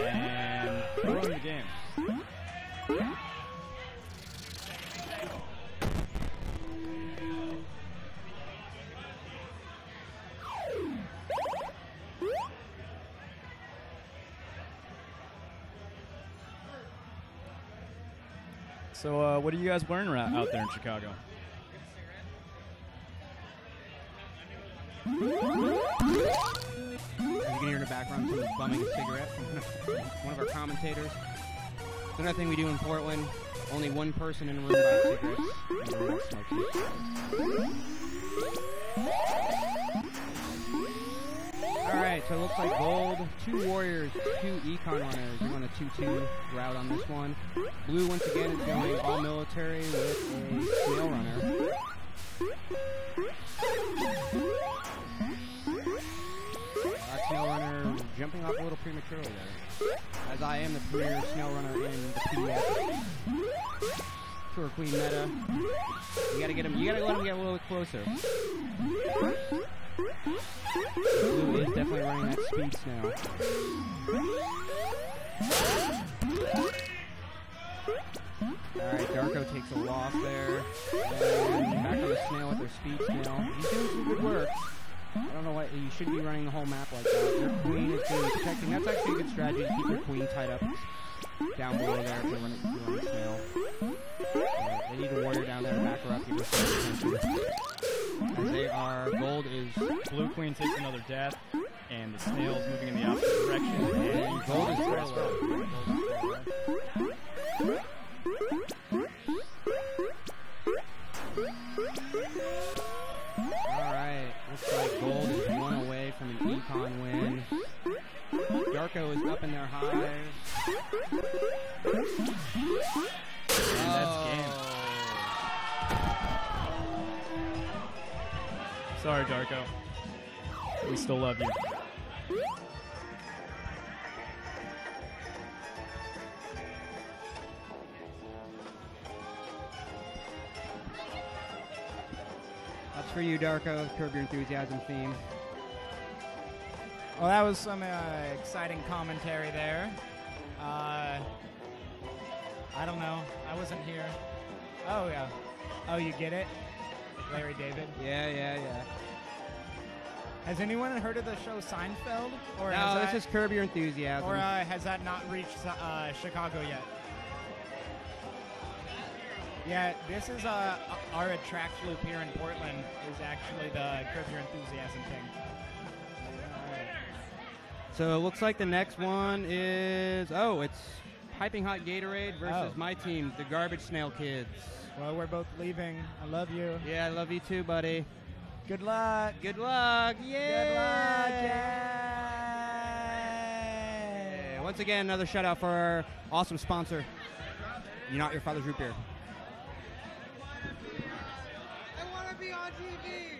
And throwing the game. So, what are you guys wearing out there in Chicago? As you can hear in the background, someone's bumming a cigarette from one of our commentators. It's another thing we do in Portland. Only one person in the room buys cigarettes. Everyone else smokes it. Alright, so it looks like gold, 2 warriors, 2 econ runners. They're on a 2-2 route on this one. Blue, once again, is going all military with a snail runner. Snail runner jumping off a little prematurely there. As I am the premier snail runner in the PDF. Tour Queen meta. You gotta get him. You gotta let him get a little closer. Blue is definitely running that speed snail. Alright, Darko takes a loss there. And back on the snail with their speed snail. He's doing some good work. I don't know why you should be running the whole map like that. Your queen is going to be protecting. That's actually a good strategy to keep your queen tied up down below there if you're running snail. They need a warrior down there to back her up, give her some attention. As they are, gold is blue queen takes another death, and the snail's moving in the opposite direction. And gold is well. Alright, looks like gold is 1 away from an econ win. Darko is up in their hive. And that's game. Sorry, Darko. We still love you. That's for you, Darko. Curb Your Enthusiasm theme. Well, that was some exciting commentary there. I don't know. I wasn't here. Oh, yeah. Oh, you get it? Larry David? Yeah. Has anyone heard of the show Seinfeld? Or no, this is Curb Your Enthusiasm. Or has that not reached Chicago yet? Yeah, this is our attract loop here in Portland is actually the Curb Your Enthusiasm thing. So it looks like the next one is, it's Piping Hot Gatorade versus my team, the Garbage Snail Kids. Well, we're both leaving. I love you. Yeah, I love you too, buddy. Good luck. Good luck. Yay! Good luck. Yay! Once again, another shout out for our awesome sponsor, Not Your Father's Root Beer. I want to be on TV.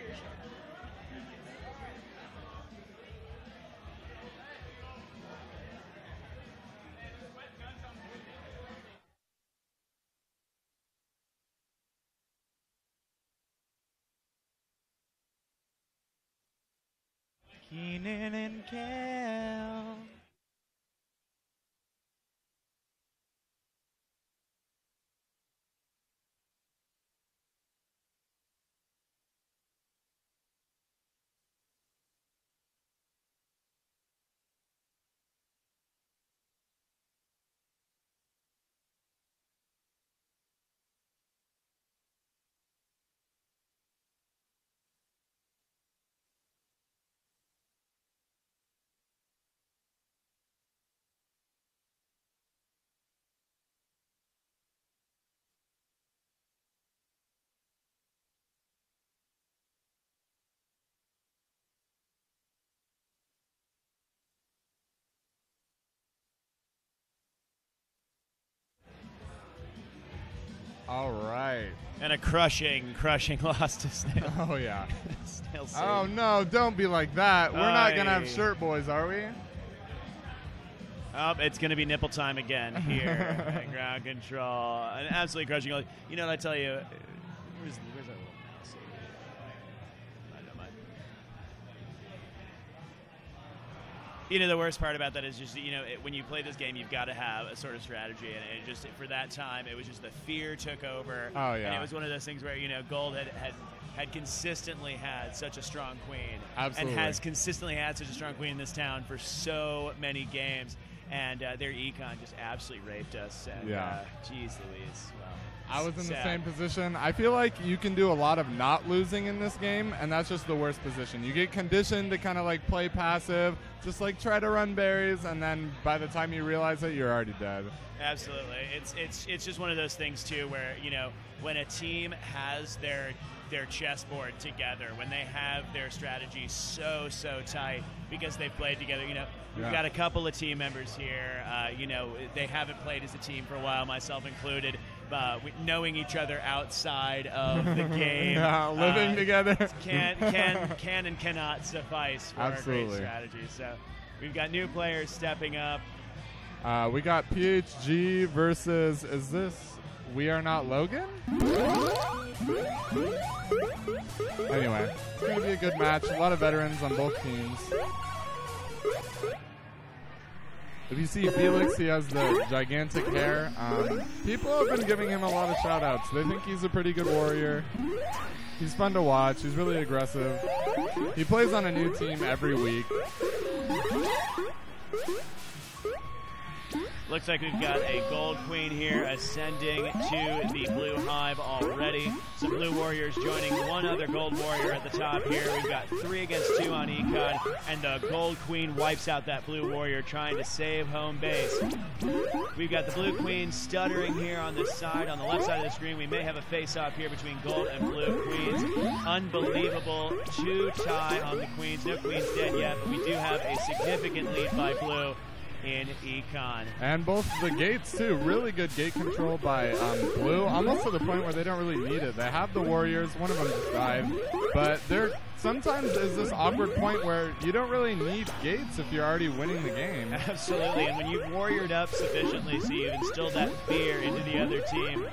Keenan and Kel. All right. And a crushing loss to Snail. Oh, yeah. Snail Oh, no, don't be like that. We're not going to have shirt boys, are we? Oh, it's going to be nipple time again here at Ground Control. An absolutely crushing. You know what I tell you? Where's that little mouse? I don't mind. You know, the worst part about that is just, when you play this game, you've got to have a sort of strategy. And it just, for that time, it was just the fear took over. Oh, yeah. And it was one of those things where, Gold had consistently had such a strong queen. Absolutely. And has consistently had such a strong queen in this town for so many games. And their econ just absolutely raped us. And, yeah. Geez Louise. Well, I was in sad. the same position. I feel like you can do a lot of not losing in this game, and that's just the worst position. You get conditioned to kind of like play passive, just like try to run berries, and then by the time you realize it, you're already dead. Absolutely. It's just one of those things, too, where, when a team has their chessboard together, when they have their strategy so tight because they've played together, we've got a couple of team members here, they haven't played as a team for a while, myself included, knowing each other outside of the game. Yeah, living together. Can and cannot suffice for a great strategy. So we've got new players stepping up. We got PHG versus, is this We Are Not Logan? Anyway, it's going to be a good match. A lot of veterans on both teams. If you see Felix, he has the gigantic hair. People have been giving him a lot of shout-outs. They think he's a pretty good warrior. He's fun to watch. He's really aggressive. He plays on a new team every week. Looks like we've got a gold queen here ascending to the blue hive already. Some blue warriors joining one other gold warrior at the top here. We've got 3 against 2 on Econ, and the gold queen wipes out that blue warrior trying to save home base. We've got the blue queen stuttering here on this side, on the left side of the screen. We may have a face-off here between gold and blue queens. Unbelievable 2-tie on the queens. No queens dead yet, but we do have a significant lead by blue in Econ. And both the gates, too. Really good gate control by Blue, almost to the point where they don't really need it. They have the warriors. One of them just died. But there sometimes is this awkward point where you don't really need gates if you're already winning the game. Absolutely. And when you've warriored up sufficiently so you've instilled that fear into the other team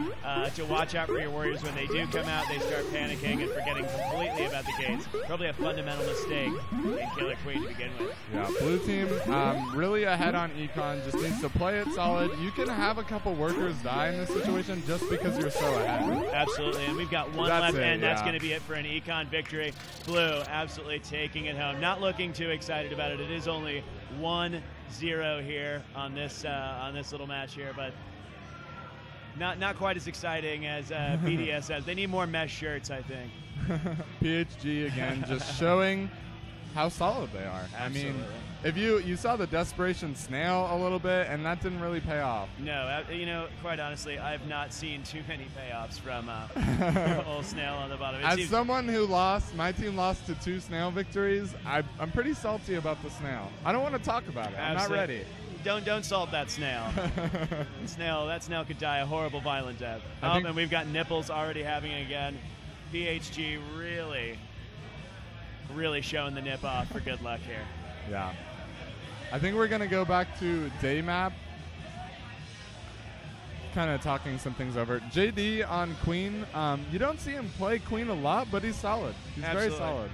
to watch out for your warriors, when they do come out, they start panicking and forgetting completely about the gates. Probably a fundamental mistake in Killer Queen to begin with. Yeah, blue team really ahead on Econ, just needs to play it solid. You can have a couple workers die in this situation just because you're so ahead. Absolutely, and we've got one left, and that's going to be it for an Econ victory. Blue absolutely taking it home. Not looking too excited about it. It is only 1-0 here on this little match here, but not quite as exciting as BDSS. They need more mesh shirts, I think. PHG again, just showing how solid they are. Absolutely. I mean, if you saw the Desperation Snail a little bit, and that didn't really pay off. No, quite honestly, I've not seen too many payoffs from old Snail on the bottom. As someone who lost, my team lost to 2 Snail victories, I'm pretty salty about the Snail. I don't want to talk about it. I'm not ready. Don't salt that snail. That snail could die a horrible, violent death. And we've got Nipples already having it again. PHG really showing the nip off for good luck here. Yeah. I think we're going to go back to day map. Kind of talking some things over. JD on Queen. You don't see him play Queen a lot, but he's solid. He's very solid.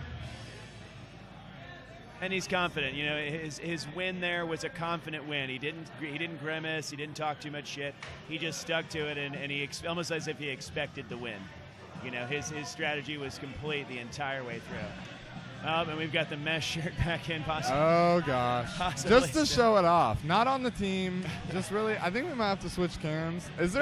And he's confident. You know, his win there was a confident win. He didn't grimace. He didn't talk too much shit. He just stuck to it, and he almost as if he expected the win. You know, his strategy was complete the entire way through. And we've got the mesh shirt back in, possibly. Oh, gosh. Just to show it off. Not on the team. Just really, I think we might have to switch cams. There's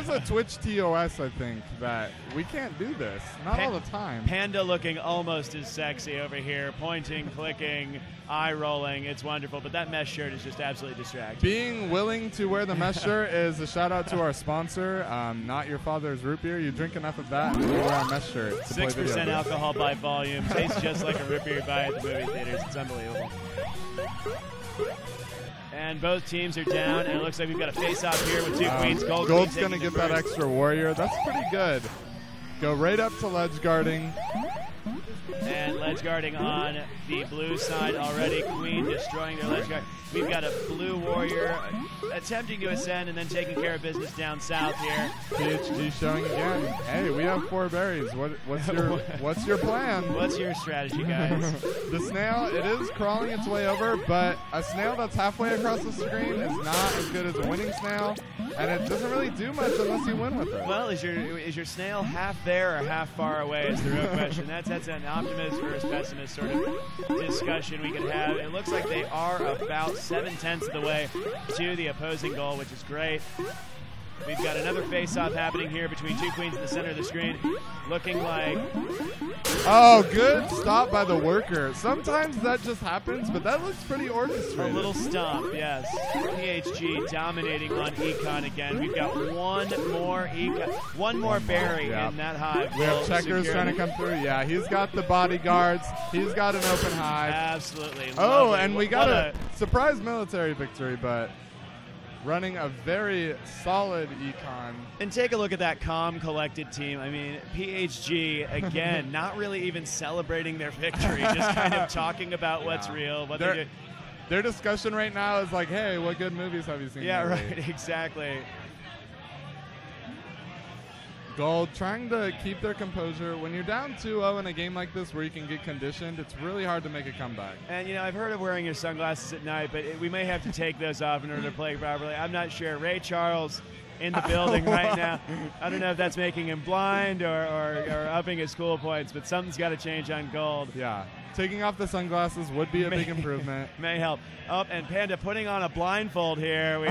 a Twitch TOS, I think, that we can't do this. Not all the time. Panda looking almost as sexy over here. Pointing, clicking, eye rolling. It's wonderful. But that mesh shirt is just absolutely distracting. Being willing to wear the mesh shirt is a shout out to our sponsor, Not Your Father's Root Beer. You drink enough of that and you wear a mesh shirt. 6% alcohol by volume. Tastes just like a root beer you buy at the movie theaters. It's unbelievable. And both teams are down, and it looks like we've got a face-off here with 2 queens. Gold's going to get that extra warrior. That's pretty good. Go right up to ledge guarding. And ledge guarding on the blue side already. Queen destroying their ledge guard. We've got a blue warrior attempting to ascend and then taking care of business down south here. PHG showing again. Hey, we have 4 berries. What's your plan? What's your strategy, guys? The snail, it is crawling its way over, but a snail that's halfway across the screen is not as good as a winning snail, and it doesn't really do much unless you win with it. Well, is your snail half there or half far away is the real question. That's an optimist versus pessimist sort of discussion we could have. It looks like they are about 7/10 of the way to the opposing goal, which is great. We've got another face-off happening here between 2 queens in the center of the screen. Looking like... Oh, good stop by the worker. Sometimes that just happens, but that looks pretty orchestrated. A little stomp, yes. PHG dominating on Econ again. We've got one more berry in that hive. We have checkers trying to come through. Yeah, he's got the bodyguards. He's got an open hive. Absolutely. Oh, and we got a surprise military victory, but... running a very solid econ. And take a look at that calm, collected team. I mean, PHG, again, not really even celebrating their victory, just kind of talking about what's real, what they're doing. Their discussion right now is like, hey, what good movies have you seen lately? Right, exactly. Gold trying to keep their composure. When you're down 2-0 in a game like this where you can get conditioned, it's really hard to make a comeback. And, you know, I've heard of wearing your sunglasses at night, but we may have to take those off in order to play properly. I'm not sure. Ray Charles in the building right now. I don't know if that's making him blind or upping his school points, but something's got to change on Gold. Yeah. Taking off the sunglasses would be a big improvement. May help. Oh, and Panda putting on a blindfold here.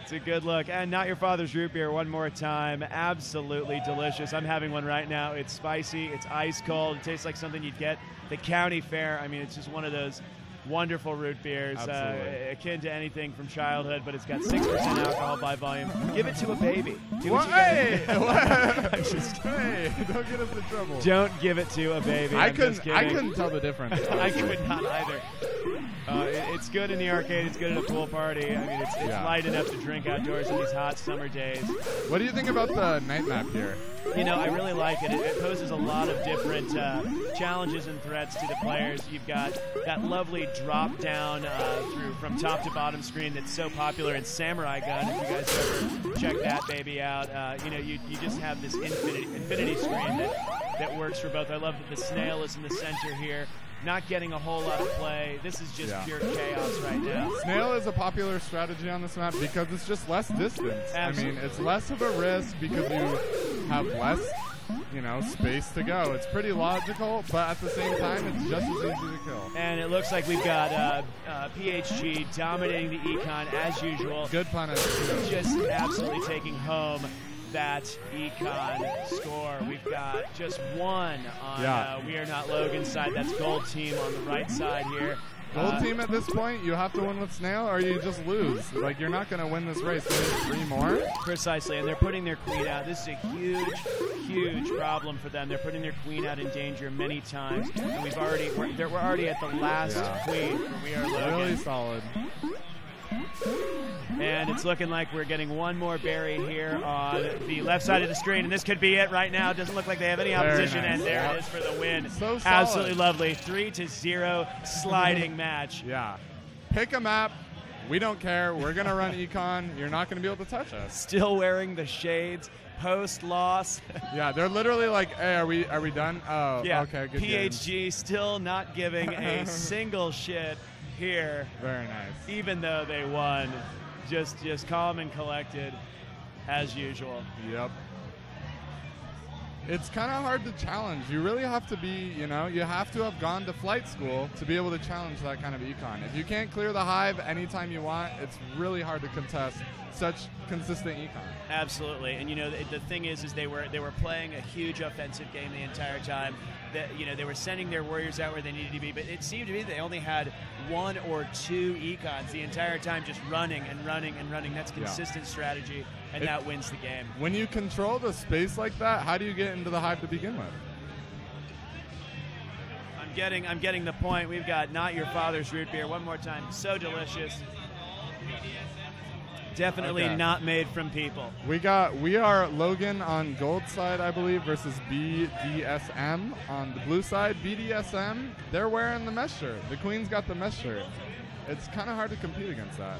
It's a good look. And Not Your Father's Root Beer one more time. Absolutely delicious. I'm having one right now. It's spicy. It's ice cold. It tastes like something you'd get at the county fair. I mean, it's just one of those wonderful root beers, akin to anything from childhood, but it's got 6% alcohol by volume. Give it to a baby. Hey, don't get us in trouble. Don't give it to a baby. I couldn't tell the difference. I could not either. It's good in the arcade. It's good at a pool party. I mean, it's light enough to drink outdoors in these hot summer days. What do you think about the night map here? You know, I really like it. It poses a lot of different challenges and threats to the players. You've got that lovely drop down through from top to bottom screen that's so popular in Samurai Gun. If you guys ever check that baby out, you know, you just have this infinity screen that works for both. I love that the snail is in the center here. Not getting a whole lot of play. This is just pure chaos right now. Snail is a popular strategy on this map because it's just less distance. Absolutely. I mean, it's less of a risk because you have less you know, space to go. It's pretty logical, but at the same time, it's just as easy to kill. And it looks like we've got PHG dominating the econ as usual. Good punish. Just absolutely taking home that econ score. We've got just one on We Are Not Logan's side. That's Gold Team on the right side here. Gold Team at this point, you have to win with Snail or you just lose. Like, you're not going to win this race. There's 3 more. Precisely, and they're putting their queen out. This is a huge, huge problem for them. They're putting their queen out in danger many times, and we're already at the last queen for We Are Logan. Really solid. And it's looking like we're getting one more berry here on the left side of the screen, and this could be it right now. It doesn't look like they have any opposition, and there it is for the win. So absolutely lovely. 3-0 sliding match. Yeah. Pick a map. We don't care. We're going to run econ. You're not going to be able to touch us. Still wearing the shades post-loss. Yeah, they're literally like, hey, are we done? Oh, yeah. Okay, good PHG game. Still not giving a single shit here. Very nice. Even though they won. Just calm and collected as usual. Yep. It's kind of hard to challenge. You really have to be, you know, you have to have gone to flight school to be able to challenge that kind of econ. If you can't clear the hive anytime you want, it's really hard to contest such consistent econ. Absolutely. And you know, the thing is they were playing a huge offensive game the entire time. That, you know, they were sending their warriors out where they needed to be, but it seemed to me they only had 1 or 2 econs the entire time, just running and running and running. That's consistent strategy, and that wins the game. When you control the space like that, how do you get into the hive to begin with? I'm getting the point. We've got Not Your Father's root beer one more time. So delicious. Definitely not made from people. We are Logan on gold side, I believe, versus BDSM on the blue side. BDSM, they're wearing the mesh shirt. The queen's got the mesh shirt. It's kind of hard to compete against that.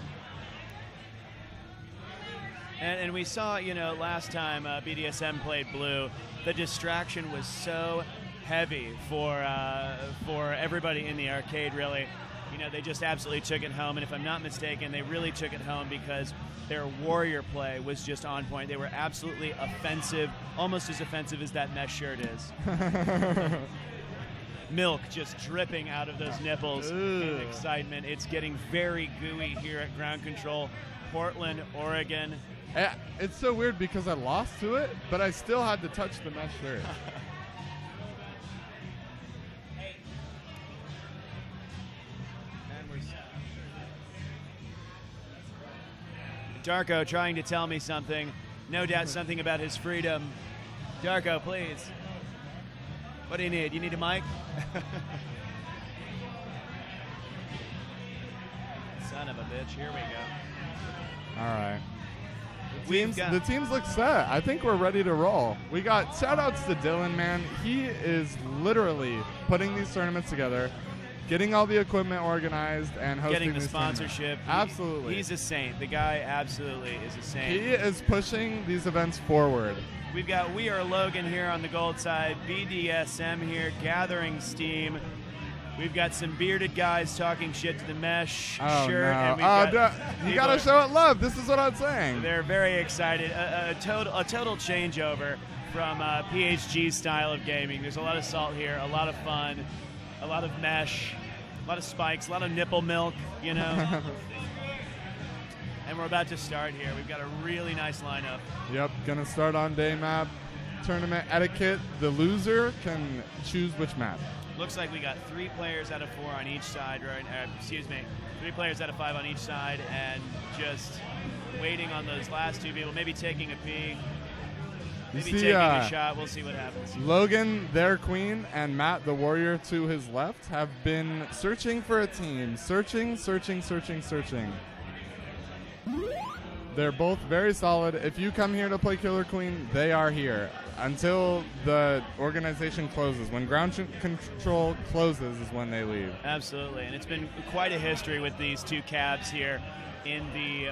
And we saw, you know, last time BDSM played blue, the distraction was so heavy for everybody in the arcade, really. You know, they just absolutely took it home, and if I'm not mistaken, they really took it home because their warrior play was just on point. They were absolutely offensive, almost as offensive as that mesh shirt is. Milk just dripping out of those nipples in excitement. It's getting very gooey here at Ground Control, Portland, Oregon. It's so weird because I lost to it, but I still had to touch the mesh shirt. Darko trying to tell me something. No doubt something about his freedom. Darko, please. What do you need? You need a mic? Son of a bitch. Here we go. All right. The teams look set. I think we're ready to roll. We got shout-outs to Dylan, man. He is literally putting these tournaments together, getting all the equipment organized, and hosting getting the these sponsorship. Absolutely. He's a saint. The guy absolutely is a saint. He is pushing these events forward. We've got We Are Logan here on the gold side, BDSM here, gathering steam. We've got some bearded guys talking shit to the mesh shirt. No. And you got to show it love. This is what I'm saying. They're very excited. A total changeover from PHG's style of gaming. There's a lot of salt here, a lot of fun, a lot of mesh, a lot of spikes, a lot of nipple milk, you know. And we're about to start here. We've got a really nice lineup. Yep, gonna start on day map. Tournament etiquette. The loser can choose which map. Looks like we got 3 players out of 4 on each side, right? 3 players out of 5 on each side, and just waiting on those last 2 people, maybe taking a pee, maybe taking a shot. We'll see what happens. Logan, their queen, and Matt, the warrior to his left, have been searching for a team. Searching. They're both very solid. If you come here to play Killer Queen, they are here until the organization closes. When Ground Control closes is when they leave. Absolutely, and it's been quite a history with these 2 cabs here in the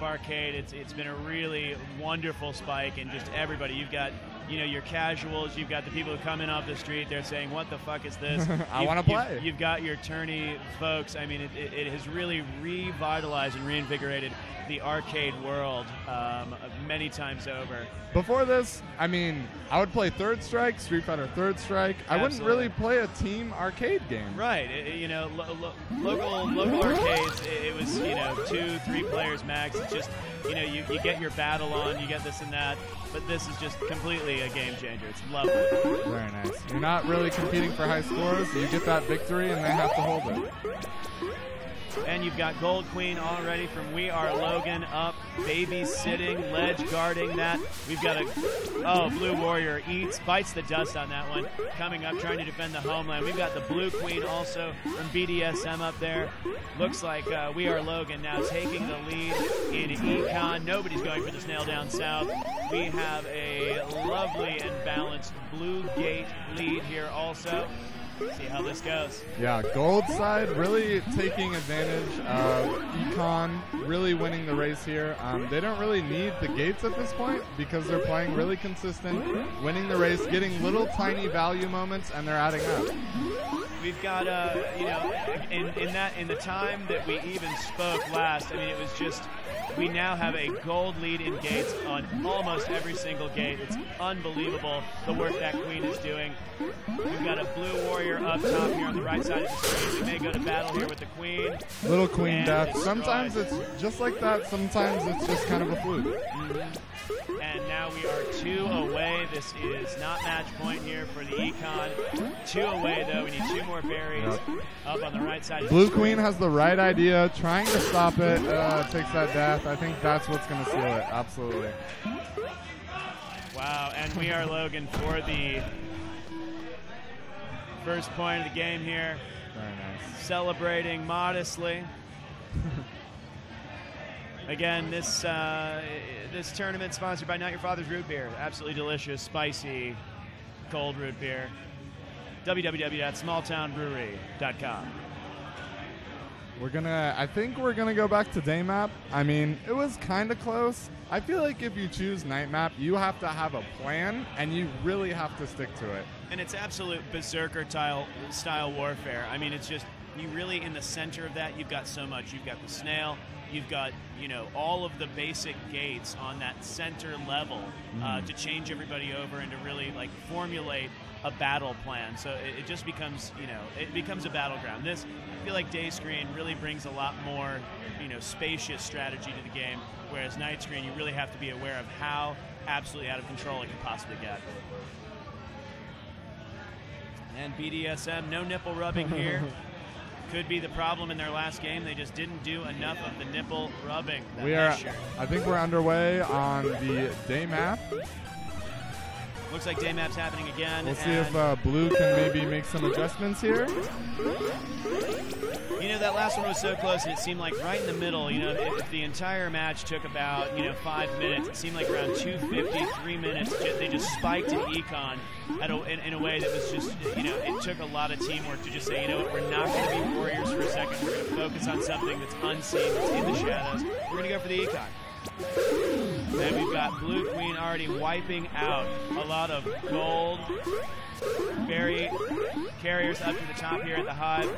barcade. It's been a really wonderful spike, and just everybody. You've got you know, your casuals, you've got the people who come in off the street, they're saying, what the fuck is this? I want to play. You've got your tourney folks. I mean, it has really revitalized and reinvigorated the arcade world many times over. Before this, I mean, I would play Third Strike, Street Fighter Third Strike. I wouldn't really play a team arcade game. Right. You know, local arcades, it was, you know, 2-3 players max. It's just, you know, you get your battle on, you get this and that. But this is just completely a game changer. It's lovely. Very nice. You're not really competing for high scores. You get that victory, and they have to hold it. And you've got Gold Queen already from We Are Logan up, babysitting, ledge guarding that. We've got Blue Warrior bites the dust on that one, coming up trying to defend the homeland. We've got the Blue Queen also from BDSM up there. Looks like We Are Logan now taking the lead in Econ. Nobody's going for this nail down south. We have a lovely and balanced Blue Gate lead here also. See how this goes. Yeah, Gold side really taking advantage of Econ, really winning the race here. They don't really need the gates at this point because they're playing really consistent, winning the race, getting little tiny value moments, and they're adding up. We've got, you know, in the time that we even spoke last, I mean, it was just, we now have a gold lead in gates on almost every single gate. It's unbelievable the work that Queen is doing. We've got a Blue Warrior up top here on the right side of the screen. We may go to battle here with the Queen. Little Queen death. Sometimes it's just like that. Sometimes it's just kind of a fluke. Mm-hmm. And now we are 2 away. This is not match point here for the Econ. 2 away, though. We need 2 more berries up on the right side of the Blue screen. Queen has the right idea, trying to stop it. Takes that death. I think that's what's going to seal it. Absolutely. Wow, and We Are Logan for the first point of the game here. Very nice. Celebrating modestly. Again, this tournament sponsored by Not Your Father's Root Beer. Absolutely delicious, spicy, cold root beer. www.smalltownbrewery.com. I think we're gonna go back to day map. I mean, it was kind of close. I feel like if you choose night map, you have to have a plan, and you really have to stick to it. And it's absolute berserker style warfare. I mean, it's just, you really, in the center of that, you've got so much. You've got the snail, you've got, you know, all of the basic gates on that center level to change everybody over and to really, like, formulate a battle plan. So it just becomes, you know, it becomes a battleground. This, I feel like Day Screen really brings a lot more, you know, spacious strategy to the game, whereas Night Screen, you really have to be aware of how absolutely out of control it can possibly get. And BDSM, no nipple rubbing here. Could be the problem in their last game. They just didn't do enough of the nipple rubbing. I think we're underway on the day map. Looks like day map's happening again. We'll see if Blue can maybe make some adjustments here. You know, that last one was so close, and it seemed like right in the middle, you know, if the entire match took about, you know, 5 minutes, it seemed like around 2:50, 3 minutes, they just spiked in Econ in a way that was just, you know, it took a lot of teamwork to just say, you know what, we're not going to be warriors for a second. We're going to focus on something that's unseen, that's in the shadows. We're going to go for the Econ. And we've got Blue Queen already wiping out a lot of gold berry carriers up to the top here at the hive.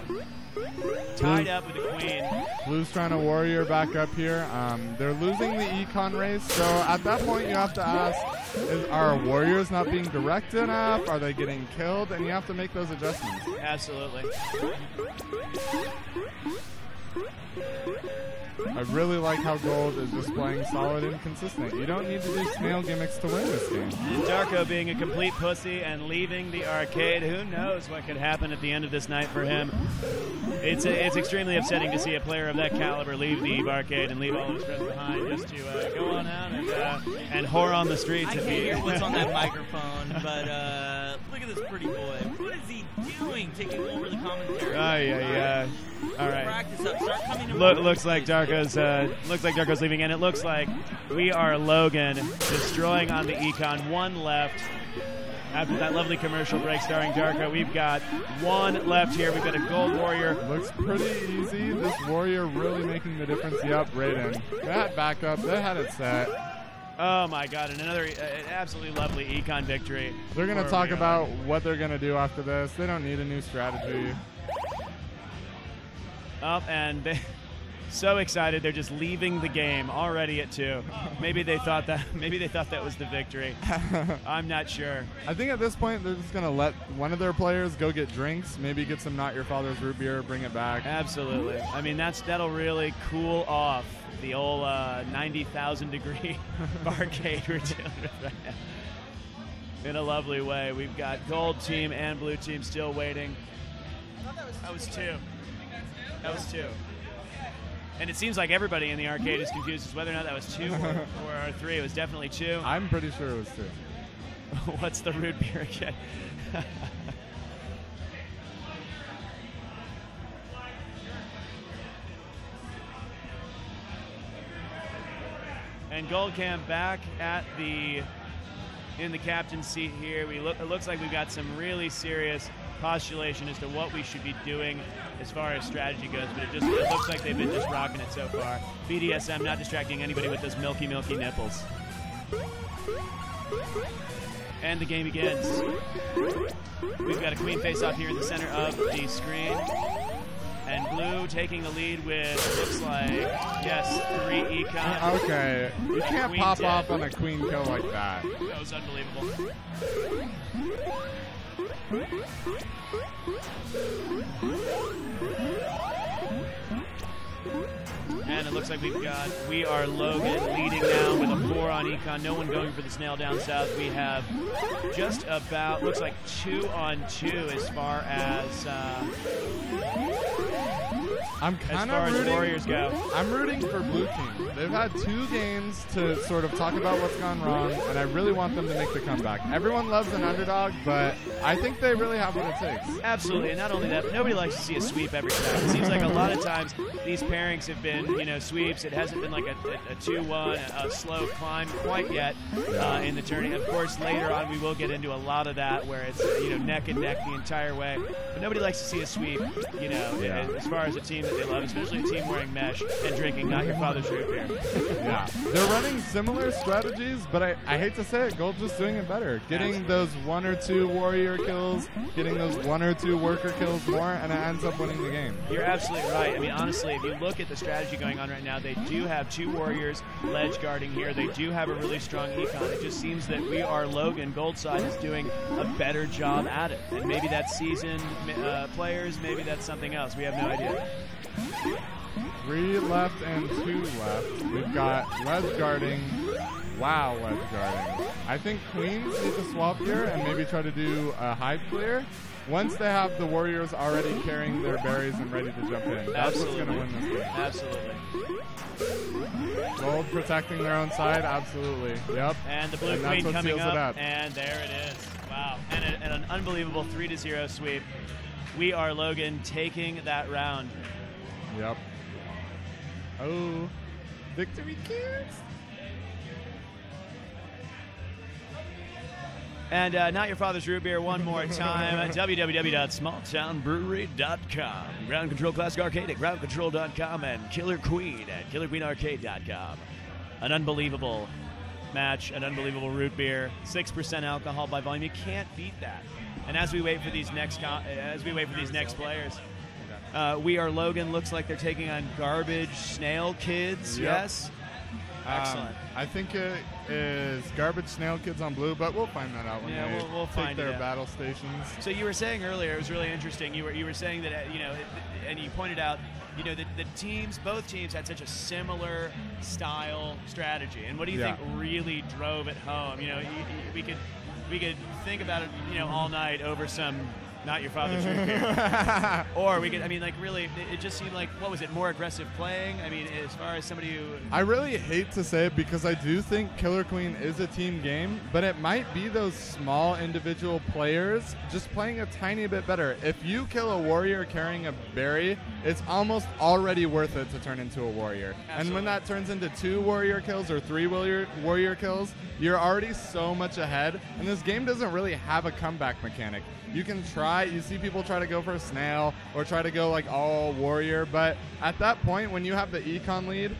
Tied up with the Queen. Blue's trying to warrior back up here. They're losing the Econ race, so at that point you have to ask, are warriors not being direct enough? Are they getting killed? And you have to make those adjustments. Absolutely. I really like how Gold is just playing solid and consistent. You don't need to do snail gimmicks to win this game. And Darko being a complete pussy and leaving the arcade. Who knows what could happen at the end of this night for him. It's extremely upsetting to see a player of that caliber leave the Eve arcade and leave all of his friends behind just to go on out and whore on the streets. I can't hear what's on that microphone, but look at this pretty boy. What is he doing taking over the commentary? All right. Practice up. Start coming to Looks like Darko's leaving, and it looks like We Are Logan destroying on the Econ. 1 left. After that lovely commercial break starring Darko, we've got 1 left here. We've got a Gold Warrior. Looks pretty easy. This Warrior really making the difference. Yep, right in. They had backup. They had it set. Oh my God! And another absolutely lovely econ victory. They're going to talk about what they're going to do after this. They don't need a new strategy. And they so excited they're just leaving the game already at 2. Maybe they thought that was the victory. I'm not sure. I think at this point they're just going to let one of their players go get drinks, maybe get some Not Your Father's root beer, bring it back. Absolutely. I mean that'll really cool off the old 90,000 degree barcade we're dealing with right now. In a lovely way. We've got gold team and blue team still waiting. That was 2. That was 2. And it seems like everybody in the arcade is confused as whether or not that was 2 or 3. It was definitely 2. I'm pretty sure it was 2. What's the root beer again? And Goldcam back at in the captain's seat here. It looks like we've got some really serious postulation as to what we should be doing as far as strategy goes, but it looks like they've been just rocking it so far. BDSM not distracting anybody with those milky nipples. And the game begins. We've got a queen face-off here in the center of the screen. And blue taking the lead with, looks like, yes, 3 econ. Okay, you can't pop off on a queen kill like that. That was unbelievable. And it looks like We Are Logan leading now with a 4 on econ. No one going for the snail down south. We have just about, looks like 2 on 2 as far as Warriors go. I'm rooting for blue team. They've had 2 games to sort of talk about what's gone wrong, and I really want them to make the comeback. Everyone loves an underdog, but I think they really have what it takes. Absolutely, and not only that, but nobody likes to see a sweep every time. It seems like a lot of times these pairings have been, sweeps. It hasn't been like a 2-1, a slow climb quite yet in the tourney. Of course, later on we will get into a lot of that where it's neck and neck the entire way. But nobody likes to see a sweep, as far as a team that they love, especially a team wearing mesh and drinking Not Your Father's root beer. Yeah, they're running similar strategies, but I hate to say it, Gold's just doing it better. Getting those 1 or 2 warrior kills, getting those 1 or 2 worker kills more, and it ends up winning the game. You're absolutely right. I mean, honestly, if you look at the strategy going on right now, they do have 2 warriors ledge guarding here. They do have a really strong econ. It just seems that We Are Logan, Gold side, is doing a better job at it. And maybe that's seasoned players, maybe that's something else. We have no idea. 3 left and 2 left. We've got ledge guarding. Wow, ledge guarding. I think queens need to swap here and maybe try to do a hive clear. Once they have the warriors already carrying their berries and ready to jump in. That's what's going to win this game. Absolutely. Gold protecting their own side, absolutely. Yep. And the blue queen coming up, and there it is. Wow. And an unbelievable 3-0 sweep. We Are Logan taking that round. Yep. Oh, victory kids. And Not Your Father's root beer one more time at www.smalltownbrewery.com. Ground Control Classic Arcade at groundcontrol.com and Killer Queen at killerqueenarcade.com. An unbelievable match, an unbelievable root beer, 6% alcohol by volume. You can't beat that. And as we wait for these next players, We Are Logan looks like they're taking on Garbage Snail Kids. Yep. Yes. Excellent. I think it is Garbage Snail Kids on blue, but we'll find that out when we'll take find their it out. battle stations. So you were saying earlier, it was really interesting. You were saying that and you pointed out, the teams, both teams had such a similar style strategy. And what do you think really drove it home? We could think about it, all night over some Not Your Father's root beer. Or we could, really, it just seemed like, what was it, more aggressive playing? I mean, as far as somebody who... I really hate to say it because I do think Killer Queen is a team game, but it might be those small individual players just playing a tiny bit better. If you kill a warrior carrying a berry, it's almost already worth it to turn into a warrior. Absolutely. And when that turns into 2 warrior kills or 3 warrior kills, you're already so much ahead, and this game doesn't really have a comeback mechanic. You can try, you see people try to go for a snail or try to go like all warrior, but at that point when you have the econ lead,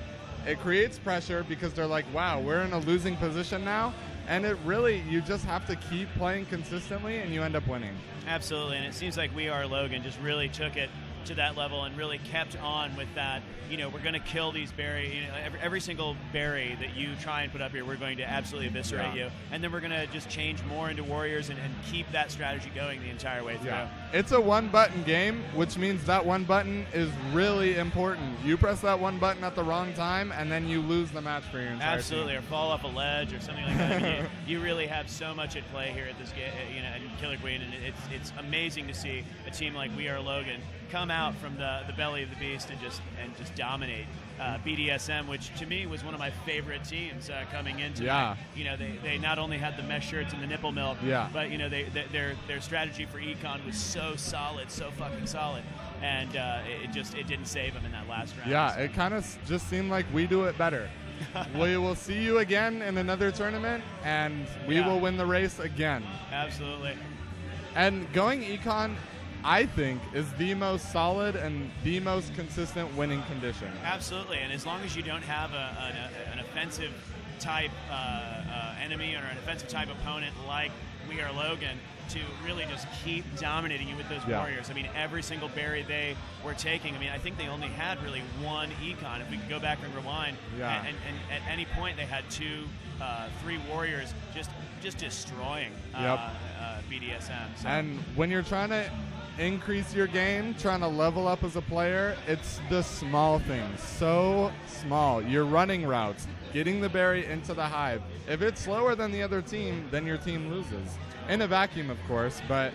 it creates pressure because they're like, wow, we're in a losing position now. And it really, you just have to keep playing consistently and you end up winning. Absolutely, and it seems like We Are Logan just really took it to that level and really kept on with that. We're going to kill these berry. Every single berry that you try and put up here, we're going to absolutely eviscerate you. And then we're going to just change more into warriors and keep that strategy going the entire way through. Yeah. It's a one-button game, which means that one button is really important. You press that one button at the wrong time, and then you lose the match for your entire Absolutely, team. Or fall off a ledge or something like that. I mean, you really have so much at play here at this game, at Killer Queen, and it's amazing to see a team like We Are Logan come out from the belly of the beast and just dominate BDSM, which to me was one of my favorite teams coming into. Yeah. They not only had the mesh shirts and the nipple milk, but their strategy for econ was so solid, so fucking solid, and it didn't save them in that last round. Yeah, it kind of just seemed like we do it better. We will see you again in another tournament, and we will win the race again. Absolutely. And going econ, I think, is the most solid and the most consistent winning condition. Absolutely, and as long as you don't have an offensive type enemy or an offensive type opponent like We Are Logan to really just keep dominating you with those warriors. I mean, every single berry they were taking, I think they only had really one econ. If we could go back and rewind, and at any point they had 2, 3 warriors just destroying BDSM. So. And when you're trying to increase your game, trying to level up as a player, it's the small things. So small. Your running routes, getting the berry into the hive. If it's slower than the other team, then your team loses. In a vacuum, of course, but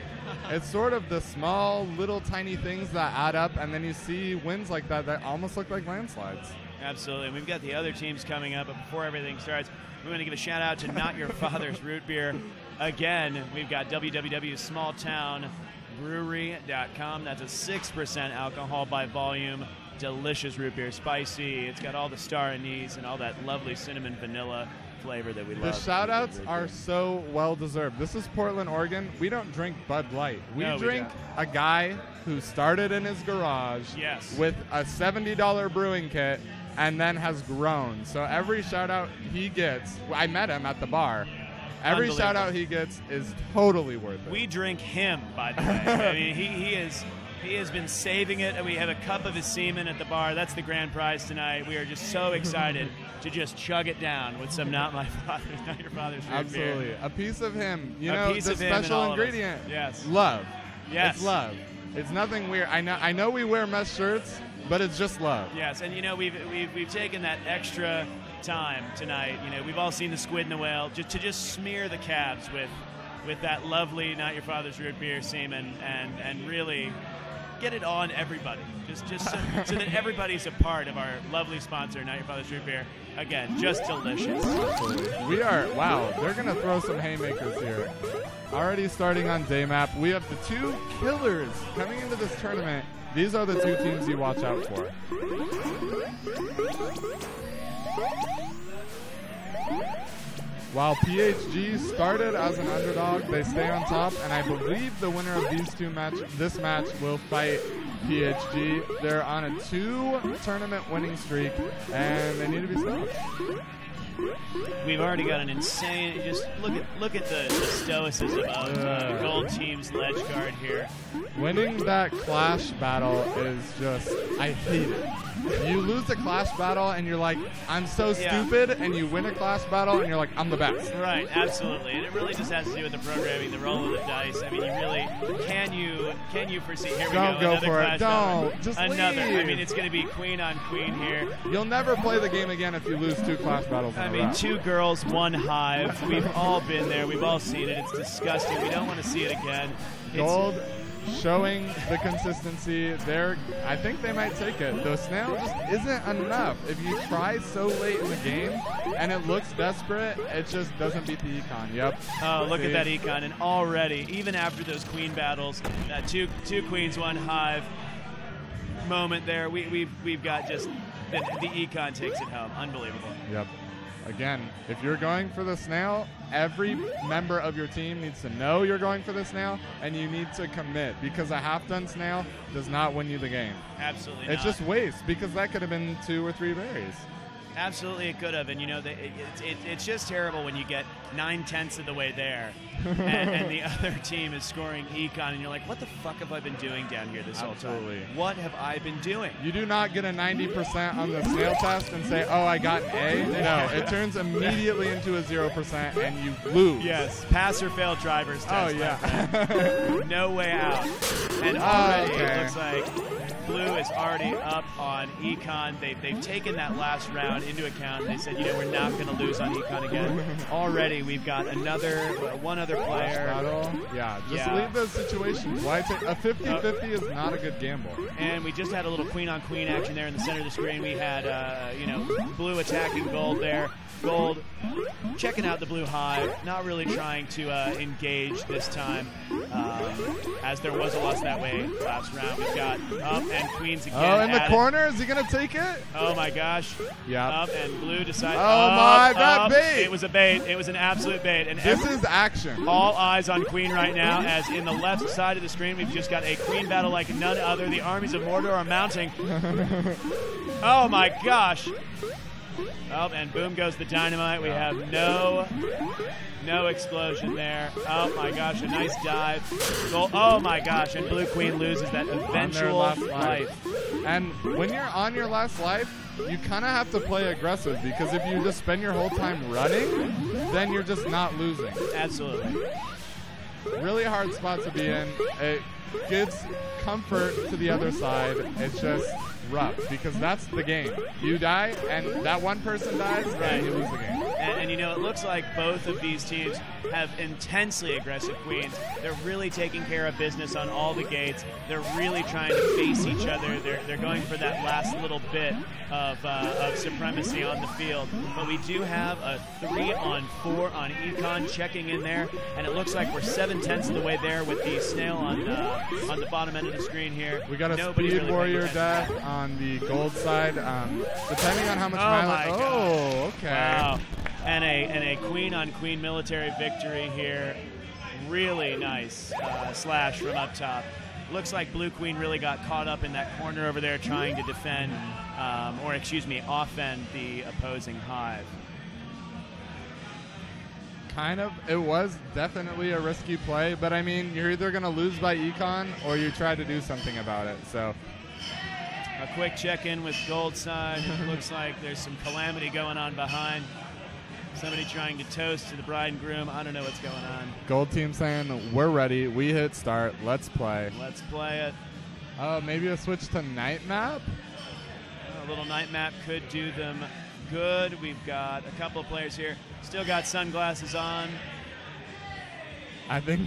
it's sort of the small, little, tiny things that add up, and then you see wins like that almost look like landslides. Absolutely. We've got the other teams coming up, but before everything starts, we want to give a shout-out to Not Your Father's Root Beer. Again, we've got www.smalltownbrewery.com. That's a 6% alcohol by volume. Delicious root beer, spicy. It's got all the star anise and all that lovely cinnamon vanilla flavor that we love. The shout-outs are so well-deserved. This is Portland, Oregon. We don't drink Bud Light. We drink a guy who started in his garage with a $70 brewing kit and then has grown. So every shout-out he gets, I met him at the bar. Every shout-out he gets is totally worth it. We drink him, by the way. I mean, he has been saving it, and we have a cup of his semen at the bar. That's the grand prize tonight. We are just so excited to just chug it down with some Not Your Father's root Absolutely. beer. A piece of him. You A know, piece the of him and special all of us. ingredient. Yes. Love. Yes. It's love. It's nothing weird. I know we wear mesh shirts, but it's just love. Yes, and we've taken that extra time tonight. We've all seen the Squid and the Whale to smear the calves with that lovely Not Your Father's Root Beer semen and really get it on everybody. Just so that everybody's a part of our lovely sponsor, Not Your Father's Root Beer. Again, just delicious. We are, wow, they're going to throw some haymakers here. Already starting on day map, we have the 2 killers coming into this tournament. These are the 2 teams you watch out for. While PHG started as an underdog, they stay on top, and I believe the winner of this match will fight PHG. They're on a 2-tournament winning streak, and they need to be stopped. We've already got an insane. Just look at the stoicism of the gold team's ledge guard here. Winning that clash battle is just, I hate it. You lose a clash battle and you're like, I'm so stupid, and you win a clash battle and you're like, I'm the best. Right, absolutely, and it really just has to do with the programming, the roll of the dice. I mean, you really can you foresee? Here we Don't go for it. Don't. Battle. Just another. leave. I mean, it's going to be queen on queen here. You'll never play the game again if you lose 2 clash battles in a row. 2 girls, 1 hive. We've all been there. We've all seen it. It's disgusting. We don't want to see it again. Gold showing the consistency there. I think they might take it. The snail just isn't enough. If you try so late in the game and it looks desperate, it just doesn't beat the econ. Yep. Oh, look at that econ. And already, even after those queen battles, that two queens, 1 hive moment there, we've got just the econ takes it home. Unbelievable. Yep. Again, if you're going for the snail, every member of your team needs to know you're going for the snail, and you need to commit, because a half-done snail does not win you the game. Absolutely It's not. just waste, because that could have been 2 or 3 berries. Absolutely, it could have, and you know, it's just terrible when you get 9/10 of the way there, and the other team is scoring econ, and you're like, what the fuck have I been doing down here this whole time? What have I been doing? You do not get a 90% on the snail test and say, oh, I got an A. No, it turns immediately into a 0%, and you lose. Yes, pass or fail driver's test. Oh, yeah. No way out. And already it looks like Blue is already up on econ. They've taken that last round into account. They said, you know, we're not going to lose on econ again. Already we've got one other player. Yeah, just leave those situations. Why take a 50-50 is not a good gamble. And we just had a little queen-on-queen action there in the center of the screen. We had, Blue attacking Gold there. Gold checking out the Blue Hive, not really trying to engage this time, as there was a loss that way last round. We've got up and Queens again. Oh, in the corner, is he going to take it? Oh my gosh. Yeah. Up and Blue decided. That bait. It was a bait. It was an absolute bait. And this is action. All eyes on Queen right now, as in the left side of the screen, we've just got a Queen battle like none other. The armies of Mordor are mounting. Oh my gosh. Oh, and boom goes the dynamite. We have no explosion there. Oh my gosh, a nice dive. Goal. Oh my gosh, and Blue Queen loses that eventual life. And when you're on your last life, you kind of have to play aggressive, because if you just spend your whole time running, then you're just not losing. Absolutely. Really hard spot to be in. It gives comfort to the other side. It's just rough, because that's the game. You die, and that one person dies, and you lose the game. And you know, it looks like both of these teams have intensely aggressive queens. They're really taking care of business on all the gates. They're really trying to face each other. They're going for that last little bit of supremacy on the field. But we do have a 3-on-4 on econ checking in there, and it looks like we're 7/10 of the way there with the snail on the bottom end of the screen here. We got a Speed Warrior death on the gold side, depending on how much mileage. Oh, okay. Wow. And a queen-on-queen military victory here. Really nice slash from up top. Looks like Blue Queen really got caught up in that corner over there trying to defend, offend the opposing Hive. Kind of. It was definitely a risky play, but I mean, you're either going to lose by econ or you try to do something about it. So a quick check-in with Gold side. It looks like there's some calamity going on behind. Somebody trying to toast to the bride and groom. I don't know what's going on. Gold team saying, we're ready. We hit start. Let's play. Let's play it. Maybe a switch to night map? A little night map could do them good. We've got a couple of players here. Still got sunglasses on. I think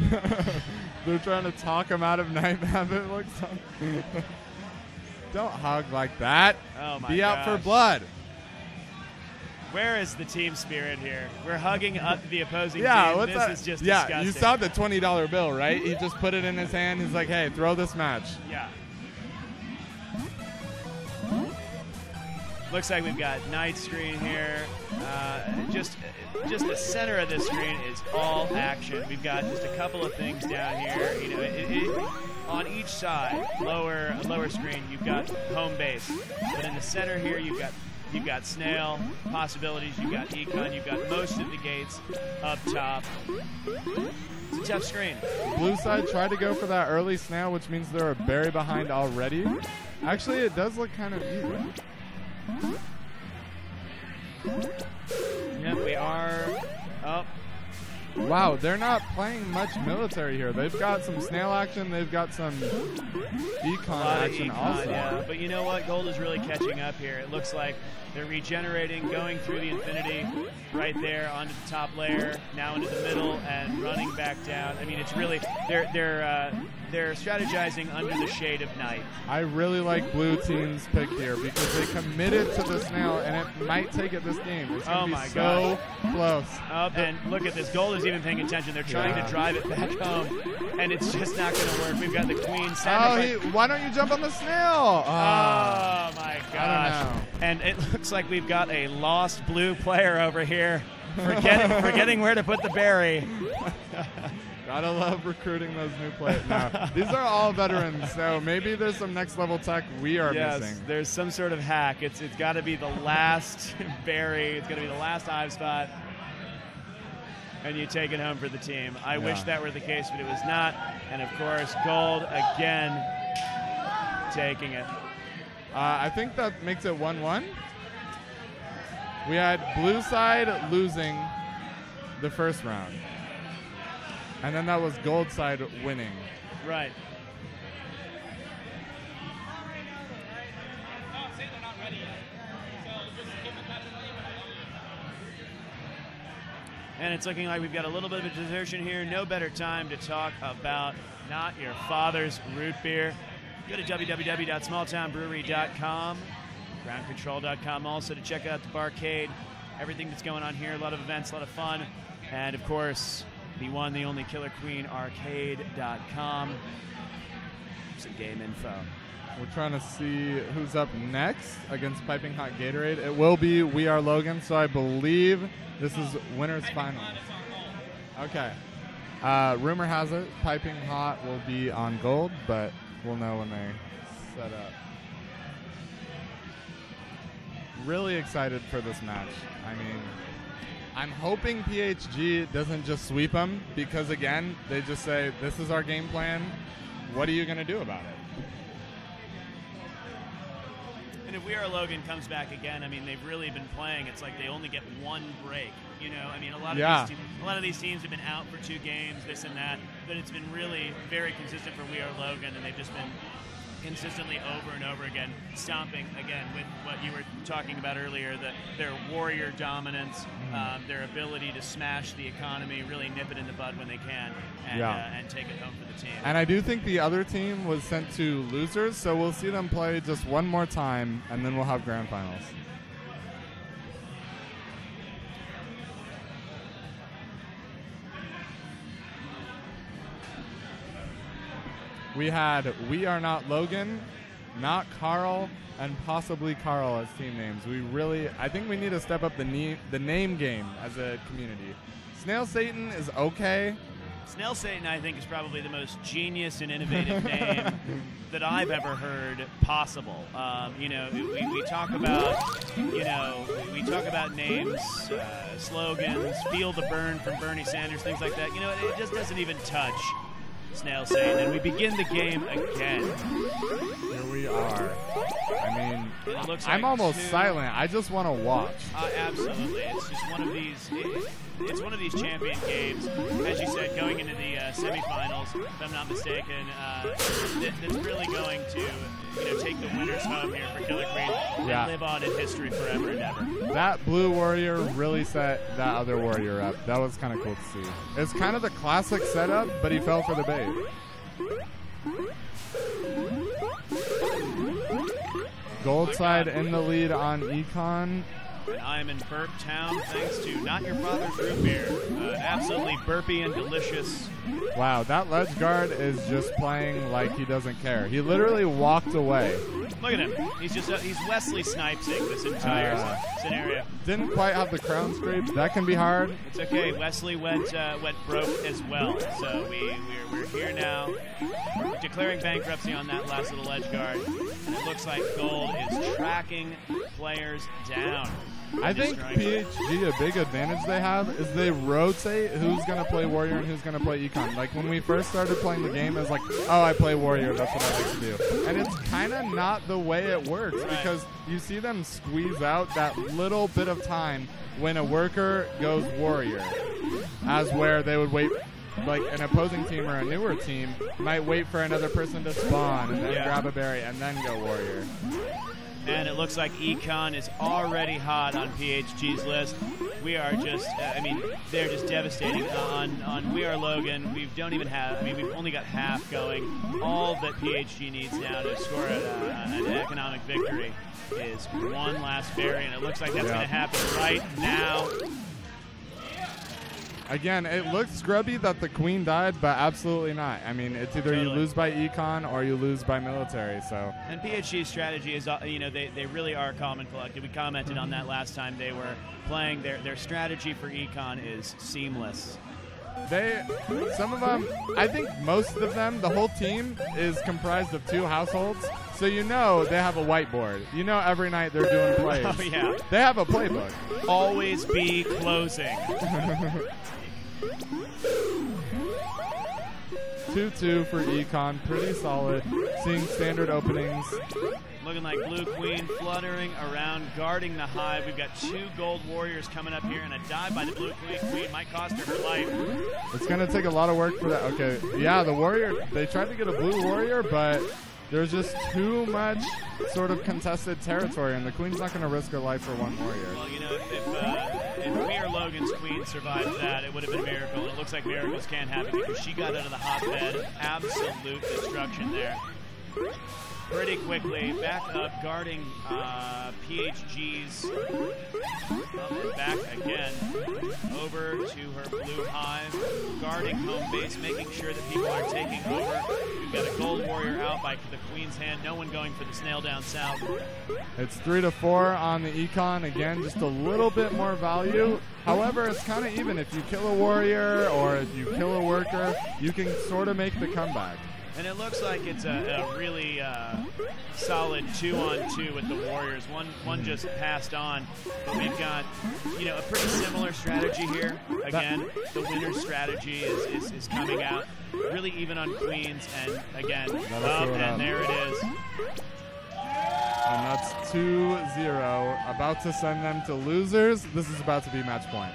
they're trying to talk him out of night map, it looks like. Don't hug like that. Oh my Be out for blood. Where is the team spirit here? We're hugging up the opposing team. This is just disgusting. You saw the $20 bill, right? He just put it in his hand. He's like, hey, throw this match. Yeah. Looks like we've got night screen here. Just the center of the screen is all action. We've got just a couple of things down here. You know, on each side, lower screen, you've got home base. But in the center here, you've got snail possibilities. You've got econ. You've got most of the gates up top. It's a tough screen. Blue side tried to go for that early snail, which means they're a berry behind already. Actually, it does look kind of even. Yep, we are up. Wow, they're not playing much military here. They've got some snail action. They've got some econ action also. Yeah, but you know what? Gold is really catching up here. It looks like they're regenerating, going through the infinity right there onto the top layer, now into the middle, and running back down. I mean, it's really they're strategizing under the shade of night. I really like Blue team's pick here because they committed to the snail, and it might take it this game. It's going to be so close. And look at this. Gold is even paying attention. They're trying to drive it back home, and it's just not going to work. We've got the queen. Why don't you jump on the snail? Oh my gosh. I don't know. And it looks like we've got a lost blue player over here, forgetting where to put the berry. Gotta love recruiting those new players. No, these are all veterans, so maybe there's some next level tech we are missing. There's some sort of hack. It's got to be the last berry. It's going to be the last hive spot, and you take it home for the team. I wish that were the case, but it was not. And of course, Gold again taking it. I think that makes it 1-1. We had blue side losing the first round. And then that was gold side winning. Right. And it's looking like we've got a little bit of a desertion here. No better time to talk about Not Your Father's Root Beer. Go to www.smalltownbrewery.com, groundcontrol.com also to check out the barcade. Everything that's going on here, a lot of events, a lot of fun. And of course, the one, the only Killer Queen Arcade.com. Some game info. We're trying to see who's up next against Piping Hot Gatorade. It will be We Are Logan, so I believe this is winner's final. Okay. Rumor has it Piping Hot will be on gold, but we'll know when they set up. Really excited for this match. I mean, I'm hoping PHG doesn't just sweep them because, again, they just say, this is our game plan. What are you going to do about it? And if We Are Logan comes back again, I mean, they've really been playing. It's like they only get one break. You know, I mean, a lot of these teams have been out for 2 games, this and that, but it's been really very consistent for We Are Logan, and they've just been consistently over and over again, stomping again with what you were talking about earlier, their warrior dominance, their ability to smash the economy, really nip it in the bud when they can, and take it home for the team. And I do think the other team was sent to losers, so we'll see them play just one more time, and then we'll have grand finals. We had We Are Not Logan, Not Carl, and possibly Carl as team names. I think we need to step up the name game as a community. Snail Satan is okay. Snail Satan, I think, is probably the most genius and innovative name that I've ever heard possible. You know, we talk about, we talk about names, slogans, Feel the Burn from Bernie Sanders, things like that. You know, it just doesn't even touch Snail Satan, and we begin the game again. Here we are. I mean, it looks I'm like almost silent. I just want to watch. Absolutely, it's just one of these. It's one of these champion games, as you said, going into the semifinals. If I'm not mistaken, that's really going to take the winners home here for Killer Queen and live on in history forever and ever. That blue warrior really set that other warrior up. That was kind of cool to see. It's kind of the classic setup, but he fell for the bait. Gold side in the lead on Econ. And I'm in Burp Town thanks to Not Your Father's Root Beer. Absolutely burpy and delicious. Wow, that ledge guard is just playing like he doesn't care. He literally walked away. Look at him. He's Wesley Snipesing this entire scenario. Didn't quite have the crown scrape. That can be hard. It's okay. Wesley went broke as well. So we're here now. We're declaring bankruptcy on that last little ledge guard. And it looks like Gold is tracking players down. I think PHG, a big advantage they have is they rotate who's going to play Warrior and who's going to play Econ. Like when we first started playing the game, it was like, oh, I play Warrior, that's what I like to do. And it's kind of not the way it works because you see them squeeze out that little bit of time when a worker goes Warrior, as where they would wait. Like an opposing team or a newer team might wait for another person to spawn and then grab a berry and then go Warrior. And it looks like Econ is already hot on PHG's list. We are just, they're just devastating. On We Are Logan, we've only got half going. All that PHG needs now to score an economic victory is one last berry, and it looks like that's going to happen right now. Again, it looks scrubby that the queen died, but absolutely not. I mean, it's either you lose by econ or you lose by military. So. And PHG's strategy is, they really are calm and collected. We commented on that last time they were playing. Their strategy for econ is seamless. Some of them, I think most of them, the whole team is comprised of 2 households. So you know they have a whiteboard. You know every night they're doing plays. Oh, yeah. They have a playbook. Always be closing. 2-2 for Econ. Pretty solid. Seeing standard openings. Looking like Blue Queen fluttering around, guarding the hive. We've got 2 gold warriors coming up here, and a dive by the Blue Queen might cost her her life. It's going to take a lot of work for that. Okay, yeah, the warrior, they tried to get a blue warrior, but there's just too much sort of contested territory, and the queen's not going to risk her life for one warrior. Well, you know, if We Are Logan's queen survived that, it would have been a miracle. And it looks like miracles can happen because she got out of the hotbed. Absolute destruction there. Pretty quickly, back up, guarding PHG's up and back again, over to her blue hive, guarding home base, making sure that people are taking over. We've got a gold warrior out by the queen's hand, no one going for the snail down south. It's 3-4 on the Econ, again, just a little bit more value. However, it's kind of even. If you kill a warrior or if you kill a worker, you can sort of make the comeback. And it looks like it's a really solid 2-on-2 with the Warriors. One just passed on, but we've got a pretty similar strategy here. Again, the winner's strategy is coming out really even on queens, and again, and there it is. And that's 2-0. About to send them to losers. This is about to be match point.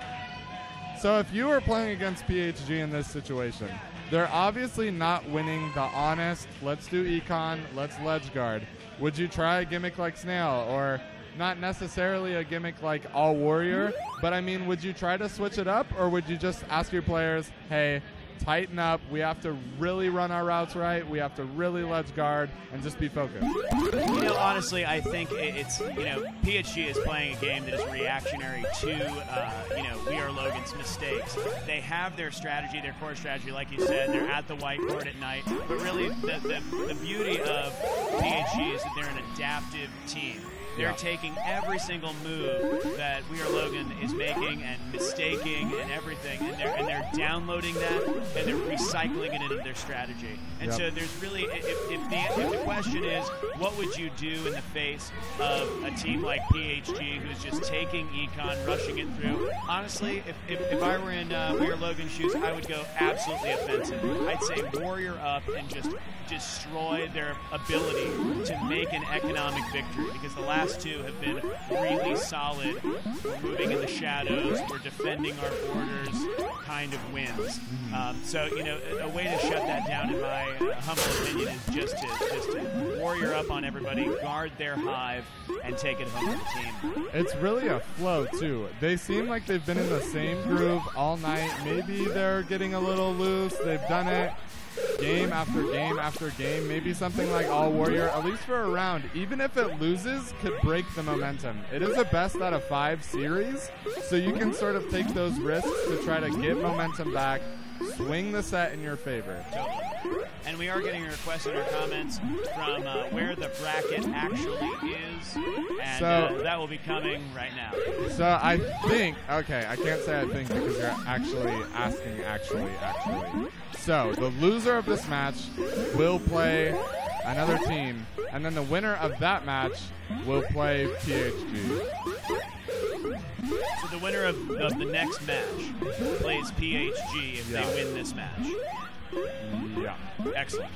So if you were playing against PHG in this situation, they're obviously not winning the honest, let's do Econ, let's ledge guard. Would you try a gimmick like Snail, or not necessarily a gimmick like All Warrior, but I mean, would you try to switch it up, or would you just ask your players, hey, tighten up, we have to really run our routes right, we have to really ledge guard, and just be focused? Honestly, I think it's, PHG is playing a game that is reactionary to, We Are Logan's mistakes. They have their strategy, their core strategy, like you said, they're at the whiteboard at night, but really the beauty of PHG is that they're an adaptive team. They're taking every single move that We Are Logan is making and mistaking and everything, and they're downloading that and they're recycling it into their strategy. And so there's really, if the question is, what would you do in the face of a team like PHG who's just taking Econ, rushing it through? Honestly, if I were in We Are Logan's shoes, I would go absolutely offensive. I'd say warrior up and just destroy their ability to make an economic victory, because the last 2 have been really solid. We're moving in the shadows, we're defending our borders kind of wins. So, a way to shut that down, in my humble opinion, is just to warrior up on everybody, guard their hive, and take it home for the team. It's really a flow, too. They seem like they've been in the same groove all night. Maybe they're getting a little loose. They've done it game after game after game. Maybe something like All Warrior, at least for a round, even if it loses, could break the momentum. It is a best out of 5 series, so you can sort of take those risks to try to get momentum back, swing the set in your favor. Totally. And we are getting requests in our comments from where the bracket actually is, and so, that will be coming right now. So I think, okay, I can't say I think because you're actually asking actually. So the loser of this match will play another team, and then the winner of that match will play PHG. So the winner of the next match plays PHG if they win this match. Yeah. Excellent.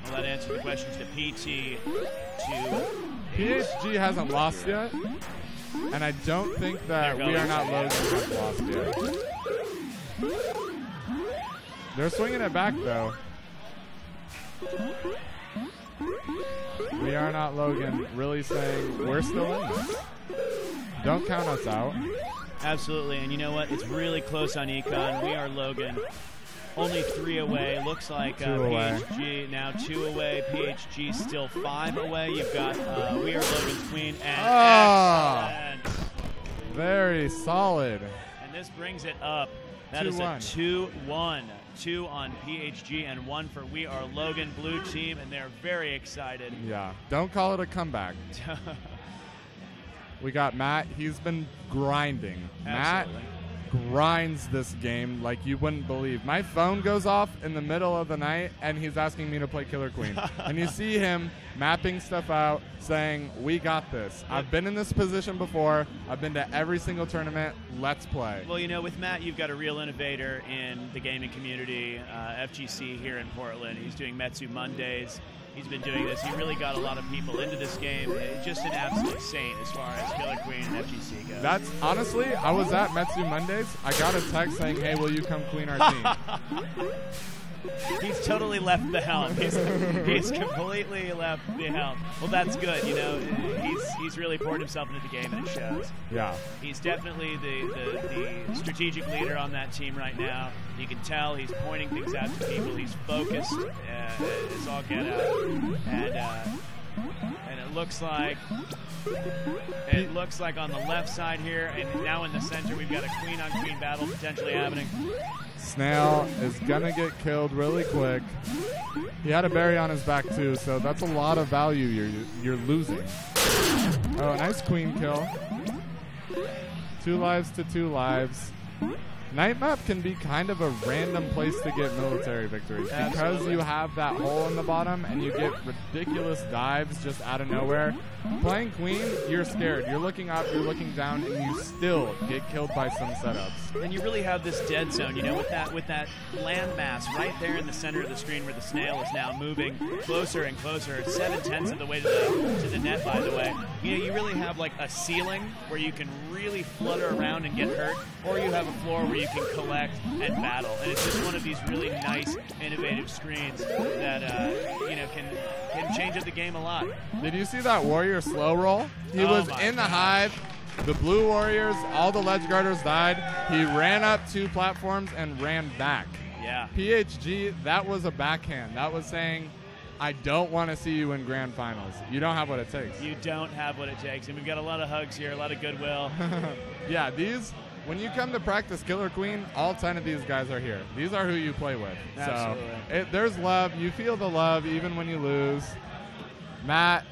Well, that answered the questions to PT to PHG hasn't lost yet, and I don't think that We Are Not Logan has lost yet. They're swinging it back, though. We Are Not Logan really saying, we're still in this. Don't count us out. Absolutely, and you know what? It's really close on Econ. We Are Logan. Only 3 away. Looks like PHG now 2 away. PHG still 5 away. You've got We Are Logan's queen and excellent. Very solid. And this brings it up. That is a 2-1. 2 on PHG and 1 for We Are Logan. Blue team, and they're very excited. Yeah. Don't call it a comeback. We got Matt. He's been grinding. Absolutely. Matt, grinds this game like you wouldn't believe. My phone goes off in the middle of the night, and he's asking me to play Killer Queen. And you see him mapping stuff out, saying, we got this. I've been in this position before. I've been to every single tournament. Let's play. Well, with Matt, you've got a real innovator in the gaming community, FGC here in Portland. He's doing Metsu Mondays. He's been doing this. He really got a lot of people into this game. Just an absolute saint as far as Killer Queen and FGC goes. That's honestly, I was at Metsu Mondays. I got a text saying, hey, will you come queen our team? He's totally left the helm. He's completely left the helm. Well, that's good. He's really poured himself into the game, and it shows. Yeah. He's definitely the strategic leader on that team right now. You can tell he's pointing things out to people. He's focused. It's all get out. And it looks like on the left side here, and now in the center, we've got a queen-on-queen battle potentially happening. Snail is going to get killed really quick. He had a berry on his back, too, so that's a lot of value you're losing. Oh, nice queen kill. 2 lives to 2 lives. Night map can be kind of a random place to get military victories because you have that hole in the bottom and you get ridiculous dives just out of nowhere. Playing queen, you're scared. You're looking up, you're looking down, and you still get killed by some setups. And you really have this dead zone, with that landmass right there in the center of the screen where the snail is now moving closer and closer, 7/10 of the way to the net, by the way. You really have like a ceiling where you can really flutter around and get hurt, or you have a floor where you can collect and battle. And it's just one of these really nice, innovative screens that can change up the game a lot. Did you see that warrior slow roll? He was in the hive. The blue warriors, all the ledge guarders died. He ran up 2 platforms and ran back. Yeah. PHG, that was a backhand. That was saying, I don't want to see you in grand finals. You don't have what it takes. You don't have what it takes. And we've got a lot of hugs here, a lot of goodwill. Yeah, when you come to practice Killer Queen, all 10 of these guys are here. These are who you play with. Absolutely. So there's love. You feel the love even when you lose. Matt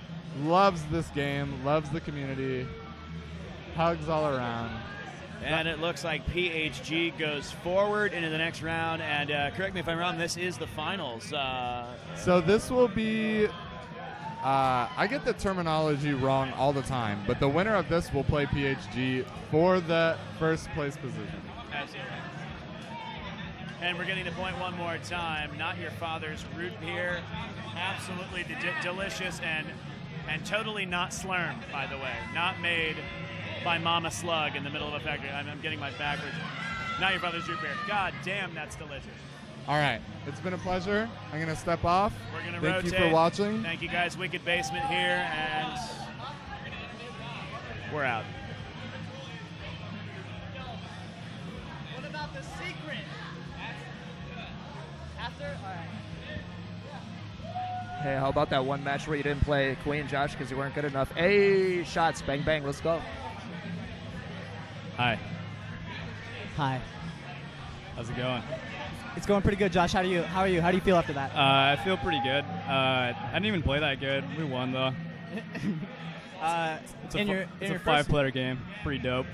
loves this game, loves the community. Hugs all around. And it looks like PHG goes forward into the next round. And correct me if I'm wrong, this is the finals. So this will be... I get the terminology wrong all the time, but the winner of this will play PHG for the first place position. Absolutely. And we're getting the point one more time. Not Your Father's root beer. Absolutely delicious and totally not Slurm, by the way. Not made by Mama Slug in the middle of a factory. I'm getting my backwards. Not Your Father's root beer. God damn, that's delicious. All right. It's been a pleasure. I'm going to step off. We're going to rotate. Thank you for watching. Thank you, guys. Wicked Basement here, and we're out. What about the secret? After? All right. Hey, how about that one match where you didn't play Queen, Josh, because you weren't good enough? Hey, shots. Bang, bang. Let's go. Hi. Hi. How's it going? It's going pretty good, Josh. How are you? How do you feel after that? I feel pretty good. I didn't even play that good. We won, though. It's a 5-player game. Pretty dope.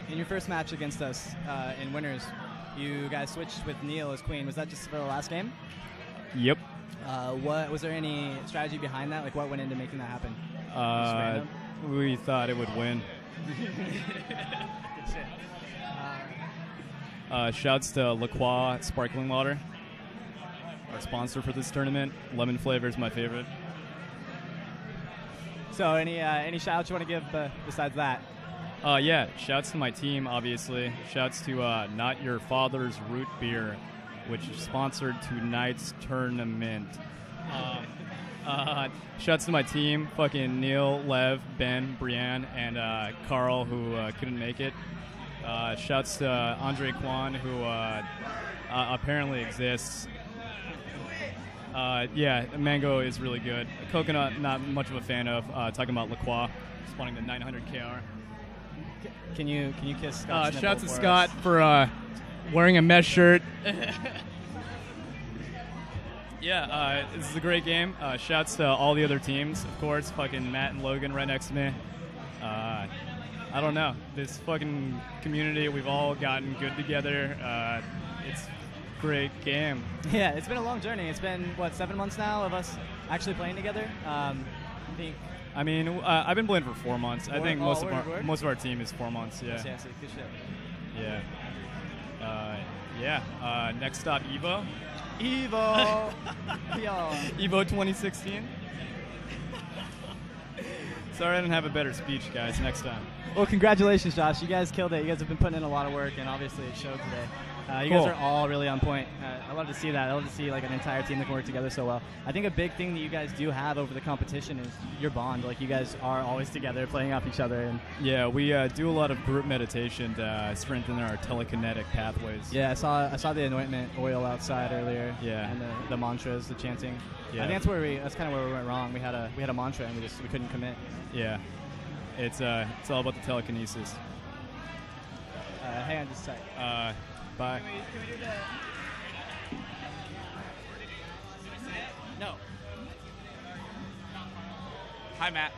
In your first match against us in winners, you guys switched with Neil as queen. Was that just for the last game? Yep. What was there any strategy behind that? Like, what went into making that happen? We thought it would win. Shouts to La Croix Sparkling Water, our sponsor for this tournament. Lemon flavor is my favorite. So, any shout-outs you want to give besides that? Yeah, shouts to my team, obviously. Shouts to Not Your Father's Root Beer, which sponsored tonight's tournament. Shouts to my team, fucking Neil, Lev, Ben, Brianne, and Carl, who couldn't make it. Shouts to Andre Kwan, who apparently exists. Yeah, mango is really good. Coconut, not much of a fan of. Talking about La Croix, spawning the 900 KR. Can you kiss Scott? Shouts to Scott for wearing a mesh shirt. Yeah, this is a great game. Shouts to all the other teams, of course. Fucking Matt and Logan right next to me. I don't know. This fucking community, we've all gotten good together. It's a great game. Yeah, it's been a long journey. It's been, what, 7 months now of us actually playing together? I mean, I've been playing for 4 months. I think most of our team is 4 months. Yeah. Yes, good shit. Yeah. Next stop, Evo. Evo. Yo. Evo 2016. Sorry I didn't have a better speech, guys. Next time. Well, congratulations, Josh. You guys killed it. You guys have been putting in a lot of work, and obviously it showed today. You guys are all really on point. I love to see that. I love to see like an entire team that can work together so well. I think a big thing that you guys do have over the competition is your bond. Like, you guys are always together, playing off each other. And yeah, we do a lot of group meditation to strengthen our telekinetic pathways. Yeah, I saw the anointment oil outside earlier. Yeah, and the mantras, the chanting. Yeah. I think that's kind of where we went wrong. We had a mantra and we couldn't commit. Yeah, it's all about the telekinesis. Hang on just a sec. Bye. Can we do No. Hi, Matt.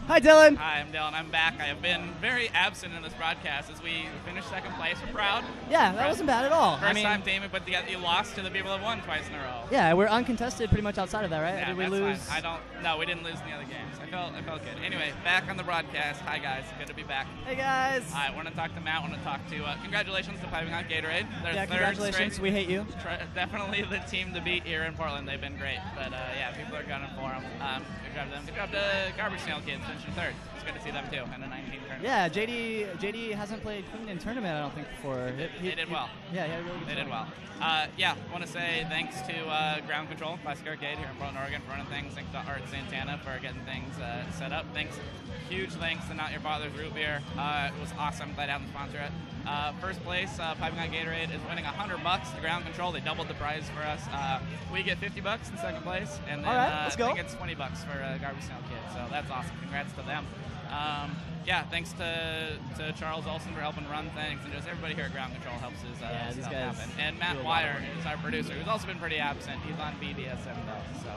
Hi, Dylan. Hi, I'm Dylan. I'm back. I have been very absent in this broadcast as we finished second place. We're proud. Yeah, that wasn't bad at all. First time Damon put together. You lost to the people that won twice in a row. Yeah, we're uncontested pretty much outside of that, right? Yeah, Did we that's lose? Fine. No, we didn't lose in the other games. I felt good. Anyway, back on the broadcast. Hi, guys. Good to be back. Hey, guys. I want to talk to Matt. Want to talk to. Congratulations to Piping Hot Gatorade. Yeah, congratulations. We hate you. Definitely the team to beat here in Portland. They've been great. But yeah, people are gunning for them. Good job to them. Good job to Garbage Snail Kids finishing third. It's good to see them too in the 19 tournament. Yeah, JD hasn't played Queen in tournament, I don't think, before. They did well. Yeah, really good. They did well. Yeah, I want to say thanks to Ground Control, Classic Arcade here in Portland, Oregon for running things. Thanks to Art Santana for getting things set up. Huge thanks to Not Your Father's Root Beer. It was awesome. Glad to have them sponsor it. First place, Piping Hot Gatorade is winning $100 to Ground Control. They doubled the prize for us. We get $50 in second place, and then let's go. I think it's $20 for Garbage Snail Kids. So that's awesome. Congrats to them. Yeah, thanks to Charles Olson for helping run things, and just everybody here at Ground Control helps his stuff happen. And Matt Wire is our producer, who's also been pretty absent. He's on BDSM though. So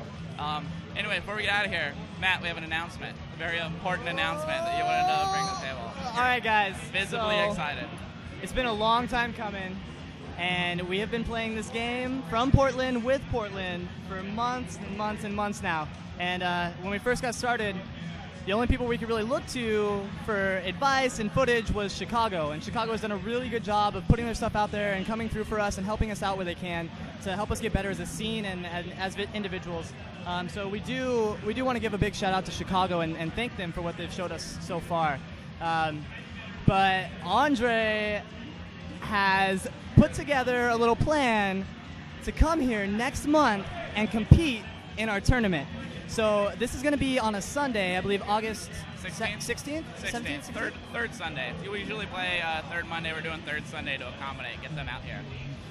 anyway, before we get out of here, Matt, we have an announcement, a very important announcement that you wanted to bring to the table. All right, guys. Visibly excited. It's been a long time coming, and we have been playing this game from Portland with Portland for months and months and months now. And when we first got started, the only people we could really look to for advice and footage was Chicago. And Chicago has done a really good job of putting their stuff out there and coming through for us and helping us out where they can to help us get better as a scene and as individuals. So we do want to give a big shout out to Chicago and thank them for what they've showed us so far. But Andre has put together a little plan to come here next month and compete in our tournament. So this is going to be on a Sunday, I believe August 16th? 17th? Third Sunday. We usually play third Monday. We're doing third Sunday to accommodate, get them out here.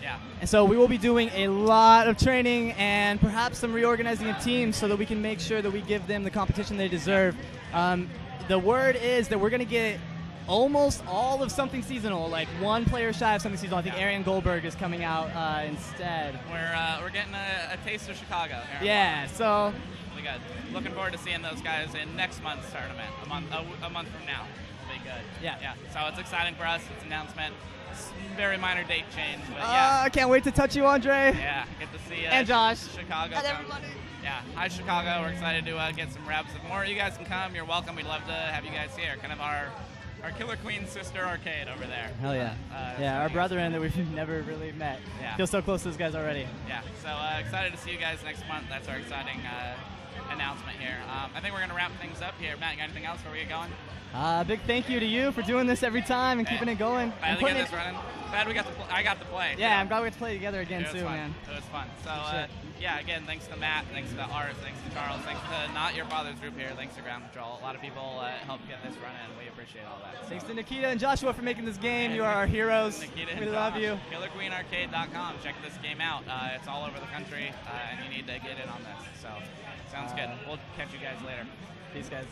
Yeah. And so we will be doing a lot of training and perhaps some reorganizing of teams so that we can make sure that we give them the competition they deserve. The word is that we're going to get almost all of something seasonal, like one player shy of something seasonal. I think Arian Goldberg is coming out instead. We're getting a taste of Chicago here. Yeah, so really good. Looking forward to seeing those guys in next month's tournament, a month from now. It'll be good. Yeah. So it's exciting for us. It's an announcement. It's a very minor date change, but yeah. I can't wait to touch you, Andre. Yeah, get to see and Josh. Chicago. And everybody. Yeah, hi Chicago. We're excited to get some reps. If more of you guys can come, you're welcome. We'd love to have you guys here. Kind of our Killer Queen sister arcade over there. Hell yeah. Yeah, our brethren that we've never really met. Yeah. Feel so close to those guys already. Yeah, so excited to see you guys next month. That's our exciting announcement here. I think we're going to wrap things up here. Matt, you got anything else before we get going? Big thank you to you for doing this every time and keeping it going. Glad to get this running. Glad I got to play. Yeah, I'm glad we got to play together again too, man. It was fun. So yeah, again, thanks to Matt, thanks to Art, thanks to Charles, thanks to Not Your Father's Group here, thanks to Ground Control. A lot of people helped get this running. We appreciate all that. Thanks to Nikita and Joshua for making this game. You are our heroes. We love you. KillerQueenArcade.com. Check this game out. It's all over the country, and you need to get in on this. So sounds good. We'll catch you guys later. Peace, guys.